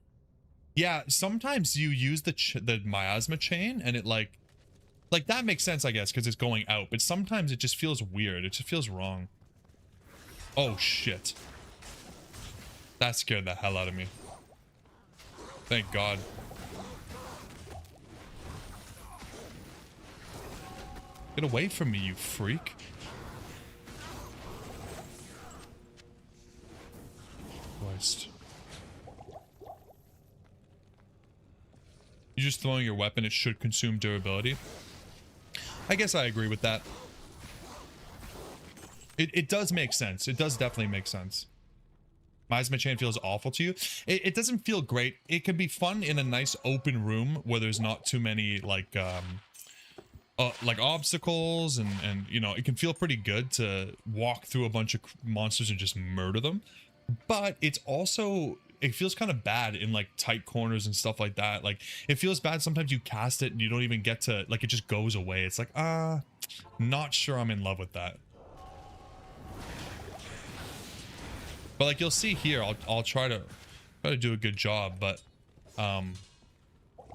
Yeah, sometimes you use the miasma chain and it like that makes sense, I guess, because it's going out. But sometimes it just feels weird. It just feels wrong. Oh, shit. That scared the hell out of me. Thank God. Get away from me, you freak. Christ. You're just throwing your weapon, it should consume durability. I guess I agree with that. It does make sense. It does definitely make sense. Miasma chain feels awful to you. It doesn't feel great. It can be fun in a nice open room where there's not too many like obstacles and you know, it can feel pretty good to walk through a bunch of monsters and just murder them. But it's also, it feels kind of bad in like tight corners and stuff like that. Like it feels bad sometimes you cast it and you don't even get to, like, it just goes away. It's like, not sure I'm in love with that. But like you'll see here, I'll try to do a good job, but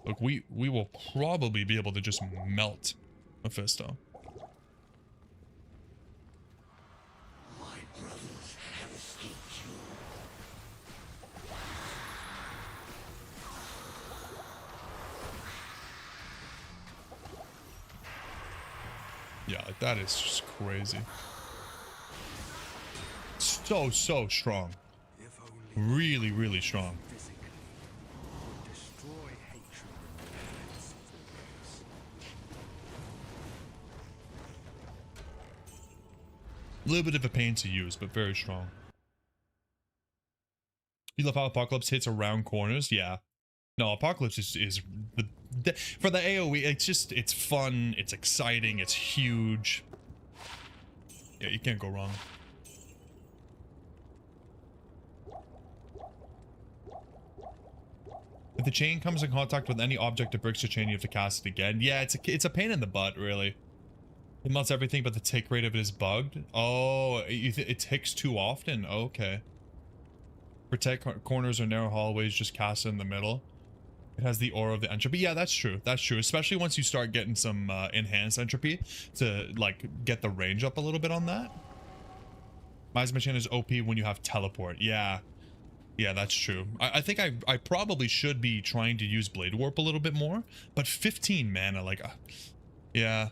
look, we will probably be able to just melt Mephisto. Yeah, like that is just crazy. So strong. Really, really strong. A little bit of a pain to use, but very strong. You love how Apocalypse hits around corners? Yeah. No, Apocalypse is for the AoE, it's fun, it's exciting, it's huge. Yeah, you can't go wrong. If the chain comes in contact with any object that breaks the chain, you have to cast it again. Yeah, it's a pain in the butt, really. It melts everything, but the tick rate of it is bugged. Oh, it ticks too often? Okay. Protect corners or narrow hallways, just cast it in the middle. It has the aura of the entropy. Yeah, that's true. That's true. Especially once you start getting some enhanced entropy to, like, get the range up a little bit on that. Miasma chain is OP when you have teleport. Yeah. Yeah, that's true. I think I probably should be trying to use Blade Warp a little bit more, but 15 mana, like, yeah.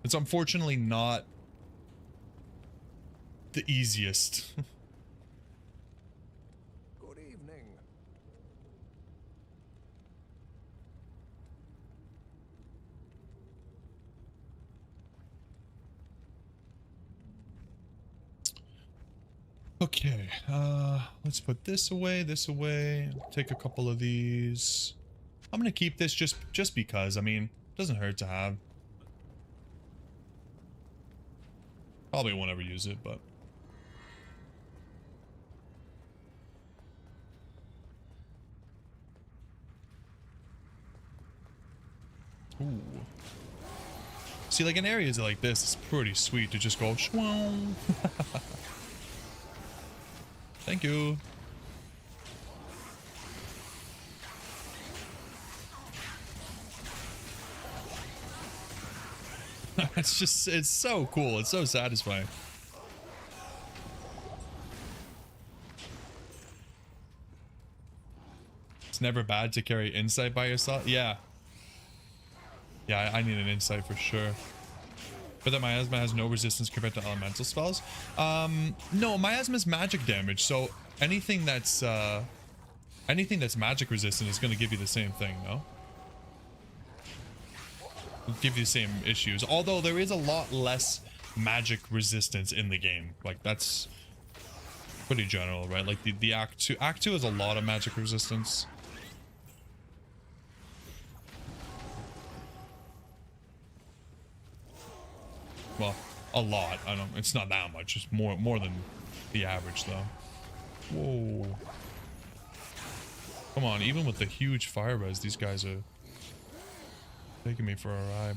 It's unfortunately not the easiest. Good evening. Okay, let's put this away, take a couple of these. I'm gonna keep this just because, I mean, it doesn't hurt to have. Probably won't ever use it, but. Ooh. See, like in areas like this, it's pretty sweet to just go shwoom. Thank you. It's so cool. It's so satisfying. It's never bad to carry insight by yourself. Yeah. Yeah, I need an insight for sure. But that miasma has no resistance compared to elemental spells. No, miasma is magic damage, so anything that's magic resistant is going to give you the same thing, no? It'll give you the same issues. Although there is a lot less magic resistance in the game. Like that's pretty general, right? Like the Act 2 has a lot of magic resistance. Well, a lot. I don't. It's not that much. It's more than the average, though. Whoa! Come on, even with the huge fire res, these guys are taking me for a ride.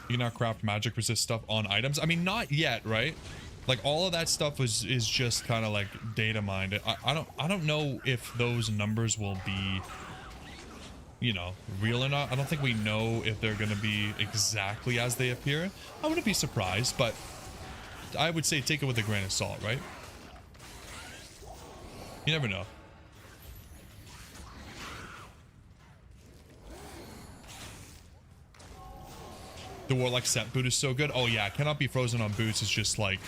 You cannot craft magic resist stuff on items. I mean, not yet, right? Like all of that stuff is just kind of like data mined. I don't know if those numbers will be, you know, real or not. I don't think we know if they're gonna be exactly as they appear. I wouldn't be surprised, but I would say take it with a grain of salt, right? You never know. The Warlock set boot is so good. Oh yeah, cannot be frozen on boots is just like,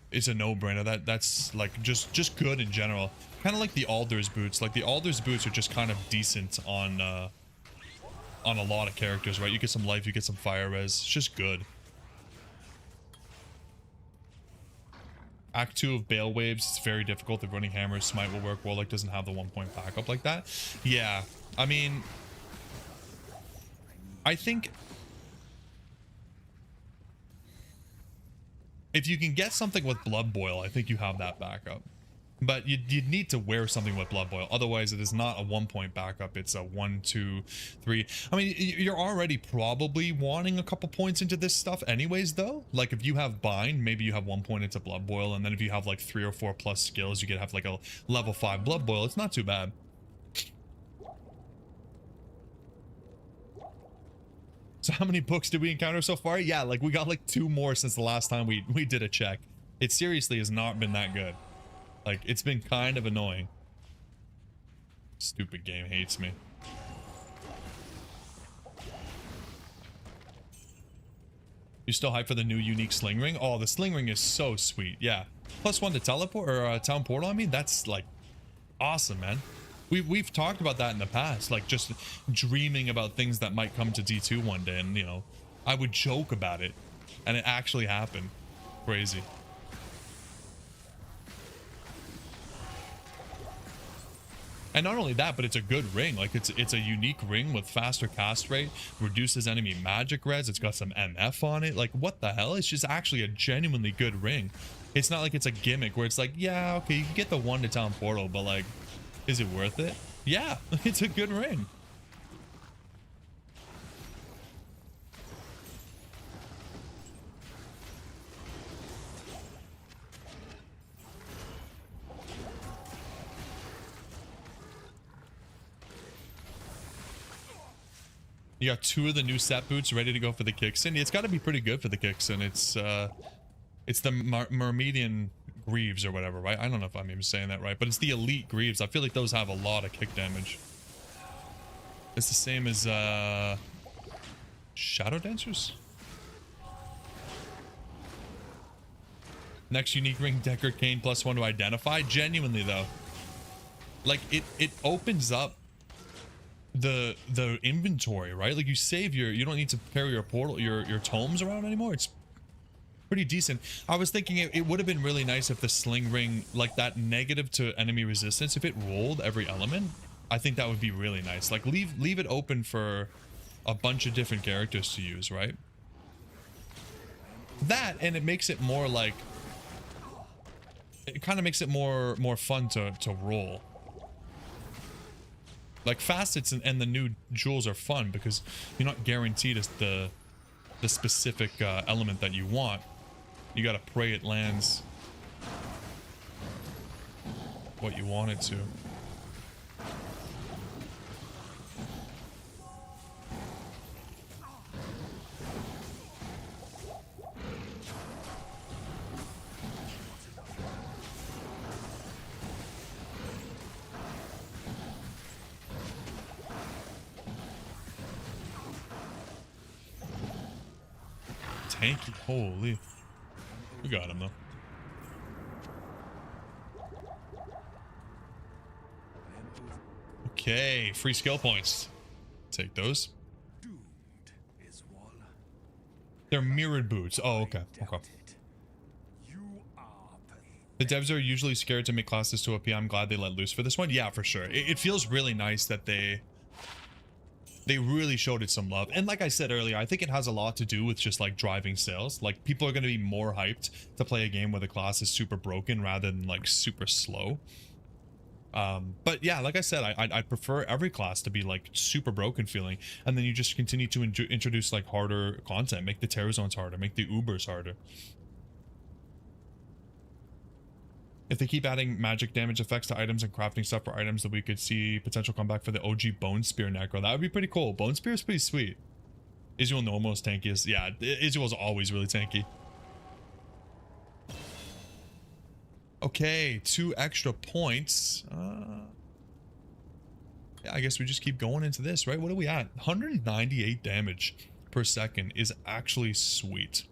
it's a no-brainer. That's like just good in general. Kind of like the Alder's boots. Like the Alder's boots are just kind of decent on a lot of characters, right? You get some life, you get some fire res. It's just good. Act 2 of Bale Waves, it's very difficult. The running hammer smite will work. Warlock doesn't have the 1 point backup like that. Yeah, I mean, I think if you can get something with Blood Boil, I think you have that backup. But you'd need to wear something with Blood Boil. Otherwise, it is not a 1 point backup. It's a 1, 2, 3. I mean, you're already probably wanting a couple points into this stuff anyways, though. Like, if you have Bind, maybe you have 1 point into Blood Boil. And then if you have, like, 3 or 4 plus skills, you could have, like, a level 5 Blood Boil. It's not too bad. So how many books did we encounter so far? Yeah, like, we got, like, 2 more since the last time we did a check. It seriously has not been that good. Like, it's been kind of annoying. Stupid game hates me. You still hyped for the new unique sling ring? Oh, the sling ring is so sweet. Yeah. +1 to teleport, or town portal, I mean, that's like awesome, man. We've talked about that in the past, like just dreaming about things that might come to D2 one day, and you know, I would joke about it, and it actually happened. Crazy. And not only that, but it's a good ring. Like it's a unique ring with faster cast rate, reduces enemy magic res. It's got some MF on it. Like what the hell? It's just actually a genuinely good ring. It's not like it's a gimmick where it's like, yeah, okay, you can get the 1 to town portal, but like, is it worth it? Yeah, it's a good ring. You got 2 of the new set boots ready to go for the Kixin. It's got to be pretty good for the Kixin. It's the Myrmidon Greaves or whatever, right? I don't know if I'm even saying that right, but it's the Elite Greaves. I feel like those have a lot of kick damage. It's the same as Shadow Dancers. Next unique ring, Decker Cane +1 to identify. Genuinely though, like it opens up the inventory, right? Like you save you don't need to carry your portal, your tomes around anymore. It's pretty decent. I was thinking it would have been really nice if the sling ring, like that negative to enemy resistance, if it rolled every element, I think that would be really nice. Like leave it open for a bunch of different characters to use, right? That, and it makes it more like, it kind of makes it more fun to roll. Like facets and the new jewels are fun because you're not guaranteed as the specific element that you want. You gotta pray it lands what you want it to. Tanky, holy. We got him though. Okay, free skill points. Take those. They're mirrored boots. Oh, okay. Okay. You are The devs are usually scared to make classes to OP. I'm glad they let loose for this one. Yeah, for sure. It feels really nice that they really showed it some love. And like I said earlier, I think it has a lot to do with just like driving sales. Like people are going to be more hyped to play a game where the class is super broken rather than like super slow. But yeah, like I said, I'd prefer every class to be like super broken feeling, and then you just continue to introduce like harder content, make the terror zones harder, make the Ubers harder. If they keep adding magic damage effects to items and crafting stuff for items, that we could see potential comeback for the OG Bone Spear Necro. That would be pretty cool. Bone Spear is pretty sweet. Israel normal is tankiest. Yeah, Israel's always really tanky. Okay, 2 extra points. Yeah, I guess we just keep going into this, right? What are we at? 198 damage per second is actually sweet.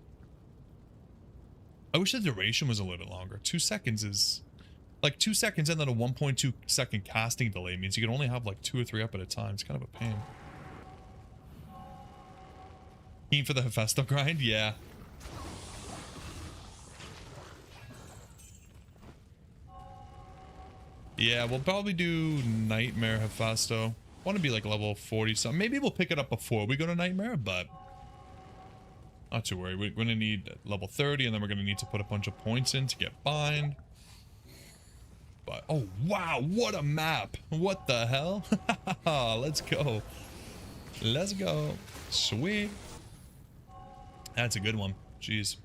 I wish the duration was a little bit longer. 2 seconds is like 2 seconds, and then a 1.2 second casting delay means you can only have like 2 or 3 up at a time. It's kind of a pain. Keen for the Hephaestus grind? Yeah. Yeah, we'll probably do Nightmare Hephaestus. Want to be like level 40 something. Maybe we'll pick it up before we go to Nightmare, but not too worried. We're going to need level 30, and then we're going to need to put a bunch of points in to get bind. But, oh, wow, what a map. What the hell? Let's go. Let's go. Sweet. That's a good one. Jeez.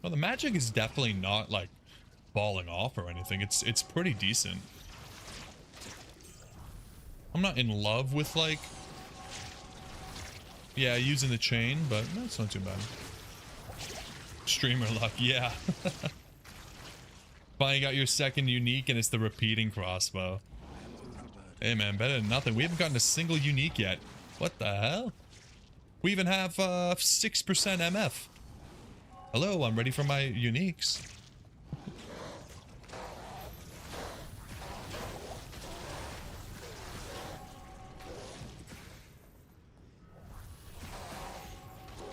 Well, the magic is definitely not like falling off or anything. It's pretty decent. I'm not in love with like, yeah, using the chain, but that's not too bad. Streamer luck, yeah. Finally got your second unique, and it's the repeating crossbow. Hey man, better than nothing. We haven't gotten a single unique yet. What the hell? We even have 6% MF. Hello, I'm ready for my uniques.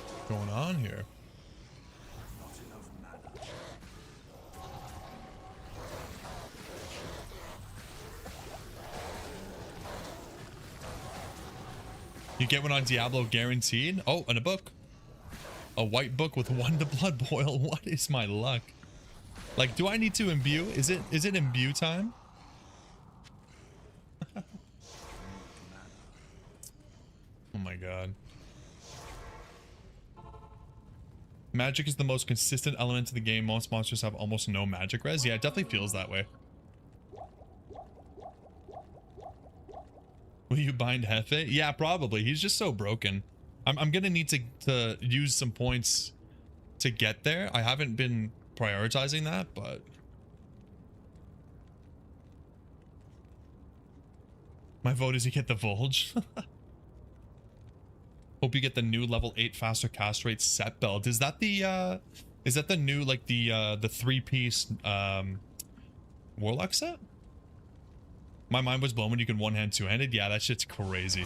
What's going on here? You get one on Diablo guaranteed? Oh, and a book. A white book with 1 to blood boil. What is my luck? Like, do I need to imbue? Is it imbue time? Oh my god. Magic is the most consistent element to the game. Most monsters have almost no magic res. Yeah, it definitely feels that way. Will you bind Hefe? Yeah, probably. He's just so broken. I'm gonna need to use some points to get there. I haven't been prioritizing that, but my vote is you get the Volge. Hope you get the new level 8 faster cast rate set belt. Is that the new like the 3-piece Warlock set? My mind was blown when you can one-hand, two-handed. Yeah, that shit's crazy.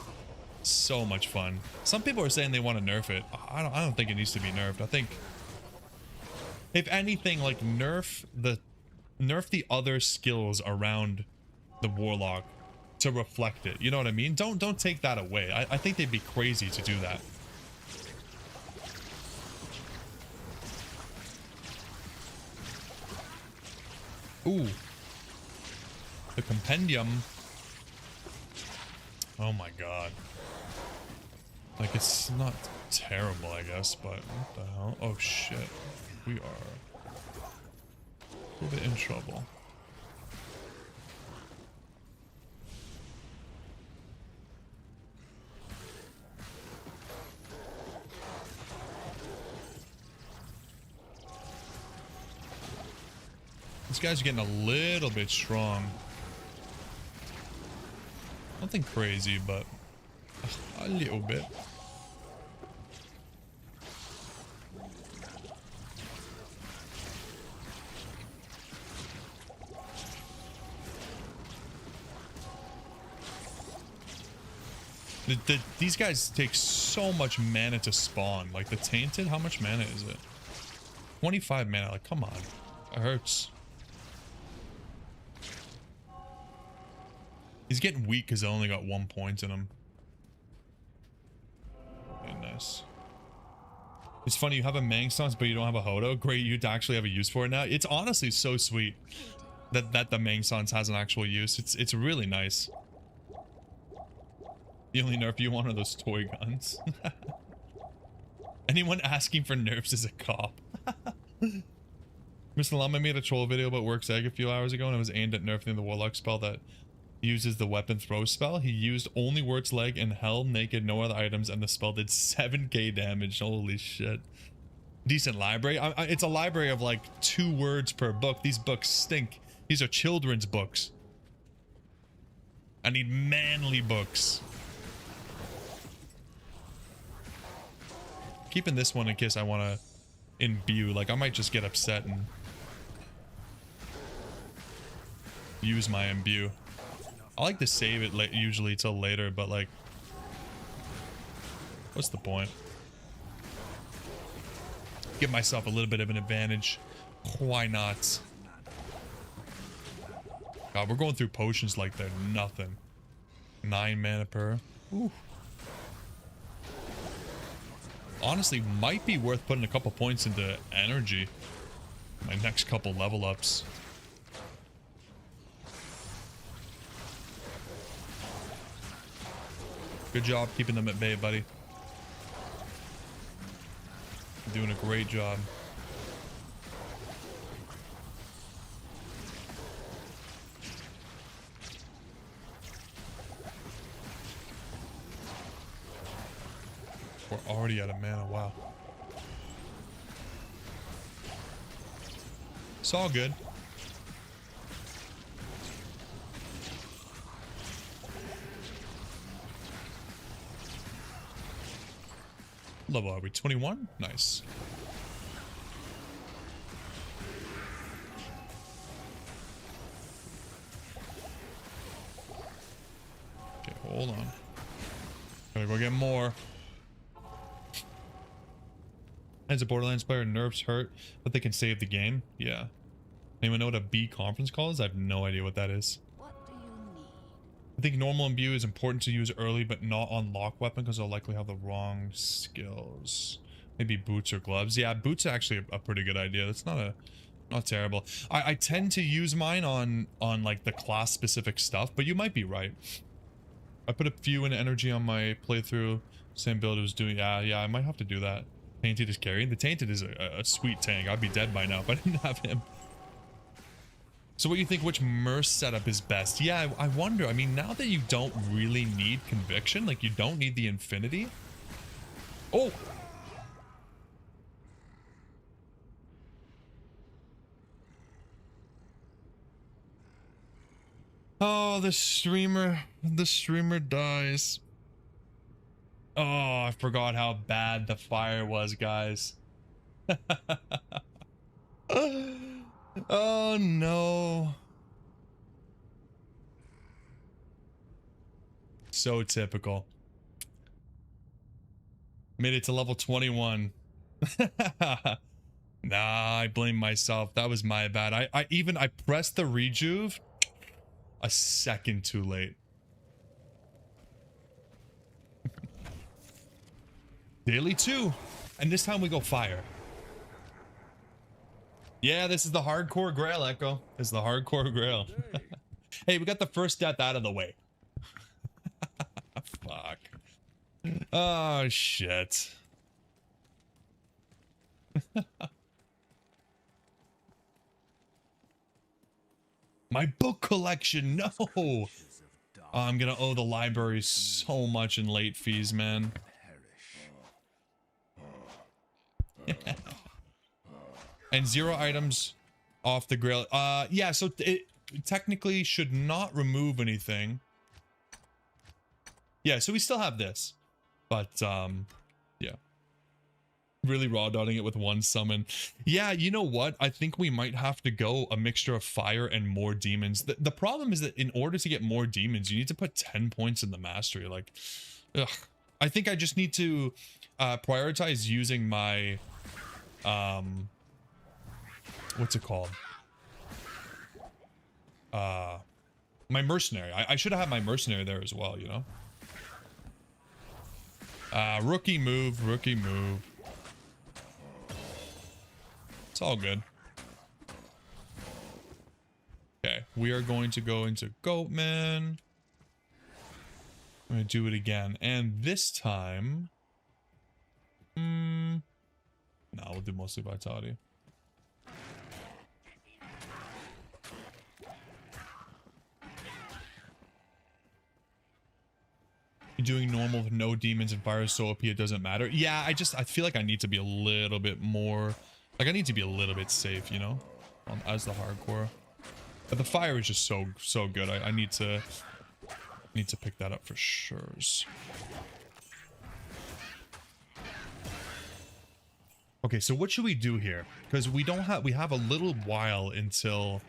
So much fun. Some people are saying they want to nerf it. I don't think it needs to be nerfed. I think if anything, like nerf the other skills around the Warlock to reflect it. You know what I mean? Don't take that away. I think they'd be crazy to do that. Ooh. The compendium. Oh my god. Like, it's not terrible, I guess, but what the hell? Oh shit. We are a little bit in trouble. These guys are getting a little bit strong. Nothing crazy, but a little bit. These guys take so much mana to spawn. Like the Tainted, how much mana is it? 25 mana. Like, come on. It hurts. He's getting weak because I only got 1 point in him. Okay, nice. It's funny, you have a Mangstance, but you don't have a Hodo. Great, you'd actually have a use for it now. It's honestly so sweet that the Mangstance has an actual use. It's really nice. The only nerf you want are those toy guns. Anyone asking for nerfs is a cop. Mr. Lama made a troll video about Work's Egg a few hours ago, and it was aimed at nerfing the Warlock spell that uses the weapon throw spell. He used only Work's Leg and held naked, no other items, and the spell did 7k damage. Holy shit. Decent library. It's a library of like 2 words per book. These books stink. These are children's books. I need manly books. Keeping this one in case I want to imbue. Like, I might just get upset and use my imbue. I like to save it usually till later, but like, what's the point? Give myself a little bit of an advantage. Why not? God, we're going through potions like they're nothing. 9 mana per. Ooh. Honestly, might be worth putting a couple points into energy. My next couple level ups. Good job keeping them at bay, buddy. You're doing a great job. We're already out of mana, wow. It's all good. Level are we? 21? Nice. Okay, hold on. Gotta go get more. As a Borderlands player, nerfs hurt, but they can save the game. Yeah. Anyone know what a B conference call is? I have no idea what that is. What do you need? I think normal imbue is important to use early, but not on lock weapon because they'll likely have the wrong skills. Maybe boots or gloves. Yeah, boots are actually a pretty good idea. That's not terrible. I tend to use mine on like the class specific stuff, but you might be right. I put a few in energy on my playthrough. Same build was doing. Yeah, I might have to do that. Tainted is carrying. The Tainted is a sweet tank. I'd be dead by now if I didn't have him. So what do you think, which Merc setup is best? Yeah, I wonder. I mean, now that you don't really need Conviction, like you don't need the Infinity. Oh! Oh, the streamer dies. Oh, I forgot how bad the fire was, guys. Oh, no. So typical. Made it to level 21. Nah, I blame myself. That was my bad. I pressed the rejuve a second too late. Daily 2. And this time we go fire. Yeah, this is the hardcore grail, Echo. This is the hardcore grail. Hey, we got the first death out of the way. Fuck. Oh, shit. My book collection, no! Oh, I'm gonna owe the library so much in late fees, man. And 0 items off the grail. Yeah, so it technically should not remove anything. Yeah, so we still have this. But, yeah. Really raw dotting it with 1 summon. Yeah, you know what? I think we might have to go a mixture of fire and more demons. The problem is that in order to get more demons, you need to put 10 points in the mastery. Like, Ugh. I think I just need to prioritize using my what's it called? My mercenary. I should have had my mercenary there as well, you know? Rookie move, rookie move. It's all good. Okay, we are going to go into Goatman. I'm going to do it again. And this time... no, we'll do mostly Vitality. You're doing normal with no demons and fire so OP it doesn't matter. Yeah, I feel like I need to be a little bit more... Like, I need to be a little bit safe, you know? As the hardcore. But the fire is just so good. I need to pick that up for sure. Okay, so what should we do here? Because we have a little while until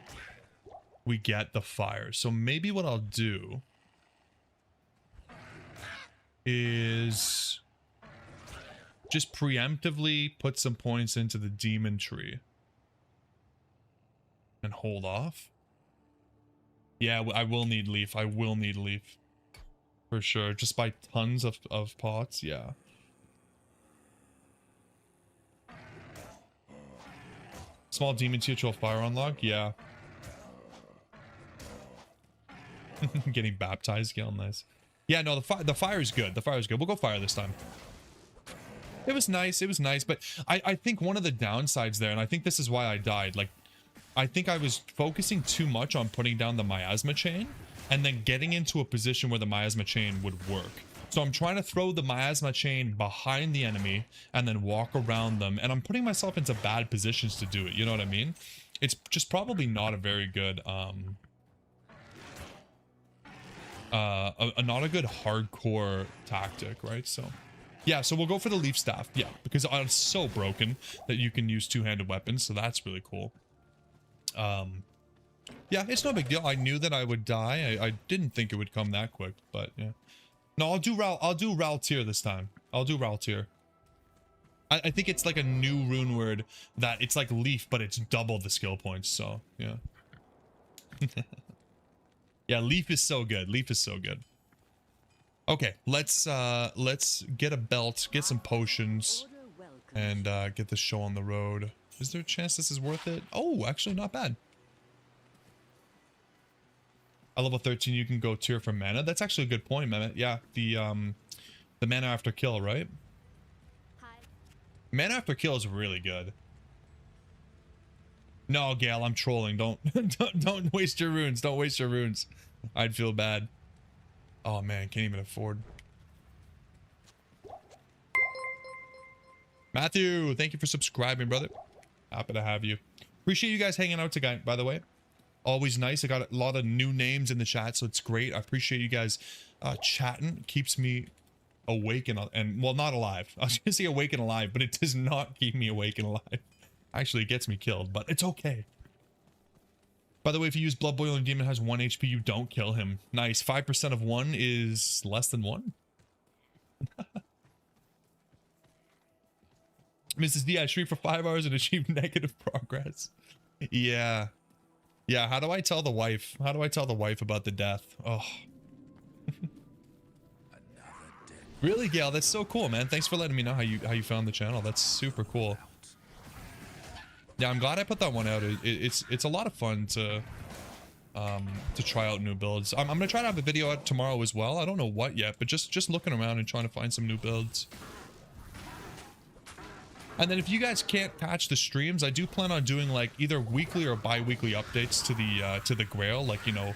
we get the fire. So maybe what I'll do is just preemptively put some points into the demon tree and hold off. Yeah, I will need leaf. I will need leaf for sure. Just by tons of pots. Yeah. Small demon tier 12 fire unlock. Yeah. Getting baptized. Gail, nice. Yeah, no, the fire is good. The fire is good. We'll go fire this time. It was nice. It was nice, but I think one of the downsides there, and I think this is why I died, like, I think I was focusing too much on putting down the miasma chain and then getting into a position where the miasma chain would work. So I'm trying to throw the miasma chain behind the enemy and then walk around them, and I'm putting myself into bad positions to do it. You know what I mean? It's just probably not a very good not a good hardcore tactic, right? So yeah, so we'll go for the leaf staff. Yeah, because it's so broken that you can use two-handed weapons, so that's really cool. Yeah, it's no big deal. I knew that I would die. I didn't think it would come that quick, but yeah. No, I'll do Raltier this time. I'll do Raltier. I think it's like a new rune word that it's like leaf, but it's double the skill points, so yeah. Yeah, leaf is so good. Leaf is so good. Okay, let's get a belt, get some potions, and get this show on the road. Is there a chance this is worth it? Oh, actually not bad. At level 13 you can go tier for mana. That's actually a good point, man. Yeah, the mana after kill, right? Hi. Mana after kill is really good. No, Gale, I'm trolling. Don't don't waste your runes. Don't waste your runes. I'd feel bad. Oh man, can't even afford. Matthew, thank you for subscribing, brother. Happy to have you. Appreciate you guys hanging out today, by the way. Always nice. I got a lot of new names in the chat, so it's great. I appreciate you guys chatting. It keeps me awake and well, not alive. I was gonna say awake and alive, but it does not keep me awake and alive. Actually, it gets me killed, but it's okay. By the way, if you use Blood Boiling Demon has 1 HP, you don't kill him. Nice. 5% of 1 is less than 1. Mrs. D, I shriek for 5 hours and achieve negative progress. Yeah. Yeah, how do I tell the wife? How do I tell the wife about the death? Oh. Really, Gail? That's so cool, man. Thanks for letting me know how you found the channel. That's super cool. Yeah, I'm glad I put that one out. It's a lot of fun to try out new builds. I'm gonna try to have a video out tomorrow as well. I don't know what yet, but just looking around and trying to find some new builds. And then if you guys can't catch the streams, I do plan on doing like either weekly or bi-weekly updates to the Grail, like, you know,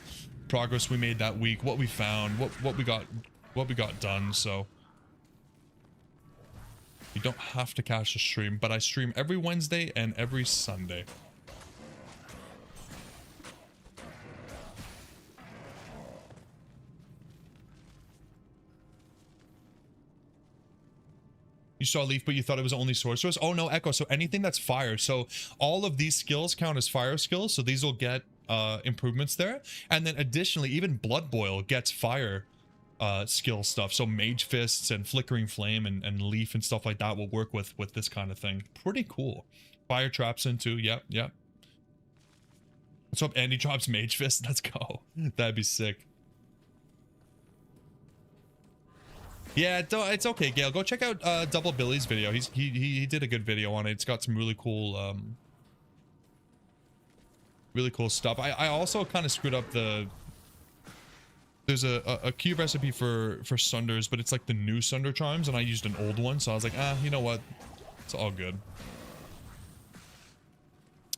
progress we made that week, what we found, what we got done. So you don't have to catch the stream, but I stream every Wednesday and every Sunday. You saw Leaf, but you thought it was only sorcerers? Oh no, Echo. So anything that's fire. So all of these skills count as fire skills. So these will get improvements there. And then additionally, even Blood Boil gets fire skill stuff. So mage fists and flickering flame and leaf and stuff like that will work with this kind of thing. Pretty cool. Fire traps in too. Yep, yep. Let's hope Andy drops mage fist. Let's go. That'd be sick. Yeah, it's okay, Gail. Go check out Double Billy's video. He did a good video on it. It's got some really cool stuff. I also kind of screwed up the. There's a cube recipe for sunders, but it's like the new sunder chimes, and I used an old one, so I was like, you know what? It's all good.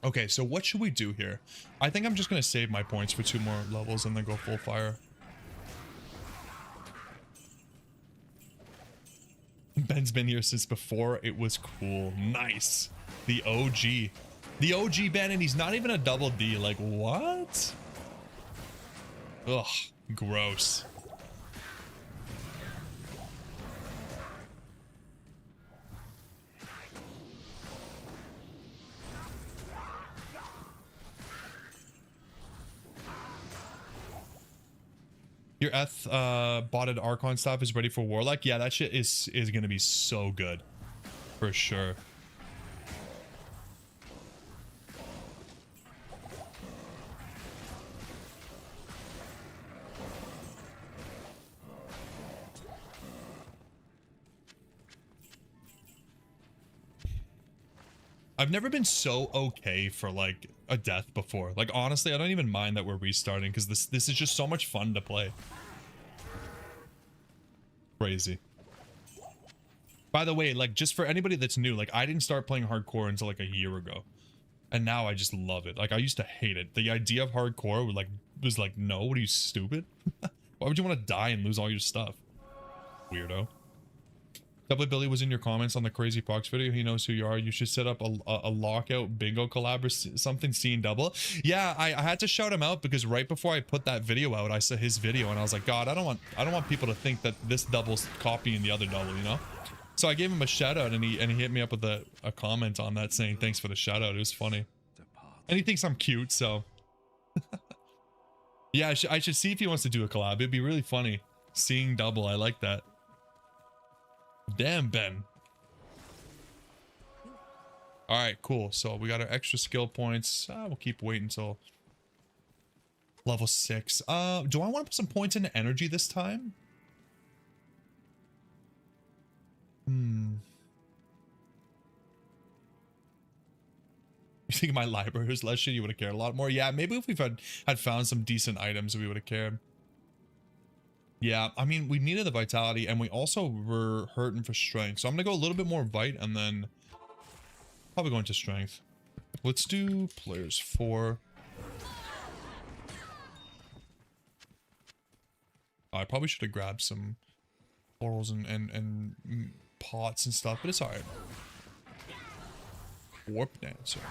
Okay, so what should we do here? I think I'm just gonna save my points for 2 more levels and then go full fire. Ben's been here since before it was cool. Nice. The OG. The OG Ben, and he's not even a double D. Like, what? Ugh, gross. Your botted Archon staff is ready for Warlock. Yeah, that shit is gonna be so good. For sure. I've never been so okay for like a death before. Like honestly, I don't even mind that we're restarting because this is just so much fun to play. Crazy. By the way, like just for anybody that's new, like I didn't start playing hardcore until like a year ago. And now I just love it. Like I used to hate it. The idea of hardcore was like, no, what are you, stupid? Why would you want to die and lose all your stuff? Weirdo. Double Billy was in your comments on the Crazy Fox video. He knows who you are. You should set up a lockout bingo collab or something, seeing double. Yeah, I had to shout him out because right before I put that video out, I saw his video and I was like, God, I don't want people to think that this double's copying the other double, you know? So I gave him a shout out and he hit me up with a comment on that saying thanks for the shout out. It was funny. And he thinks I'm cute, so yeah, I should see if he wants to do a collab. It'd be really funny seeing double. I like that. Damn, Ben. All right, cool. So we got our extra skill points. We'll keep waiting until level 6. Do I want to put some points into energy this time? You think my library was less shit, you would have cared a lot more? Yeah, maybe if we've had found some decent items, we would have cared. Yeah, I mean, we needed the vitality, and we also were hurting for strength. So I'm going to go a little bit more vite, and then probably go into strength. Let's do players 4. I probably should have grabbed some florals and pots and stuff, but it's alright. Warp Dancer.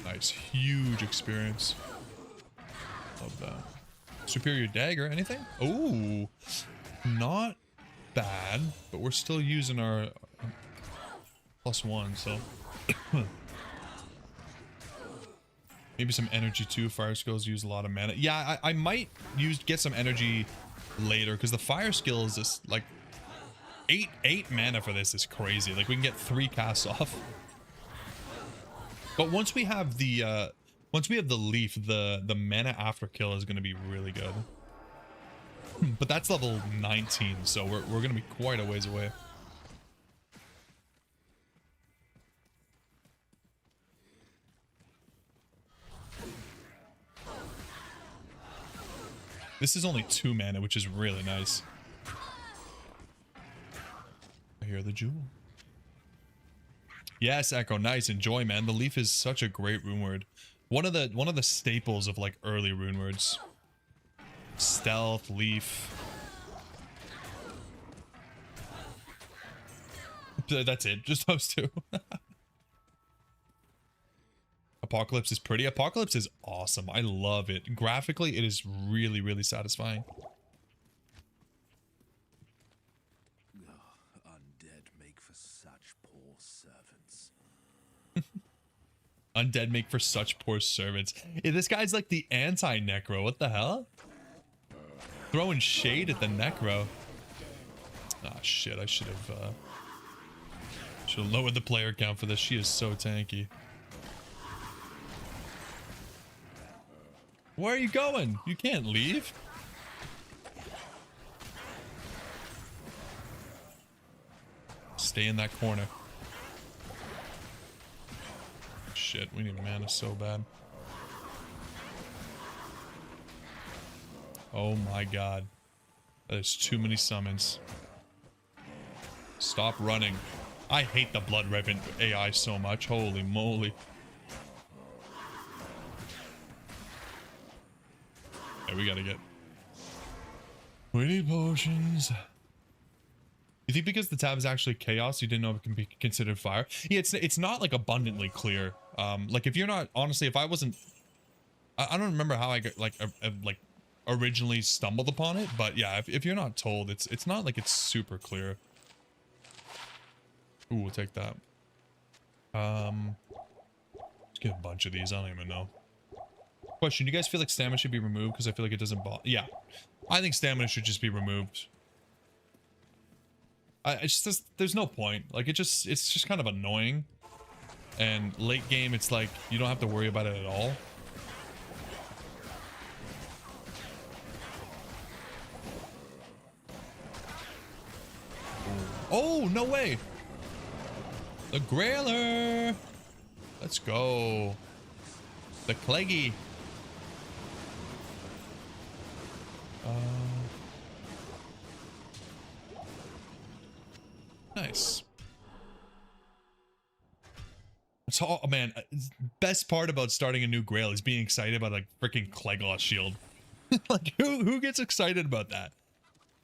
Nice, huge experience. Love that. Superior dagger, anything? Oh, not bad, but we're still using our +1, so maybe some energy too. Fire skills use a lot of mana. Yeah, I might get some energy later because the fire skill is just like 8 mana for this is crazy. Like we can get 3 casts off. But once we have the leaf, the mana after kill is going to be really good. But that's level 19, so we're going to be quite a ways away. This is only 2 mana, which is really nice. I hear the jewel. Yes, Echo, nice. Enjoy, man. The leaf is such a great rune word. One of the staples of like early rune words. Stealth, leaf. That's it. Just those 2. Apocalypse is pretty. Apocalypse is awesome. I love it. Graphically, it is really, really satisfying. Undead make for such poor servants. Undead make for such poor servants. Yeah, this guy's like the anti-necro. What the hell? Throwing shade at the necro. Ah, shit. I should have lowered the player count for this. She is so tanky. Where are you going? You can't leave. Stay in that corner. Shit, we need mana so bad. Oh my god. There's too many summons. Stop running. I hate the Blood Raven AI so much. Holy moly. Yeah, we gotta get... We need potions. You think because the tab is actually chaos, you didn't know it can be considered fire? Yeah, it's not like abundantly clear. Like if you're not, honestly, if I wasn't, I don't remember how I got like originally stumbled upon it, but yeah, if you're not told, it's not like it's super clear. Ooh, we'll take that. Let's get a bunch of these. I don't even know. Question: do you guys feel like stamina should be removed? Because I feel like it doesn't bother. Yeah, I think stamina should just be removed. It's just, there's no point. Like it's just kind of annoying. And late game, it's like you don't have to worry about it at all. Oh, no way. The Grailer. Let's go. The Cleggy. Nice. It's all, oh man, best part about starting a new Grail is being excited about like freaking Clegloss shield. Like who gets excited about that?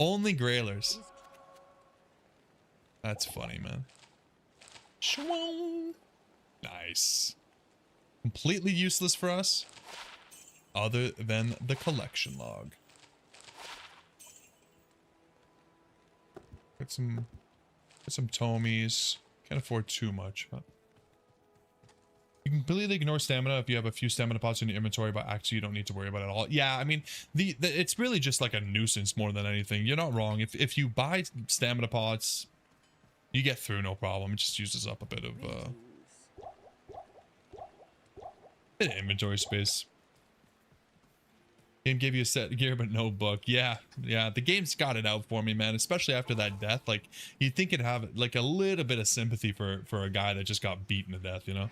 Only Grailers. That's funny, man. Shwong. Nice. Completely useless for us, other than the collection log. Get some Tomies. Can't afford too much, but you can completely ignore stamina if you have a few stamina pots in your inventory, but actually you don't need to worry about it at all. Yeah, I mean, it's really just like a nuisance more than anything. You're not wrong. If you buy stamina pots, you get through no problem. It just uses up a bit of inventory space. Game gave you a set of gear but no book. Yeah, the game's got it out for me, man, especially after that death. Like you'd think it'd have like a little bit of sympathy for a guy that just got beaten to death, you know.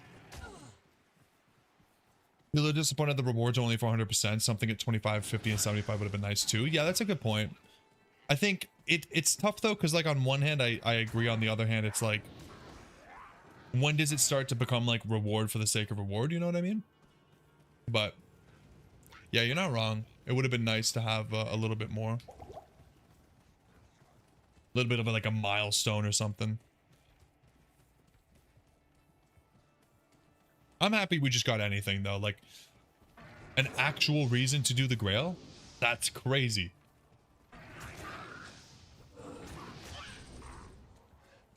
You're a little disappointed the rewards are only for 100%. Something at 25, 50, and 75 would have been nice too. Yeah, that's a good point. I think it's tough though, because like on one hand I agree, on the other hand it's like, when does it start to become like reward for the sake of reward, you know what I mean? But yeah, you're not wrong. It would have been nice to have a little bit more. A little bit of like a milestone or something. I'm happy we just got anything though. Like an actual reason to do the Grail? That's crazy.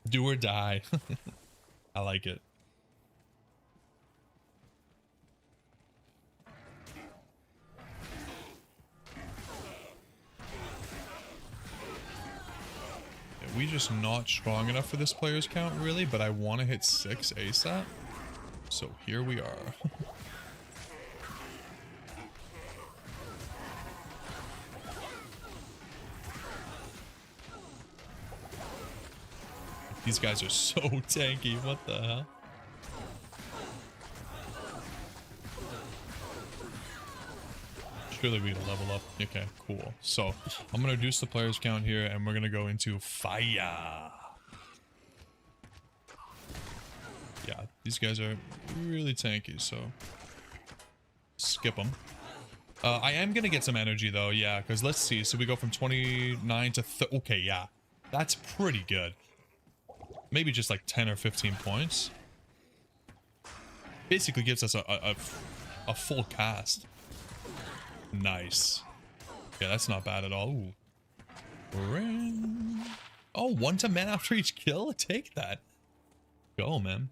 Do or die. I like it. We just not strong enough for this player's count really, but I want to hit 6 ASAP. So here we are. These guys are so tanky. What the hell? Surely we can level up. Okay, cool. So I'm gonna reduce the players count here, and we're gonna go into fire. Yeah, these guys are really tanky, so skip them. I am gonna get some energy though, yeah, because let's see. So we go from 29 to okay, yeah, that's pretty good. Maybe just like 10 or 15 points. Basically gives us a full cast. Nice. Yeah, that's not bad at all. Ooh. Ring. Oh, 1 to man after each kill? Take that. Go, man.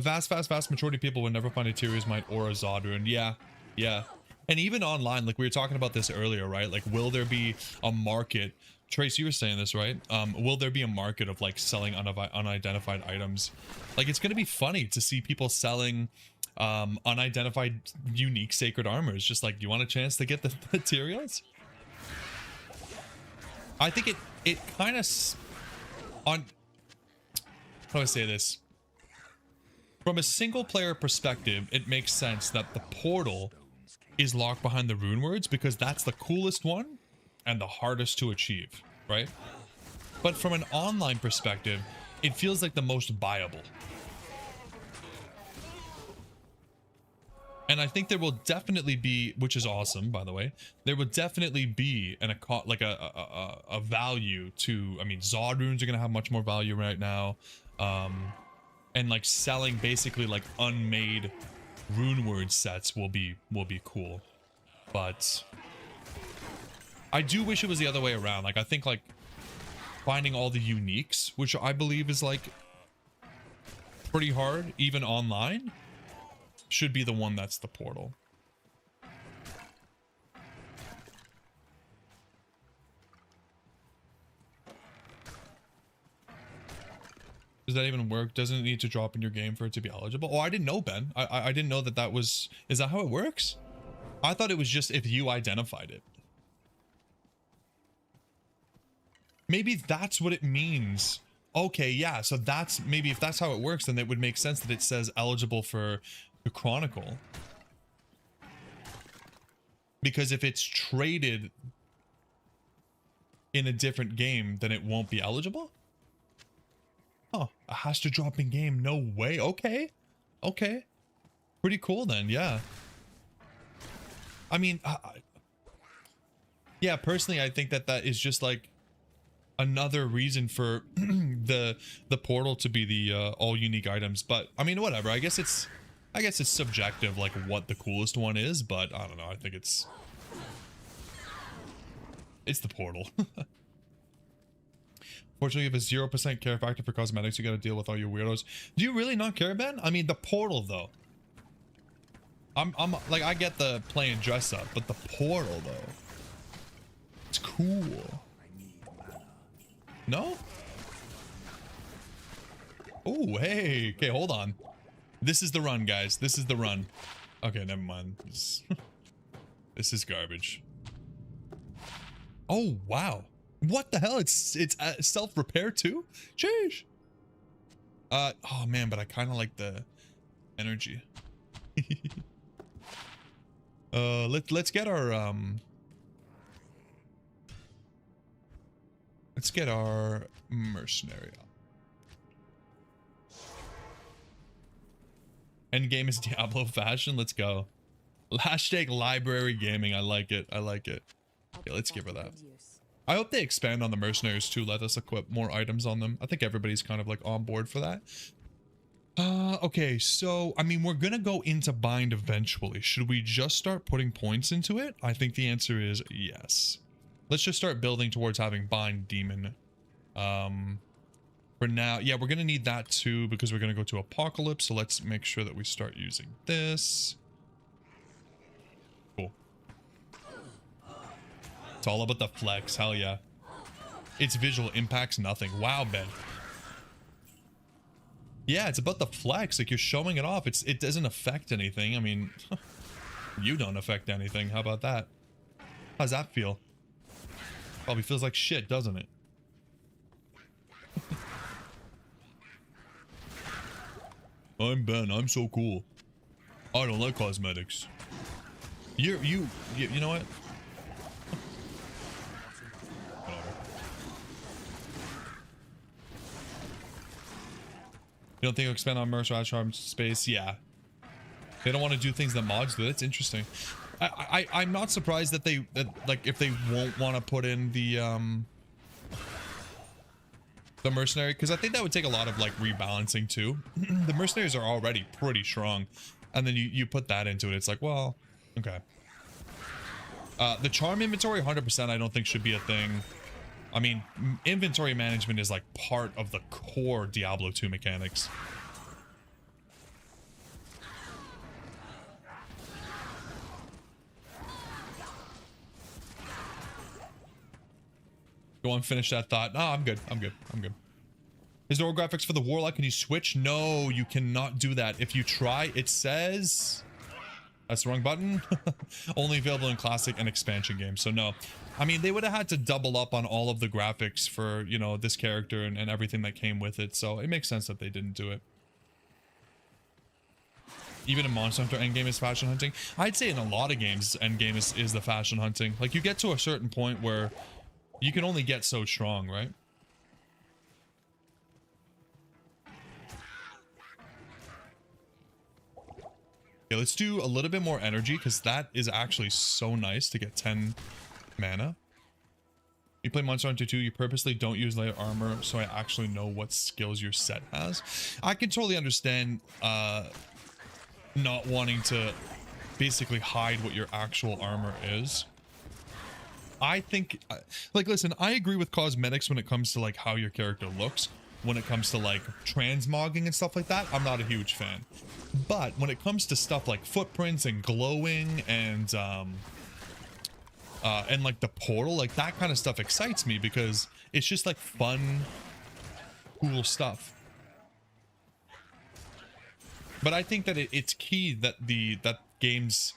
A vast majority of people would never find a Tyrion's Might or a Zod rune. Yeah, yeah. And even online, like we were talking about this earlier, right? Like, will there be a market? Trace, you were saying this, right? Will there be a market of like selling unidentified items? Like, it's going to be funny to see people selling unidentified unique sacred armor. It's just like, you want a chance to get the materials? I think it kind of on, how do I say this? From a single player perspective, it makes sense that the portal is locked behind the rune words because that's the coolest one and the hardest to achieve, right? But from an online perspective, it feels like the most viable. And I think there will definitely be, which is awesome, by the way, there will definitely be a value to, I mean, Zod runes are going to have much more value right now. And like selling basically like unmade rune word sets will be cool. But I do wish it was the other way around. Like, I think like finding all the uniques, which I believe is like pretty hard, even online, should be the one that's the portal. Does that even work? Doesn't it need to drop in your game for it to be eligible? Oh, I didn't know, Ben. I didn't know that that was... Is that how it works? I thought it was just if you identified it. Maybe that's what it means. Okay, yeah. So that's... Maybe if that's how it works, then it would make sense that it says eligible for the Chronicle. Because if it's traded in a different game, then it won't be eligible? Oh, it has to drop in game. No way. Okay. Okay. Pretty cool then. Yeah. I mean, yeah, personally, I think that that is just like another reason for the portal to be the all unique items. But I mean, whatever. I guess it's subjective, like what the coolest one is, but I don't know. I think it's the portal. Fortunately, you have a 0% care factor for cosmetics. You got to deal with all your weirdos. Do you really not care, Ben? I mean, the portal though. I'm like, I get the playing dress up, but the portal though, it's cool. No? Oh, hey. Okay, hold on. This is the run, guys. This is the run. Okay, never mind. This is garbage. Oh, wow. What the hell? It's self-repair too? Jeez. Oh man, but I kind of like the energy. Let's get our mercenary up. Endgame is Diablo fashion. Let's go. Hashtag library gaming. I like it. I like it. Okay, let's give her that. I hope they expand on the mercenaries too. Let us equip more items on them. I think everybody's kind of like on board for that. Okay, so I mean, we're gonna go into bind eventually. Should we just start putting points into it? I think the answer is yes. Let's just start building towards having bind demon. For now, yeah, we're gonna need that too because we're gonna go to apocalypse. So let's make sure that we start using this. Cool. It's all about the flex. Hell yeah. Its visual impacts nothing. Wow, Ben. Yeah, it's about the flex. Like, you're showing it off. It doesn't affect anything. I mean, you don't affect anything. How about that? How's that feel? Probably feels like shit, doesn't it? I'm Ben. I'm so cool. I don't like cosmetics. You know what? You don't think it'll expand on Mercer Charm space? Yeah. They don't want to do things that mods do. That's interesting. I'm not surprised that like if they won't want to put in the mercenary, because I think that would take a lot of like rebalancing too. The mercenaries are already pretty strong, and then you put that into it. It's like, well, okay. The charm inventory 100% I don't think should be a thing. I mean, inventory management is like part of the core Diablo 2 mechanics. Go on, finish that thought. No, I'm good. I'm good. I'm good. Is there graphics for the Warlock? Can you switch? No, you cannot do that. If you try, it says... That's the wrong button. Only available in classic and expansion games. So no. I mean, they would have had to double up on all of the graphics for, you know, this character and everything that came with it. So it makes sense that they didn't do it. Even in Monster Hunter, endgame is fashion hunting. I'd say in a lot of games, endgame is the fashion hunting. Like, you get to a certain point where you can only get so strong, right? Okay, let's do a little bit more energy, because that is actually so nice to get 10 mana. You play Monster Hunter 2, you purposely don't use light armor, so I actually know what skills your set has. I can totally understand not wanting to basically hide what your actual armor is. I think, like, listen, I agree with cosmetics when it comes to, like, how your character looks. When it comes to, like, transmogging and stuff like that, I'm not a huge fan. But when it comes to stuff like footprints and glowing and like the portal, like that kind of stuff excites me because it's just like fun, cool stuff. But I think that it's key that that games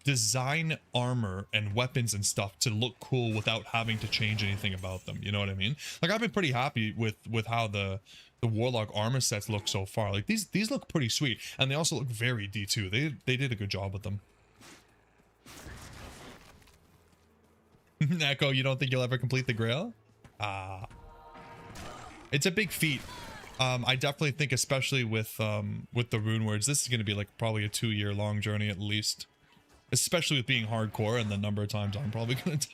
design armor and weapons and stuff to look cool without having to change anything about them. You know what I mean? Like, I've been pretty happy with how the Warlock armor sets look so far. Like, these look pretty sweet, and they also look very D2. They did a good job with them. Echo, you don't think you'll ever complete the Grail? It's a big feat. I definitely think, especially with the rune words, this is going to be like probably a 2-year-long journey at least. Especially with being hardcore and the number of times I'm probably going to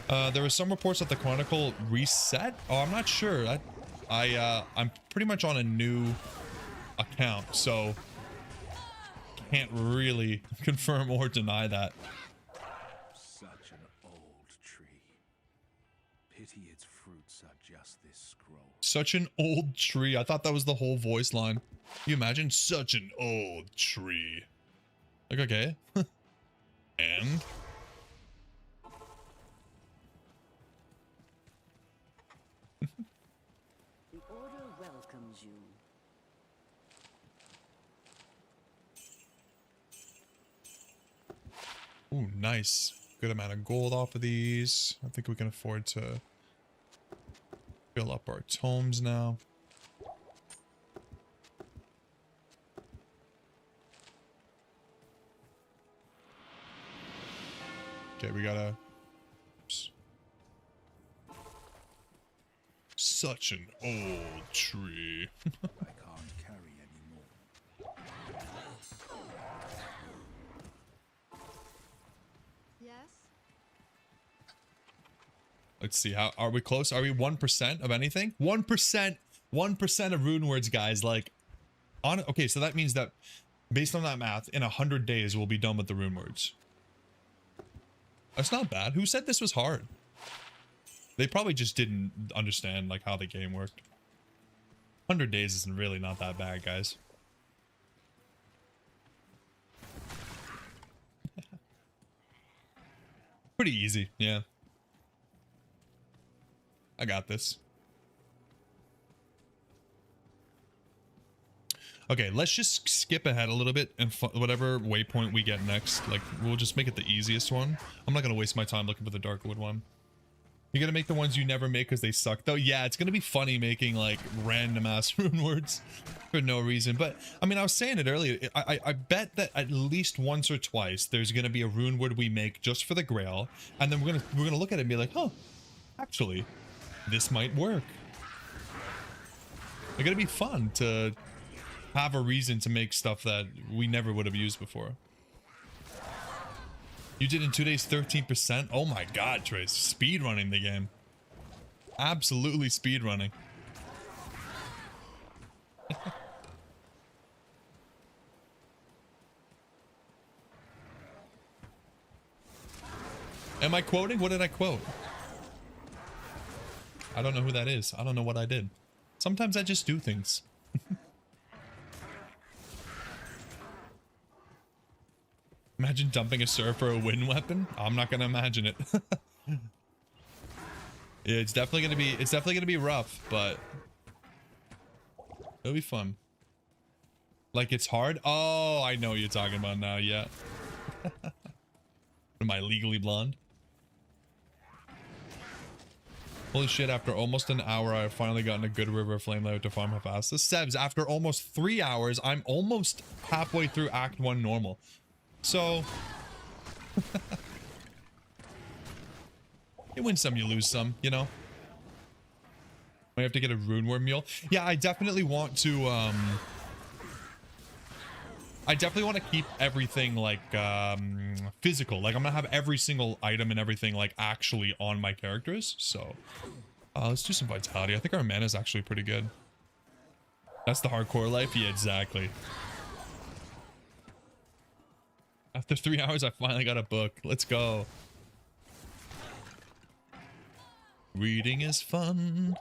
die. There were some reports that the Chronicle reset. Oh, I'm not sure. I'm pretty much on a new account, so can't really confirm or deny that. Such an old tree. Pity its fruits are just this scroll. Such an old tree. I thought that was the whole voice line. Can you imagine? Such an old tree. Like, okay. And? The order welcomes you. Ooh, nice. Good amount of gold off of these. I think we can afford to fill up our tomes now. Okay, we gotta... Oops. Such an old tree. I can't carry anymore. Yes? Let's see, how are we close? Are we 1% of anything? 1%! 1% of rune words, guys. Like, okay, so that means that based on that math, in 100 days we'll be done with the rune words. That's not bad. Who said this was hard? They probably just didn't understand like how the game worked. 100 days isn't really not that bad, guys. Pretty easy, yeah. I got this. Okay, let's just skip ahead a little bit and whatever waypoint we get next, like, we'll just make it the easiest one. I'm not gonna waste my time looking for the Darkwood one. You gotta make the ones you never make because they suck, though. Yeah, it's gonna be funny making, like, random ass rune words for no reason. But, I mean, I was saying it earlier. I bet that at least once or twice there's gonna be a rune word we make just for the Grail, and then we're gonna look at it and be like, oh, actually, this might work. It's gonna be fun to have a reason to make stuff that we never would have used before. You did in 2 days 13%? Oh my god, Trace. Speed running the game. Absolutely speed running. Am I quoting? What did I quote? I don't know who that is. I don't know what I did. Sometimes I just do things. Imagine dumping a surf for a wind weapon? I'm not gonna imagine it. Yeah, it's definitely gonna be rough, but it'll be fun. Like it's hard. Oh, I know what you're talking about now. Yeah. Am I legally blonde? Holy shit, after almost an hour, I've finally gotten a good river flame layout to farm how fast. This Sebs, after almost 3 hours, I'm almost halfway through Act 1 normal. So... you win some, you lose some, you know? I have to get a rune worm mule. Yeah, I definitely want to, I definitely want to keep everything, like, physical. Like, I'm gonna have every single item and everything, like, actually on my characters. So, let's do some vitality. I think our mana is actually pretty good. That's the hardcore life? Yeah, exactly. After 3 hours, I finally got a book. Let's go. Reading is fun.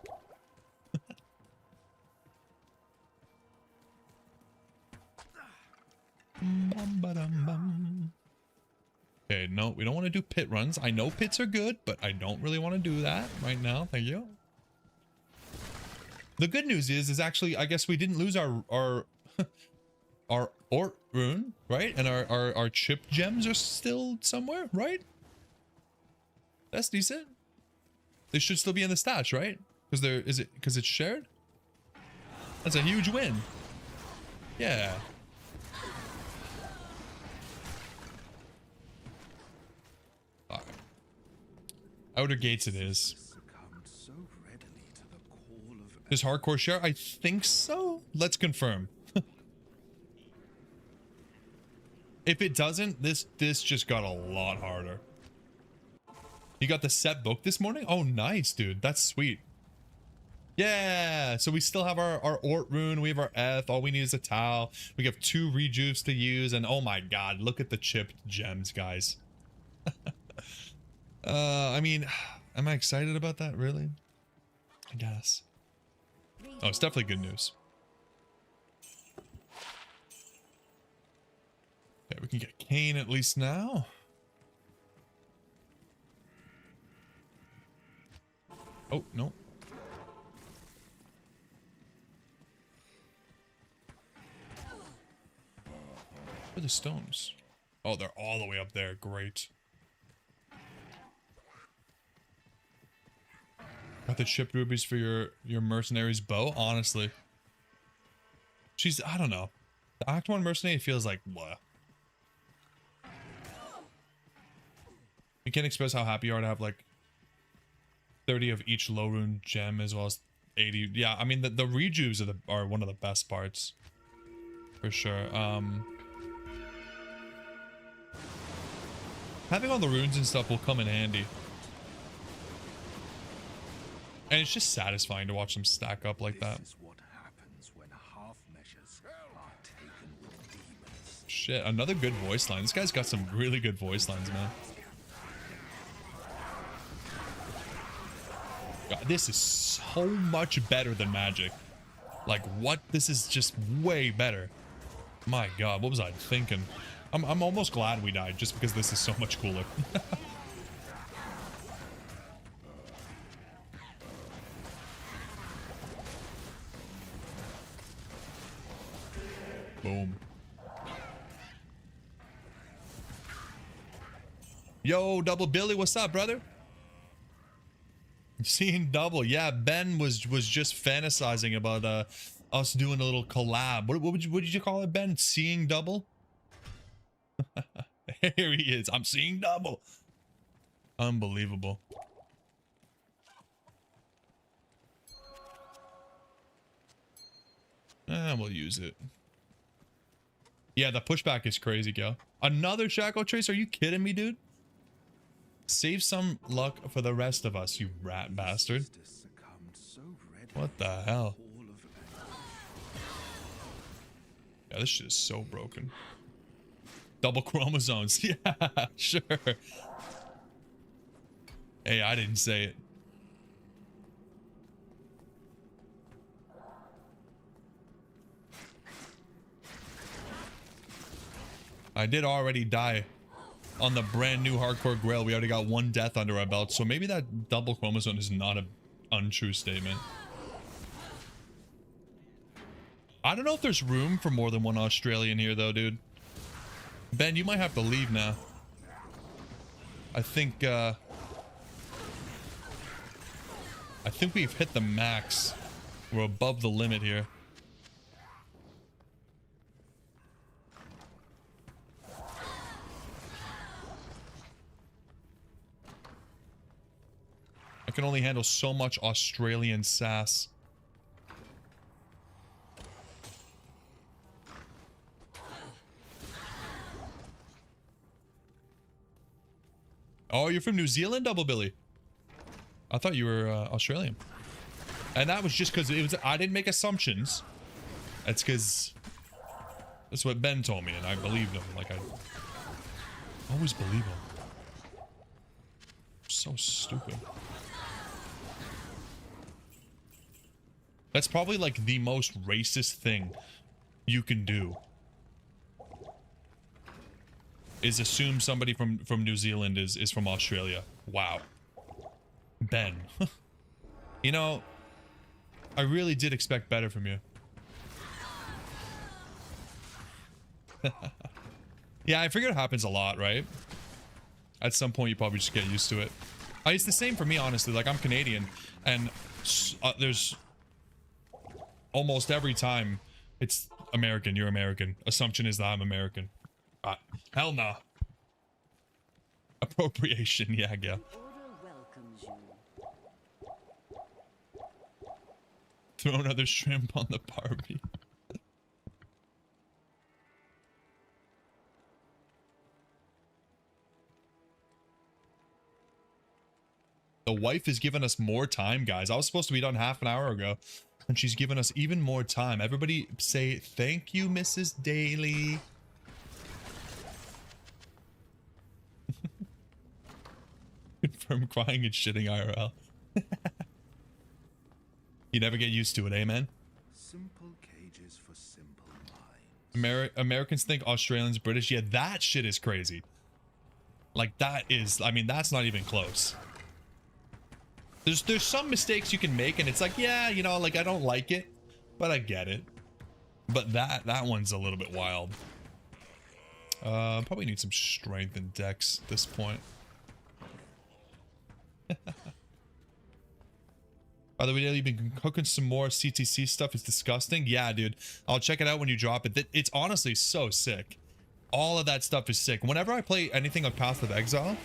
Okay, no, we don't want to do pit runs. I know pits are good, but I don't really want to do that right now. Thank you. The good news is actually, I guess we didn't lose our our Ort rune, right? And our chip gems are still somewhere, right? That's decent. They should still be in the stash, right? Because because it's shared? That's a huge win. Yeah. Alright. Outer gates it is. Does hardcore share? I think so. Let's confirm. If it doesn't, this just got a lot harder. You got the set book this morning? Oh, nice, dude. That's sweet. Yeah. So we still have our Ort rune. We have our Eth. All we need is a towel. We have 2 rejuves to use. And oh my god, look at the chipped gems, guys. I mean, am I excited about that? Really? I guess. Oh, it's definitely good news. Okay, we can get Kane at least now. Oh, no. Where are the stones? Oh, they're all the way up there. Great. Got the chipped rubies for your mercenary's bow? Honestly. I don't know. The Act 1 mercenary feels like, blah. You can't express how happy you are to have, like, 30 of each low rune gem as well as 80. Yeah, I mean, the rejuves are one of the best parts. For sure. Having all the runes and stuff will come in handy. And it's just satisfying to watch them stack up like that. Shit, another good voice line. This guy's got some really good voice lines, man. God, this is so much better than Magic. Like, what? This is just way better. My god, what was I thinking? I'm almost glad we died just because this is so much cooler. Boom. Yo, Double Billy, what's up, brother? Seeing Double, yeah. Ben was just fantasizing about us doing a little collab. What did you call it, Ben? Seeing Double? Here he is. I'm seeing double. Unbelievable. We'll use it. Yeah, the pushback is crazy, yo. Another Shackle Trace? Are you kidding me, dude? Save some luck for the rest of us, you rat bastard. What the hell? Yeah, this shit is so broken. Double chromosomes. Yeah, sure. Hey, I didn't say it. I did already die on the brand new hardcore Grail, we already got 1 death under our belt. So maybe that double chromosome is not an untrue statement. I don't know if there's room for more than 1 Australian here though, dude. Ben, you might have to leave now. I think we've hit the max. We're above the limit here. I can only handle so much Australian sass. Oh, you're from New Zealand, Double Billy? I thought you were Australian. And that was just because it was. I didn't make assumptions. That's because that's what Ben told me, and I believed him. Like I always believe him. So stupid. That's probably like the most racist thing you can do. Is assume somebody from New Zealand is from Australia. Wow. Ben. You know, I really did expect better from you. Yeah, I figured it happens a lot, right? At some point, you probably just get used to it. It's the same for me, honestly. Like, I'm Canadian, and there's almost every time it's American, you're American. Assumption is that I'm American. Hell no. Appropriation, yeah. The Order welcomes you. Throw another shrimp on the Barbie. The wife has given us more time, guys. I was supposed to be done half an hour ago, and she's given us even more time. Everybody say thank you, Mrs. Daly. Confirm crying and shitting IRL. You never get used to it, amen? Simple cages for simple minds. Americans think Australians British. Yeah, that shit is crazy. Like, that is, I mean, that's not even close. There's some mistakes you can make, and it's like, yeah, you know, like, I don't like it, but I get it. But that one's a little bit wild. Probably need some strength and dex at this point. By the way, you've been cooking some more CTC stuff. It's disgusting. Yeah, dude. I'll check it out when you drop it. It's honestly so sick. All of that stuff is sick. Whenever I play anything on Path of Exile,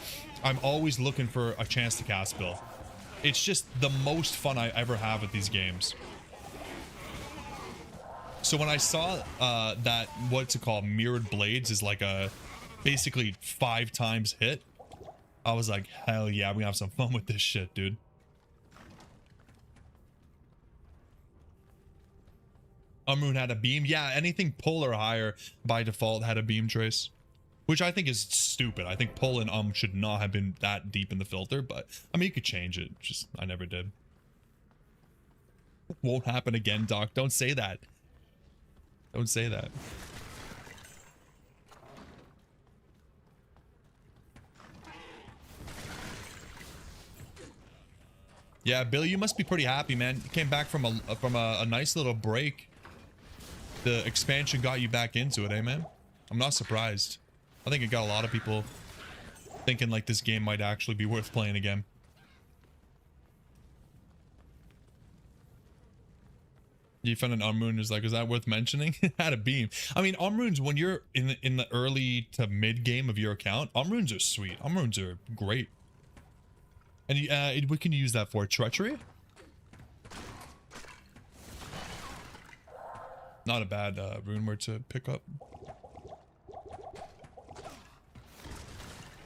I'm always looking for a chance to cast Bill. It's just the most fun I ever have at these games. So when I saw that, what's it called, Mirrored Blades is like a basically 5 times hit, I was like, hell yeah, we're gonna have some fun with this shit, dude. Umrune had a beam. Yeah, anything pull or higher by default had a beam trace. Which I think is stupid. I think pull and should not have been that deep in the filter, but I mean, you could change it. Just, I never did. Won't happen again, Doc. Don't say that. Don't say that. Yeah, Billy, you must be pretty happy, man. You came back from a nice little break. The expansion got you back into it, eh, man? I'm not surprised. I think it got a lot of people thinking like this game might actually be worth playing again. You found an Umrune, is like, is that worth mentioning? It had a beam. I mean, Umrunes, when you're in the early to mid game of your account, Umrunes are sweet. Umrunes are great. And what can you use that for? Treachery? Not a bad rune word to pick up.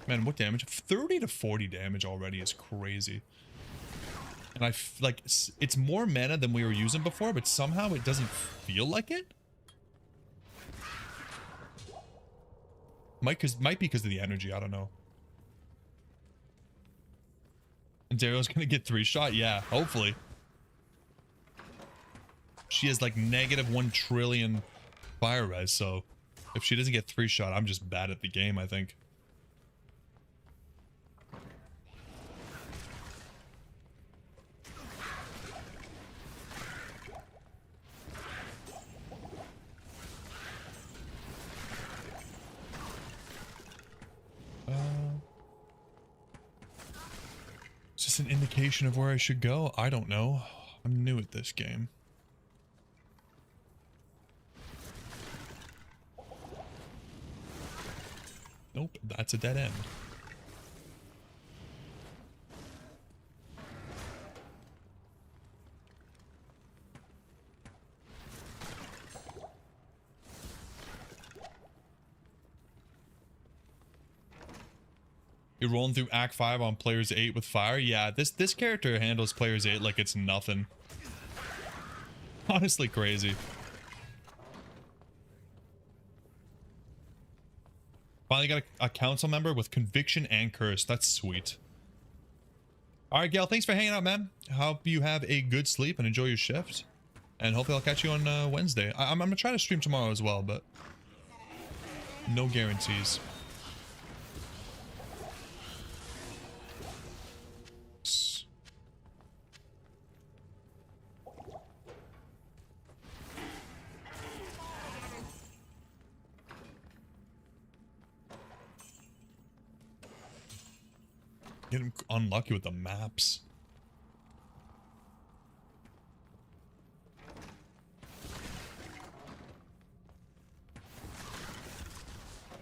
Man, what damage? 30 to 40 damage already is crazy. And I like it's more mana than we were using before, but somehow it doesn't feel like it. Might be because of the energy. I don't know. And Daryl's gonna get 3-shot. Yeah, hopefully. She has like -1 trillion fire res, so if she doesn't get 3-shot, I'm just bad at the game, I think. an indication of where I should go. I don't know. I'm new at this game. Nope, that's a dead end. You're rolling through Act 5 on players 8 with fire? Yeah, this character handles players 8 like it's nothing. Honestly crazy. Finally got a council member with conviction and curse. That's sweet. Alright, Gail, thanks for hanging out, man. Hope you have a good sleep and enjoy your shift. And hopefully I'll catch you on Wednesday. I'm gonna try to stream tomorrow as well, but no guarantees. Getting unlucky with the maps.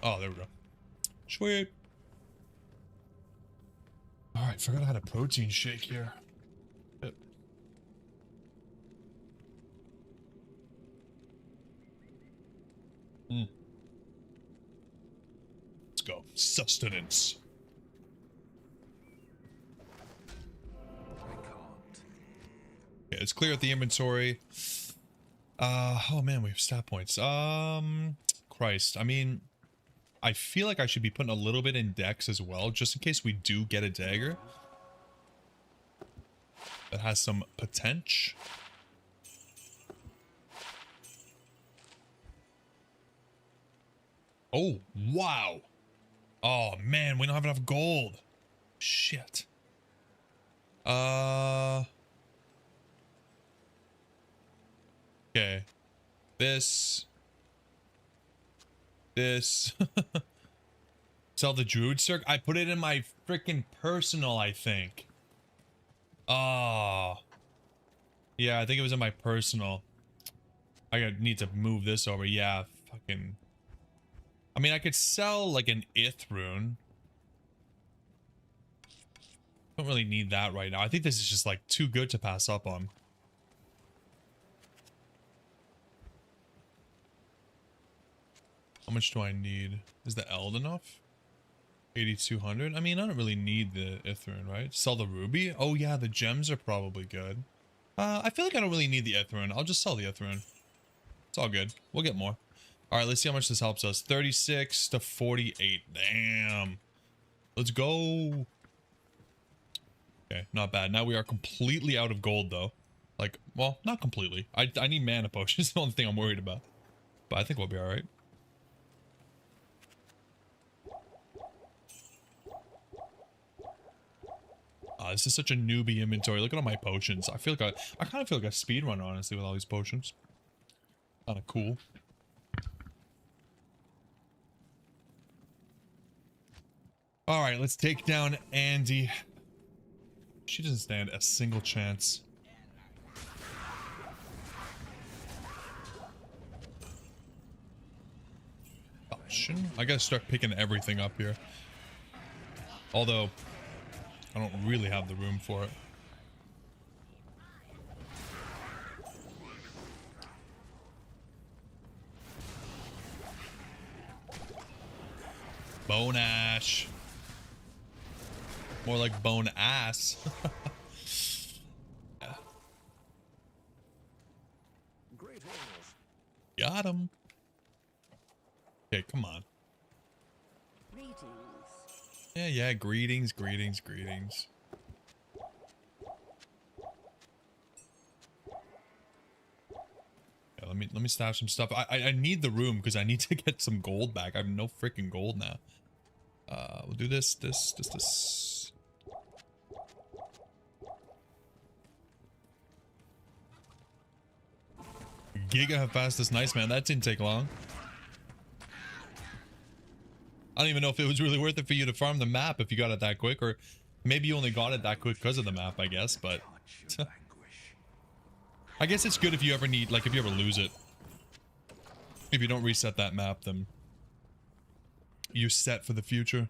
Oh, there we go. Sweet. Alright, forgot I had a protein shake here. Yep. Let's go. Sustenance. Okay, let's clear out the inventory. Oh man, we have stat points. Christ. I mean, I feel like I should be putting a little bit in dex as well, just in case we do get a dagger that has some potential. Oh, wow. Oh man, we don't have enough gold. Shit. Okay. This. Sell the Druid Circ. I put it in my freaking personal, I think. Oh. Yeah, I think it was in my personal. I need to move this over. Yeah, fucking. I mean, I could sell like an Ith rune. Don't really need that right now. I think this is just like too good to pass up on. How much do I need? Is the Eld enough? 8,200? I mean, I don't really need the Ith rune, right? Sell the ruby? Oh yeah, the gems are probably good. I feel like I don't really need the Ith rune. I'll just sell the Ith rune. It's all good. We'll get more. Alright, let's see how much this helps us. 36 to 48. Damn. Let's go. Okay, not bad. Now we are completely out of gold, though. Like, well, not completely. I need mana potions. The only thing I'm worried about. But I think we'll be alright. This is such a newbie inventory. Look at all my potions. I feel like I kind of feel like a speedrunner, honestly, with all these potions. Kind of cool. All right, let's take down Andy. She doesn't stand a single chance. Oh, shouldn't I gotta start picking everything up here. Although I don't really have the room for it. Bone ash. More like bone ass. Yeah. Got him. Okay, come on. Greetings. Yeah, greetings. Yeah, let me stash some stuff. I need the room because I need to get some gold back. I have no freaking gold now. We'll do this. Giga how fast this nice, man. That didn't take long. I don't even know if it was really worth it for you to farm the map if you got it that quick, or Maybe you only got it that quick because of the map, I guess, but Touch of anguish. I guess it's good if you ever need, like, if you ever lose it. If you don't reset that map, then you're set for the future.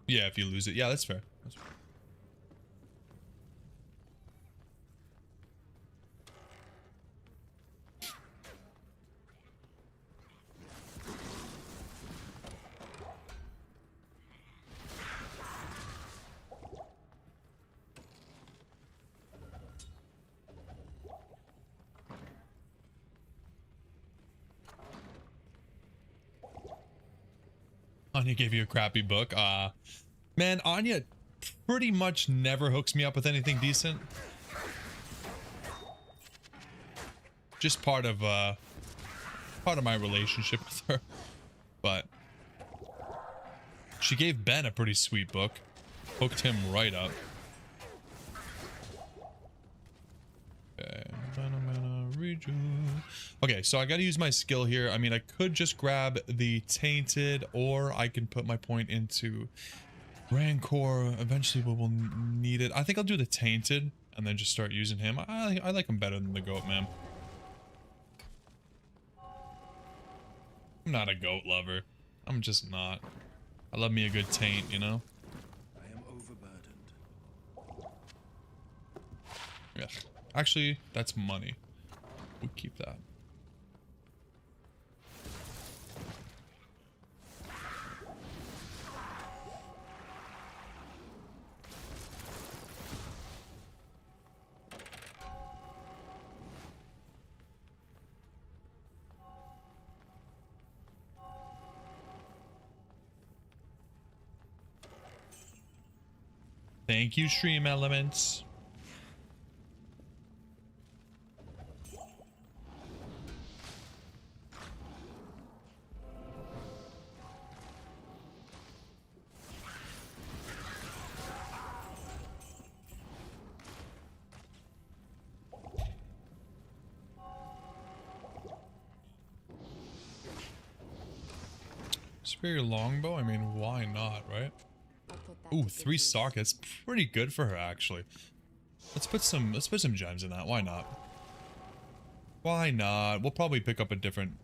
Yeah, if you lose it. Yeah, that's fair. That's fair. Anya gave you a crappy book. Man, Anya pretty much never hooks me up with anything decent. Just part of my relationship with her. But she gave Ben a pretty sweet book. Hooked him right up. Okay, so I gotta use my skill here. I mean, I could just grab the Tainted, or I can put my point into Rancor. Eventually we will need it. I think I'll do the Tainted and then just start using him. I like him better than the Goat Man. I'm not a goat lover. I'm just not. I love me a good Taint, you know? I am overburdened. Yeah. Actually, that's money. We'll keep that. Thank you, Stream Elements. Superior longbow? I mean, why not, right? Ooh, 3 sockets. Pretty good for her, actually. Let's put some gems in that. Why not? Why not? We'll probably pick up a different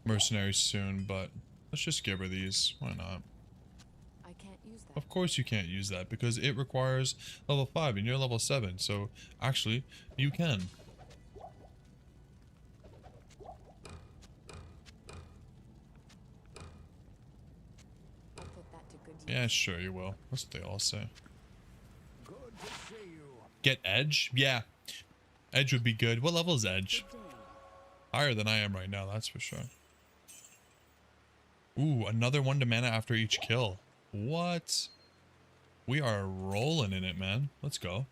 mercenary soon, but let's just give her these. Why not? I can't use that. Of course you can't use that because it requires level 5 and you're level 7. So actually, you can. I'll put that to good use. Yeah, sure you will. That's what they all say. Good to see you. Get Edge? Yeah. Edge would be good. What level is Edge? Good day. Higher than I am right now, that's for sure. Ooh, another 1 to mana after each kill. What? We are rolling in it, man. Let's go.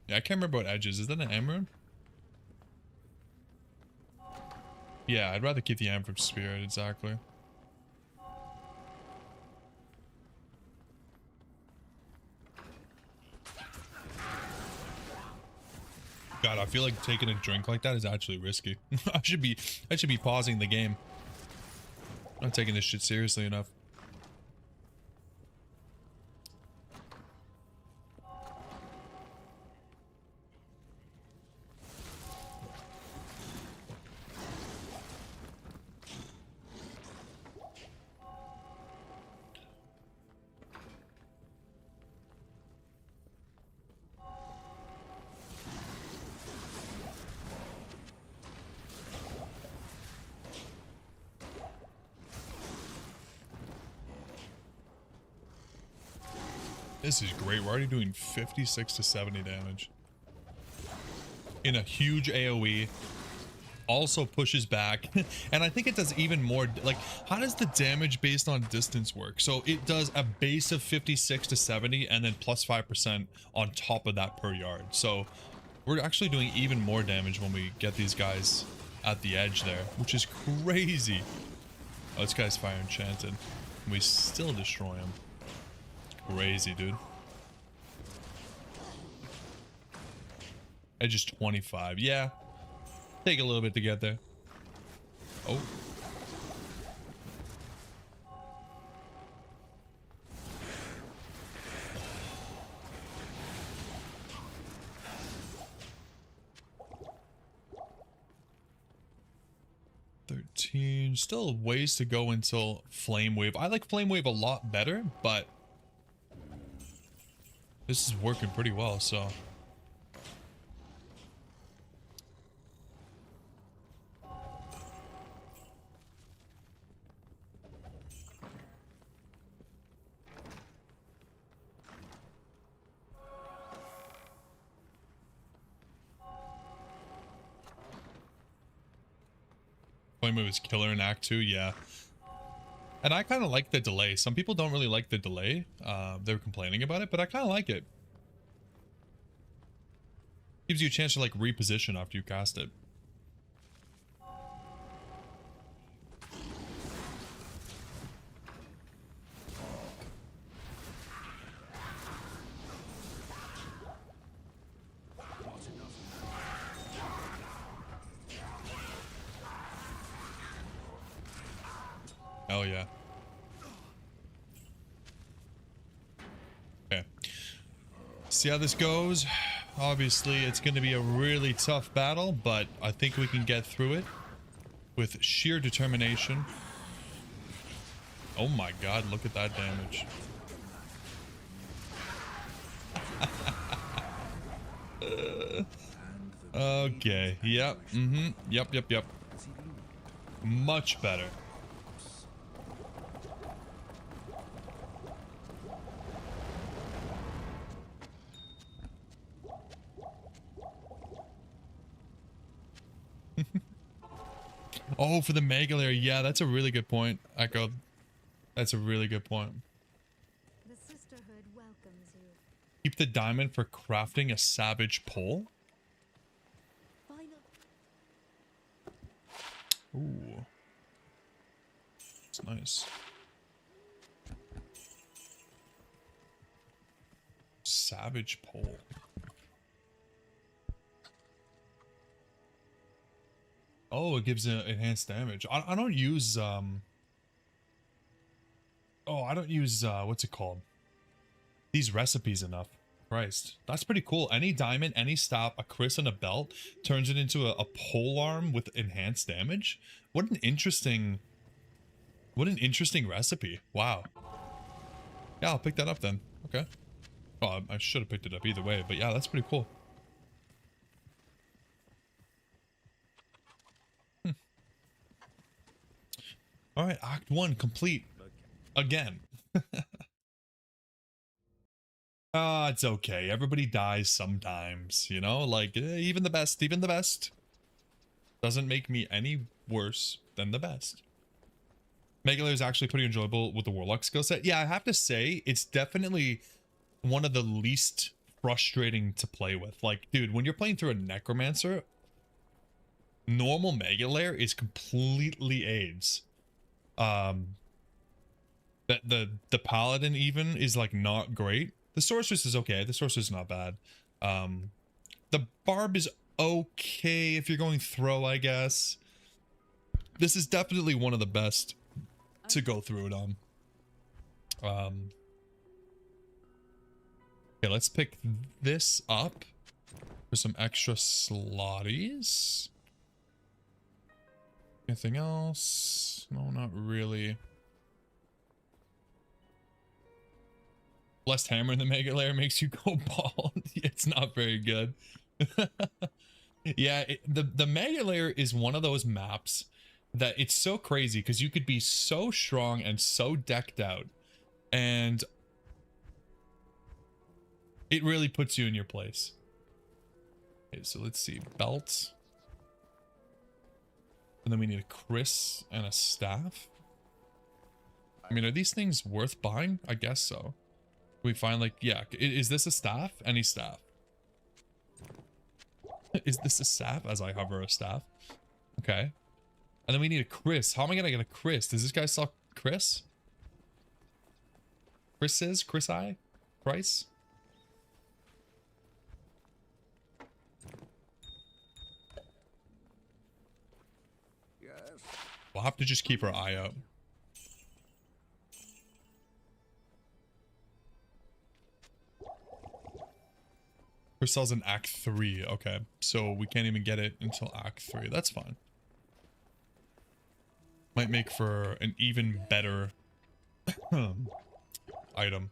Yeah, I can't remember what Edge is. Is that an Emerald? Yeah, I'd rather keep the Am from Spirit, exactly. God, I feel like taking a drink like that is actually risky. I should be pausing the game. I'm not taking this shit seriously enough. This is great. We're already doing 56 to 70 damage. In a huge AoE. Also pushes back. And I think it does even more. Like, how does the damage based on distance work? So it does a base of 56 to 70 and then plus 5% on top of that per yard. So we're actually doing even more damage when we get these guys at the edge there, which is crazy. Oh, this guy's fire enchanted. We still destroy him. crazy, dude. At just 25. Yeah. Take a little bit to get there. Oh. Still ways to go until Flame Wave. I like Flame Wave a lot better, but this is working pretty well, so. Flame Wave is killer in Act 2, yeah. And I kind of like the delay. Some people don't really like the delay. They're complaining about it, but I kind of like it. Gives you a chance to like reposition after you cast it. Oh yeah. Okay. See how this goes. Obviously, it's going to be a really tough battle, but I think we can get through it with sheer determination. Oh my god, look at that damage. Okay. Yep. Yep. Much better. Oh, for the Mega Layer. Yeah, that's a really good point, Echo. That's a really good point. The sisterhood welcomes you. Keep the diamond for crafting a savage pole. Final. Ooh. It's nice. Savage pole. Oh, it gives enhanced damage. I don't use I don't use what's it called? These recipes enough. Christ. That's pretty cool. Any diamond, any staff, a Chris and a belt turns it into a pole arm with enhanced damage. What an interesting recipe. Wow. Yeah, I'll pick that up then. Okay. Oh, I should have picked it up either way, but yeah, that's pretty cool. All right, Act 1 complete. Again. It's okay. Everybody dies sometimes, you know? Like, even the best doesn't make me any worse than the best. Mega Layer is actually pretty enjoyable with the Warlock skill set. Yeah, I have to say, it's definitely one of the least frustrating to play with. Like, dude, when you're playing through a Necromancer, normal Mega Layer is completely AIDS. The Paladin even is like not great. The Sorceress is okay. The Sorceress is not bad. The Barb is okay if you're going throw, I guess. This is definitely one of the best to go through it on. Okay, let's pick this up for some extra slotties. Anything else? No, not really. Blessed Hammer in the Mega Layer makes you go bald. It's not very good. Yeah, the Mega Layer is one of those maps that it's so crazy because you could be so strong and so decked out, and it really puts you in your place. Okay, so let's see. Belts. And then we need a Chris and a staff. I mean, are these things worth buying? I guess so. We find like, yeah, is this a staff? Any staff? Is this a staff? As I hover a staff. Okay. And then we need a Chris. How am I gonna get a Chris? Does this guy sell Chris? Chris I? Price? Yes. We'll have to just keep our eye out. Crystal's in Act 3. Okay, so we can't even get it until Act 3. That's fine. Might make for an even better item.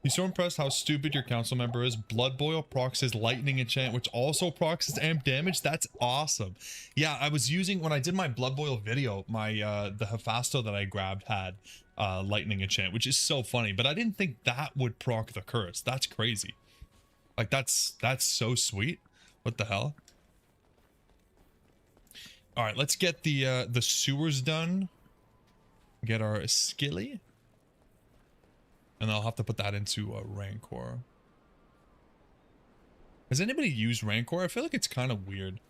He's so impressed how stupid your council member is. Blood Boil procs his lightning enchant, which also procs his amp damage. That's awesome. Yeah, I was using, when I did my Blood Boil video, my the Hephasto that I grabbed had lightning enchant, which is so funny, but I didn't think that would proc the curse. That's crazy. Like, that's so sweet. What the hell? All right, let's get the sewers done. Get our skilly. And I'll have to put that into Rancor. Has anybody used Rancor? I feel like it's kind of weird.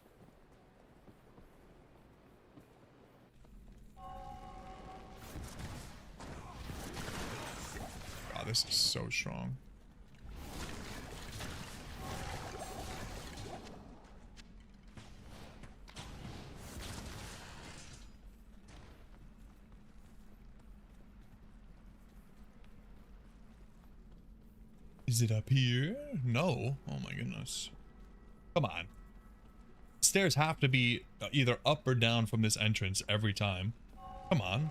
Wow, this is so strong. Is it up here? No. Oh my goodness. Come on. Stairs have to be either up or down from this entrance every time. Come on.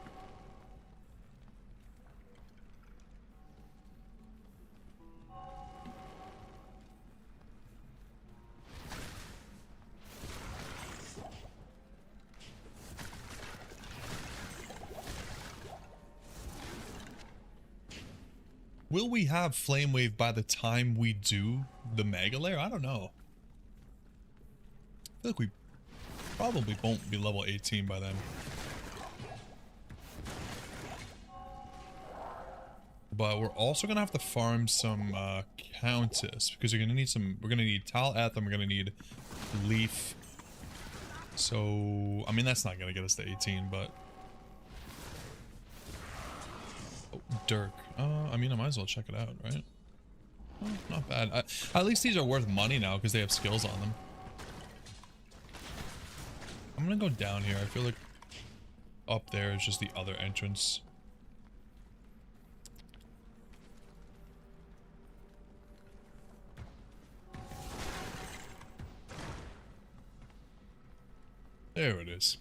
Will we have Flame Wave by the time we do the Mega Lair? I don't know. I feel like we probably won't be level 18 by then. But we're also gonna have to farm some Countess because we're gonna need some. We're gonna need Tal Eth and we're gonna need Leaf. So I mean that's not gonna get us to 18, but. Oh, Dirk. I mean, I might as well check it out, right? Oh, not bad. At least these are worth money now because they have skills on them. I'm gonna go down here. I feel like up there is just the other entrance. There it is.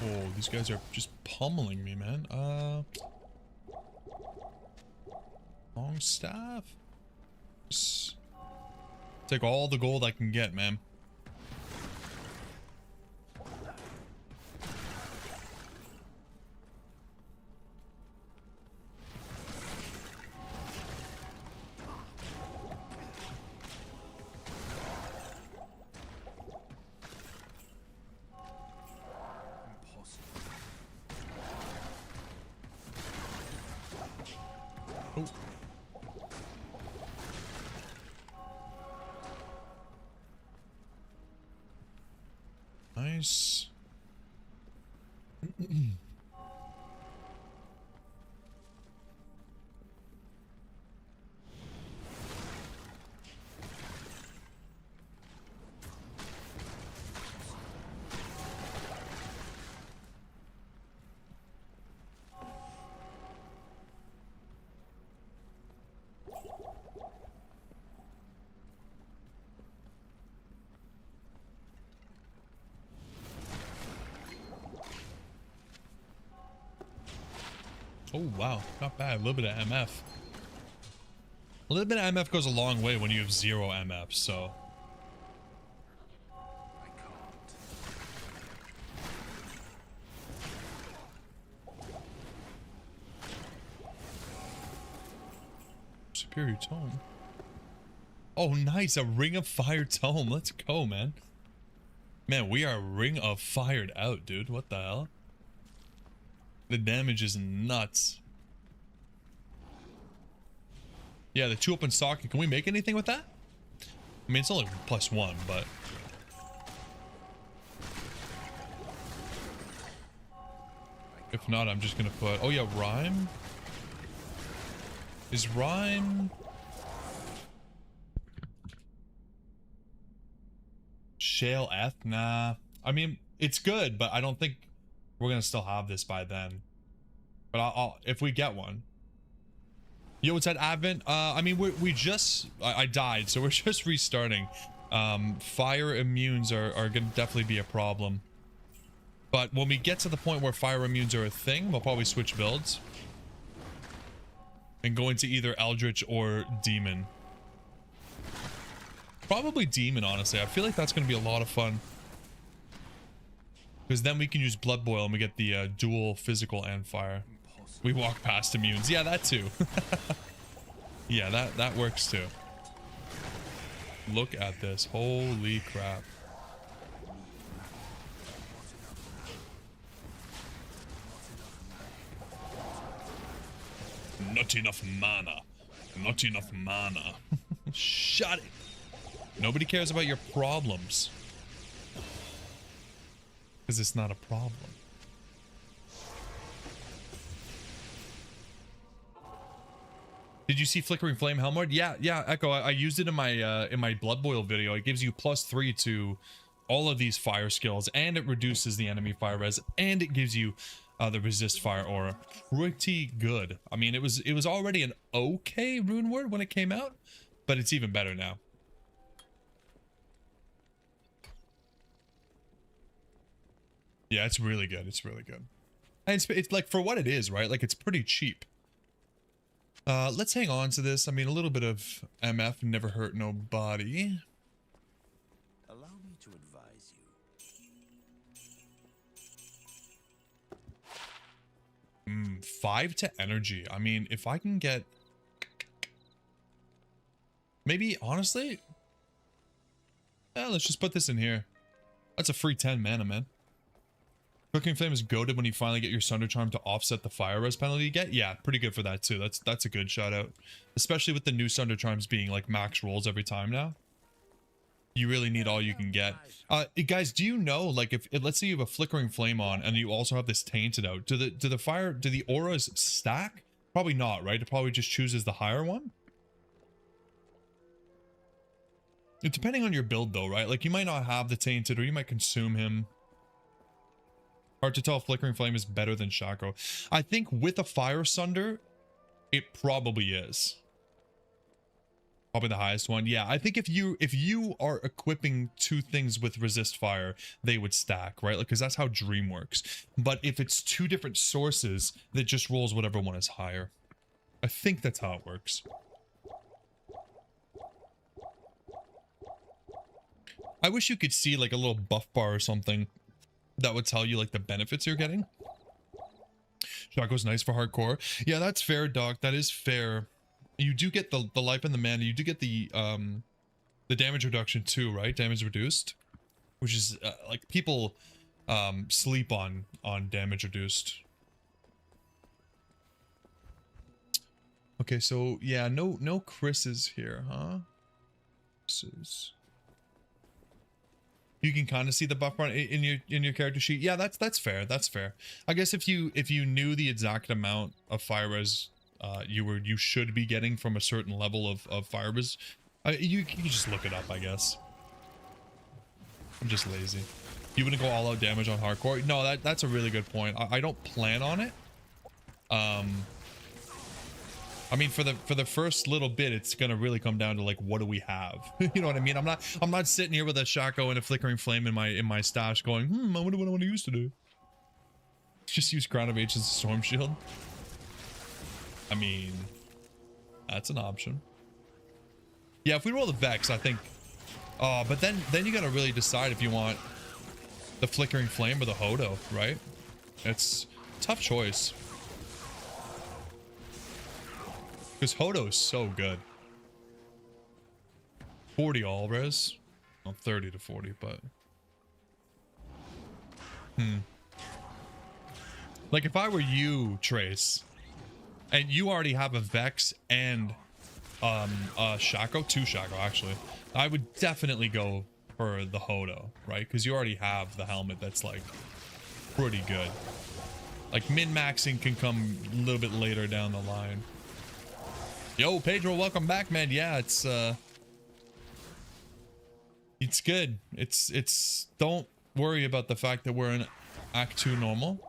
Oh, these guys are just pummeling me, man. Long staff. Just take all the gold I can get, man. Oh. Nice. Oh, wow. Not bad. A little bit of MF. A little bit of MF goes a long way when you have 0 MF, so. I can't. Superior Tome. Oh, nice. A Ring of Fire Tome. Let's go, man. Man, we are Ring of Fired out, dude. What the hell? The damage is nuts. Yeah, the 2 open socket. Can we make anything with that? I mean, it's only +1, but... If not, I'm just gonna put... Oh yeah, Rhyme? Is Rhyme... Shale F? Nah. I mean, it's good, but I don't think we're gonna still have this by then. But I'll if we get one. Yo, what's that, Advent? I mean, we just... I died, so we're just restarting. Fire immunes are gonna definitely be a problem. But when we get to the point where fire immunes are a thing, we'll probably switch builds. And go into either Eldritch or Demon. Probably Demon, honestly. I feel like that's going to be a lot of fun. Because then we can use Blood Boil and we get the dual physical and fire. We walk past immunes. Yeah, that too. Yeah, that works too. Look at this. Holy crap. Not enough mana. Not enough mana. Shut it. Nobody cares about your problems. Because it's not a problem. Did you see Flickering Flame Helmord? Yeah, Echo. I used it in my Blood Boil video. It gives you +3 to all of these fire skills, and it reduces the enemy fire res, and it gives you the resist fire aura. Pretty good. I mean, it was already an okay rune word when it came out, but it's even better now. Yeah, it's really good. It's really good. And it's like, for what it is, right? Like, it's pretty cheap. Let's hang on to this. I mean, a little bit of MF never hurt nobody. Allow me to advise you. 5 to energy. I mean, if I can get... Maybe, honestly... Yeah, let's just put this in here. That's a free 10 mana, man. Flickering Flame is goated when you finally get your Sunder Charm to offset the fire res penalty you get. Yeah, pretty good for that too. That's a good shout out. Especially with the new Sunder Charms being like max rolls every time now. You really need all you can get. Guys, do you know, like, if let's say you have a Flickering Flame on and you also have this Tainted out, do the auras stack? Probably not, right? It probably just chooses the higher one. Depending on your build though, right? Like, you might not have the Tainted, or you might consume him. Hard to tell if Flickering Flame is better than Shaco. I think with a Fire Sunder, it probably is. Probably the highest one. Yeah, I think if you are equipping 2 things with resist fire, they would stack, right? Like, because that's how Dream works. But if it's 2 different sources, that just rolls whatever one is higher. I think that's how it works. I wish you could see like a little buff bar or something that would tell you like the benefits you're getting. Shaco's nice for hardcore. Yeah, that's fair, Doc. That is fair. You do get the life and the mana. You do get the damage reduction too, right? Damage reduced, which is like people sleep on damage reduced. Okay, so yeah, no Chris's here, huh? Chris's. You can kind of see the buff bar in your character sheet. Yeah, that's fair. That's fair. I guess if you knew the exact amount of fire res you should be getting from a certain level of fire res, you can just look it up, I guess. I'm just lazy. You wouldn't go all out damage on hardcore? No, that's a really good point. I don't plan on it. I mean, for the first little bit, it's gonna really come down to like, what do we have? You know what I mean? I'm not sitting here with a Shaco and a Flickering Flame in my stash, going, I wonder what I want to use today. Just use Crown of H as a Storm Shield. I mean, that's an option. Yeah, if we roll the Vex, I think. Oh, but then you gotta really decide if you want the Flickering Flame or the Hodo, right? It's a tough choice. Because Hodo is so good. 40 all res. Well, 30 to 40, but... Like, if I were you, Trace, and you already have a Vex and Shaco, 2 Shaco actually. I would definitely go for the Hodo, right? Because you already have the helmet that's like pretty good. Like min-maxing can come a little bit later down the line. Yo, Pedro, welcome back, man. Yeah, it's good. It's don't worry about the fact that we're in Act 2 normal.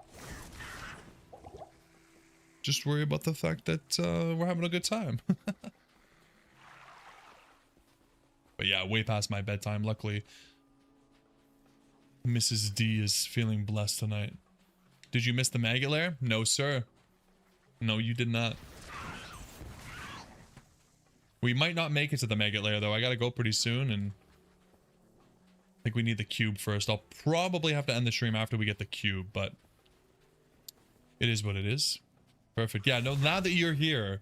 Just worry about the fact that we're having a good time. But yeah, way past my bedtime. Luckily, Mrs. D is feeling blessed tonight. Did you miss the maggot lair? No, sir. No, you did not. We might not make it to the maggot lair, though. I gotta go pretty soon, and I think we need the cube first. I'll probably have to end the stream after we get the cube, but it is what it is. Perfect. Yeah, no, now that you're here,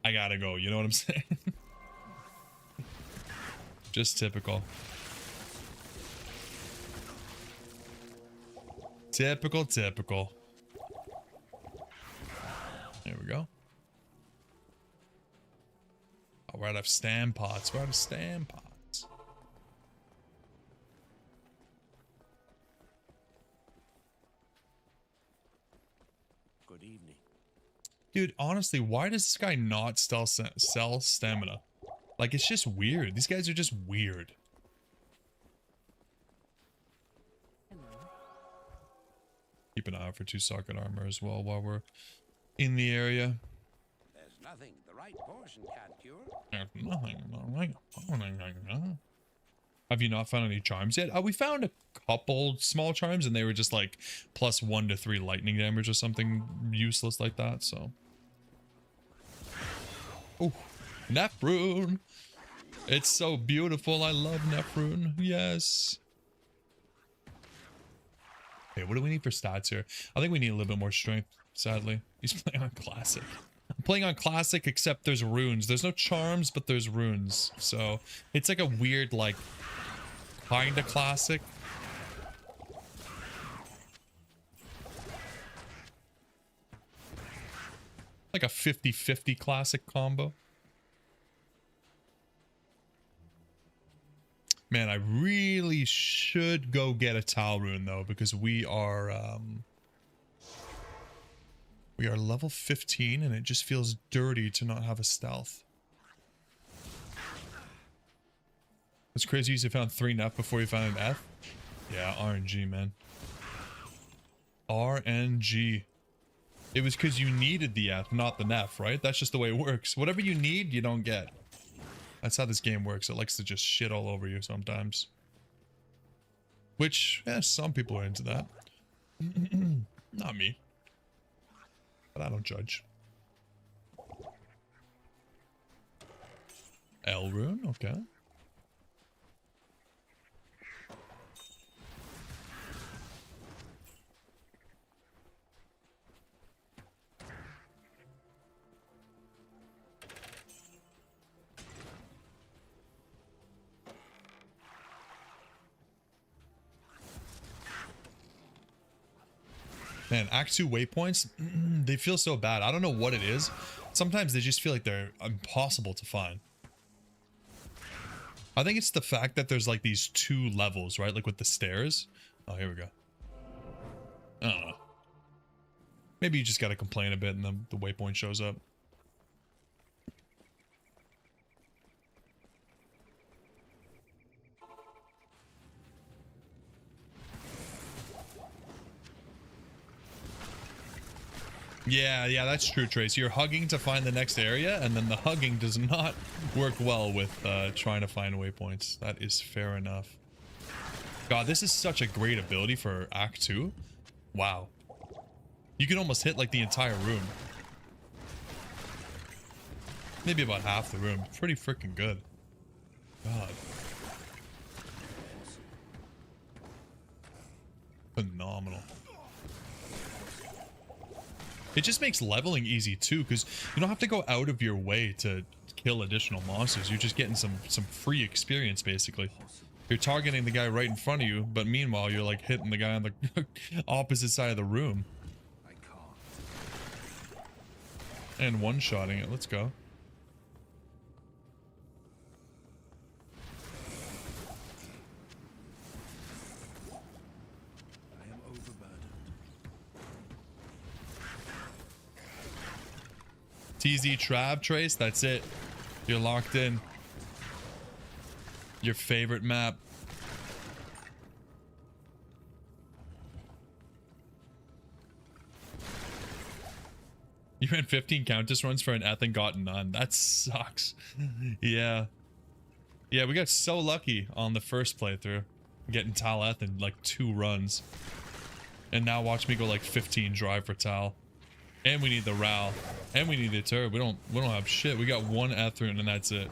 I gotta go. You know what I'm saying? Just typical. Typical. There we go. Oh, we're out of stand pots. We're out of stand pots. Good evening. Dude, honestly, why does this guy not sell stamina? Like, it's just weird. These guys are just weird. Keep an eye out for 2 socket armor as well while we're in the area. There's nothing the right portion can't cure. There's nothing the right portion. Have you not found any charms yet? We found a couple small charms, and they were just like +1 to 3 lightning damage or something useless like that, so. Oh, Nephrune. It's so beautiful. I love Nephrune. Yes. Okay, what do we need for stats here? I think we need a little bit more strength, sadly. He's playing on classic. I'm playing on classic, except there's runes. There's no charms, but there's runes. So it's like a weird, like, kind of classic. Like a 50-50 classic combo. Man, I really should go get a Tau rune though, because we are level 15, and it just feels dirty to not have a stealth. It's crazy you found 3 Nef before you found an F. Yeah, RNG, man. RNG. It was because you needed the F, not the Nef, right? That's just the way it works. Whatever you need, you don't get. That's how this game works. It likes to just shit all over you sometimes. Which, yeah, some people are into that. Not me. But I don't judge. L rune, okay. Man, Act 2 waypoints, they feel so bad. I don't know what it is. Sometimes they just feel like they're impossible to find. I think it's the fact that there's like these 2 levels, right? Like with the stairs. Oh, here we go. I don't know. Maybe you just gotta complain a bit and then the waypoint shows up. Yeah, that's true, Trace. You're hugging to find the next area, and then the hugging does not work well with trying to find waypoints. That is fair enough. God, this is such a great ability for Act 2. Wow. You can almost hit like the entire room. Maybe about half the room. Pretty freaking good. God. Phenomenal. It just makes leveling easy too, because you don't have to go out of your way to kill additional monsters. You're just getting some free experience, basically. You're targeting the guy right in front of you, but meanwhile you're like hitting the guy on the opposite side of the room. I can't. And one-shotting it. Let's go. TZ Trav Trace, that's it. You're locked in. Your favorite map. You ran 15 Countess runs for an Eth and got none. That sucks. Yeah. Yeah, we got so lucky on the first playthrough. Getting Tal Eth in like 2 runs. And now watch me go like 15 drive for Tal. And we need the Ral. And we need the Turb. We don't have shit. We got 1 Eth rune and that's it.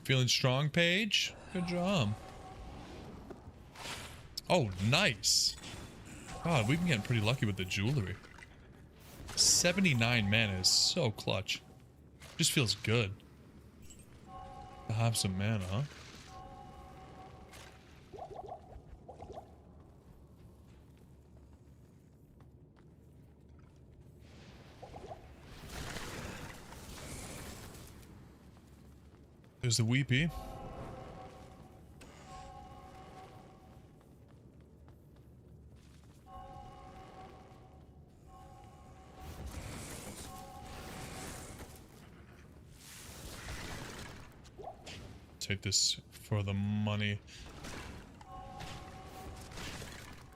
Feeling strong, Paige? Good job. Oh, nice. God, we've been getting pretty lucky with the jewelry. 79 mana is so clutch. Just feels good to have some mana, huh? There's the Weepy. Take this for the money.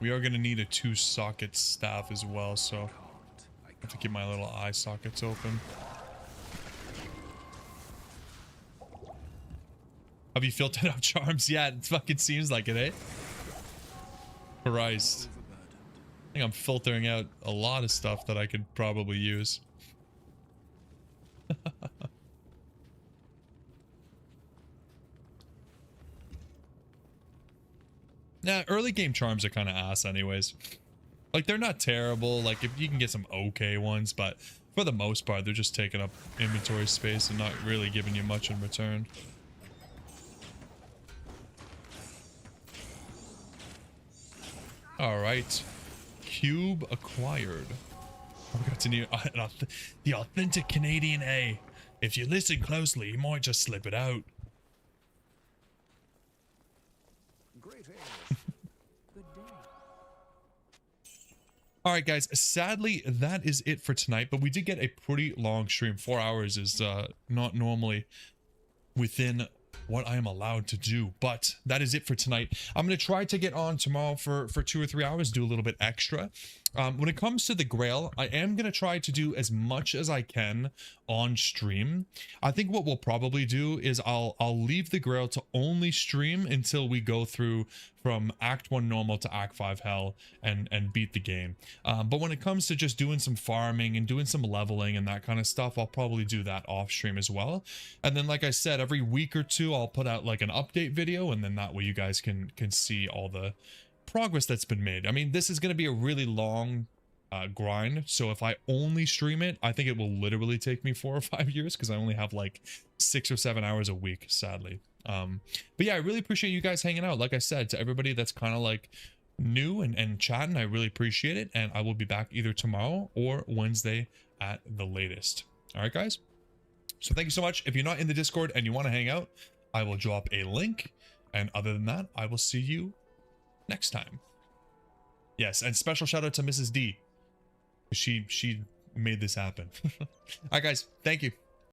We are going to need a 2-socket staff as well, so I have to keep my little eye sockets open. Have you filtered out charms? Yeah, it fucking seems like it, eh? Christ. I think I'm filtering out a lot of stuff that I could probably use. Yeah, early game charms are kind of ass anyways. Like, they're not terrible. Like, if you can get some okay ones, but for the most part, they're just taking up inventory space and not really giving you much in return. All right, cube acquired. We got to need the authentic Canadian A. If you listen closely, you might just slip it out. Great Good day. All right, guys. Sadly, that is it for tonight. But we did get a pretty long stream. 4 hours is not normally within what I am allowed to do, but that is it for tonight. I'm going to try to get on tomorrow for 2 or 3 hours, do a little bit extra. When it comes to the Grail, I am going to try to do as much as I can on stream. I think what we'll probably do is I'll leave the Grail to only stream until we go through from Act 1 normal to Act 5 hell and beat the game. But when it comes to just doing some farming and doing some leveling and that kind of stuff, I'll probably do that off stream as well. And then, like I said, every week or two, I'll put out like an update video, and then that way you guys can see all the progress that's been made. I mean, this is going to be a really long grind, so if I only stream it, I think it will literally take me 4 or 5 years because I only have like 6 or 7 hours a week, sadly. But yeah, I really appreciate you guys hanging out. Like I said, to everybody that's kind of like new and chatting, I really appreciate it, and I will be back either tomorrow or Wednesday at the latest. All right, guys, so thank you so much. If you're not in the Discord and you want to hang out, I will drop a link, and other than that, I will see you next time. Yes, and special shout out to Mrs. D. She made this happen. All right, guys, thank you.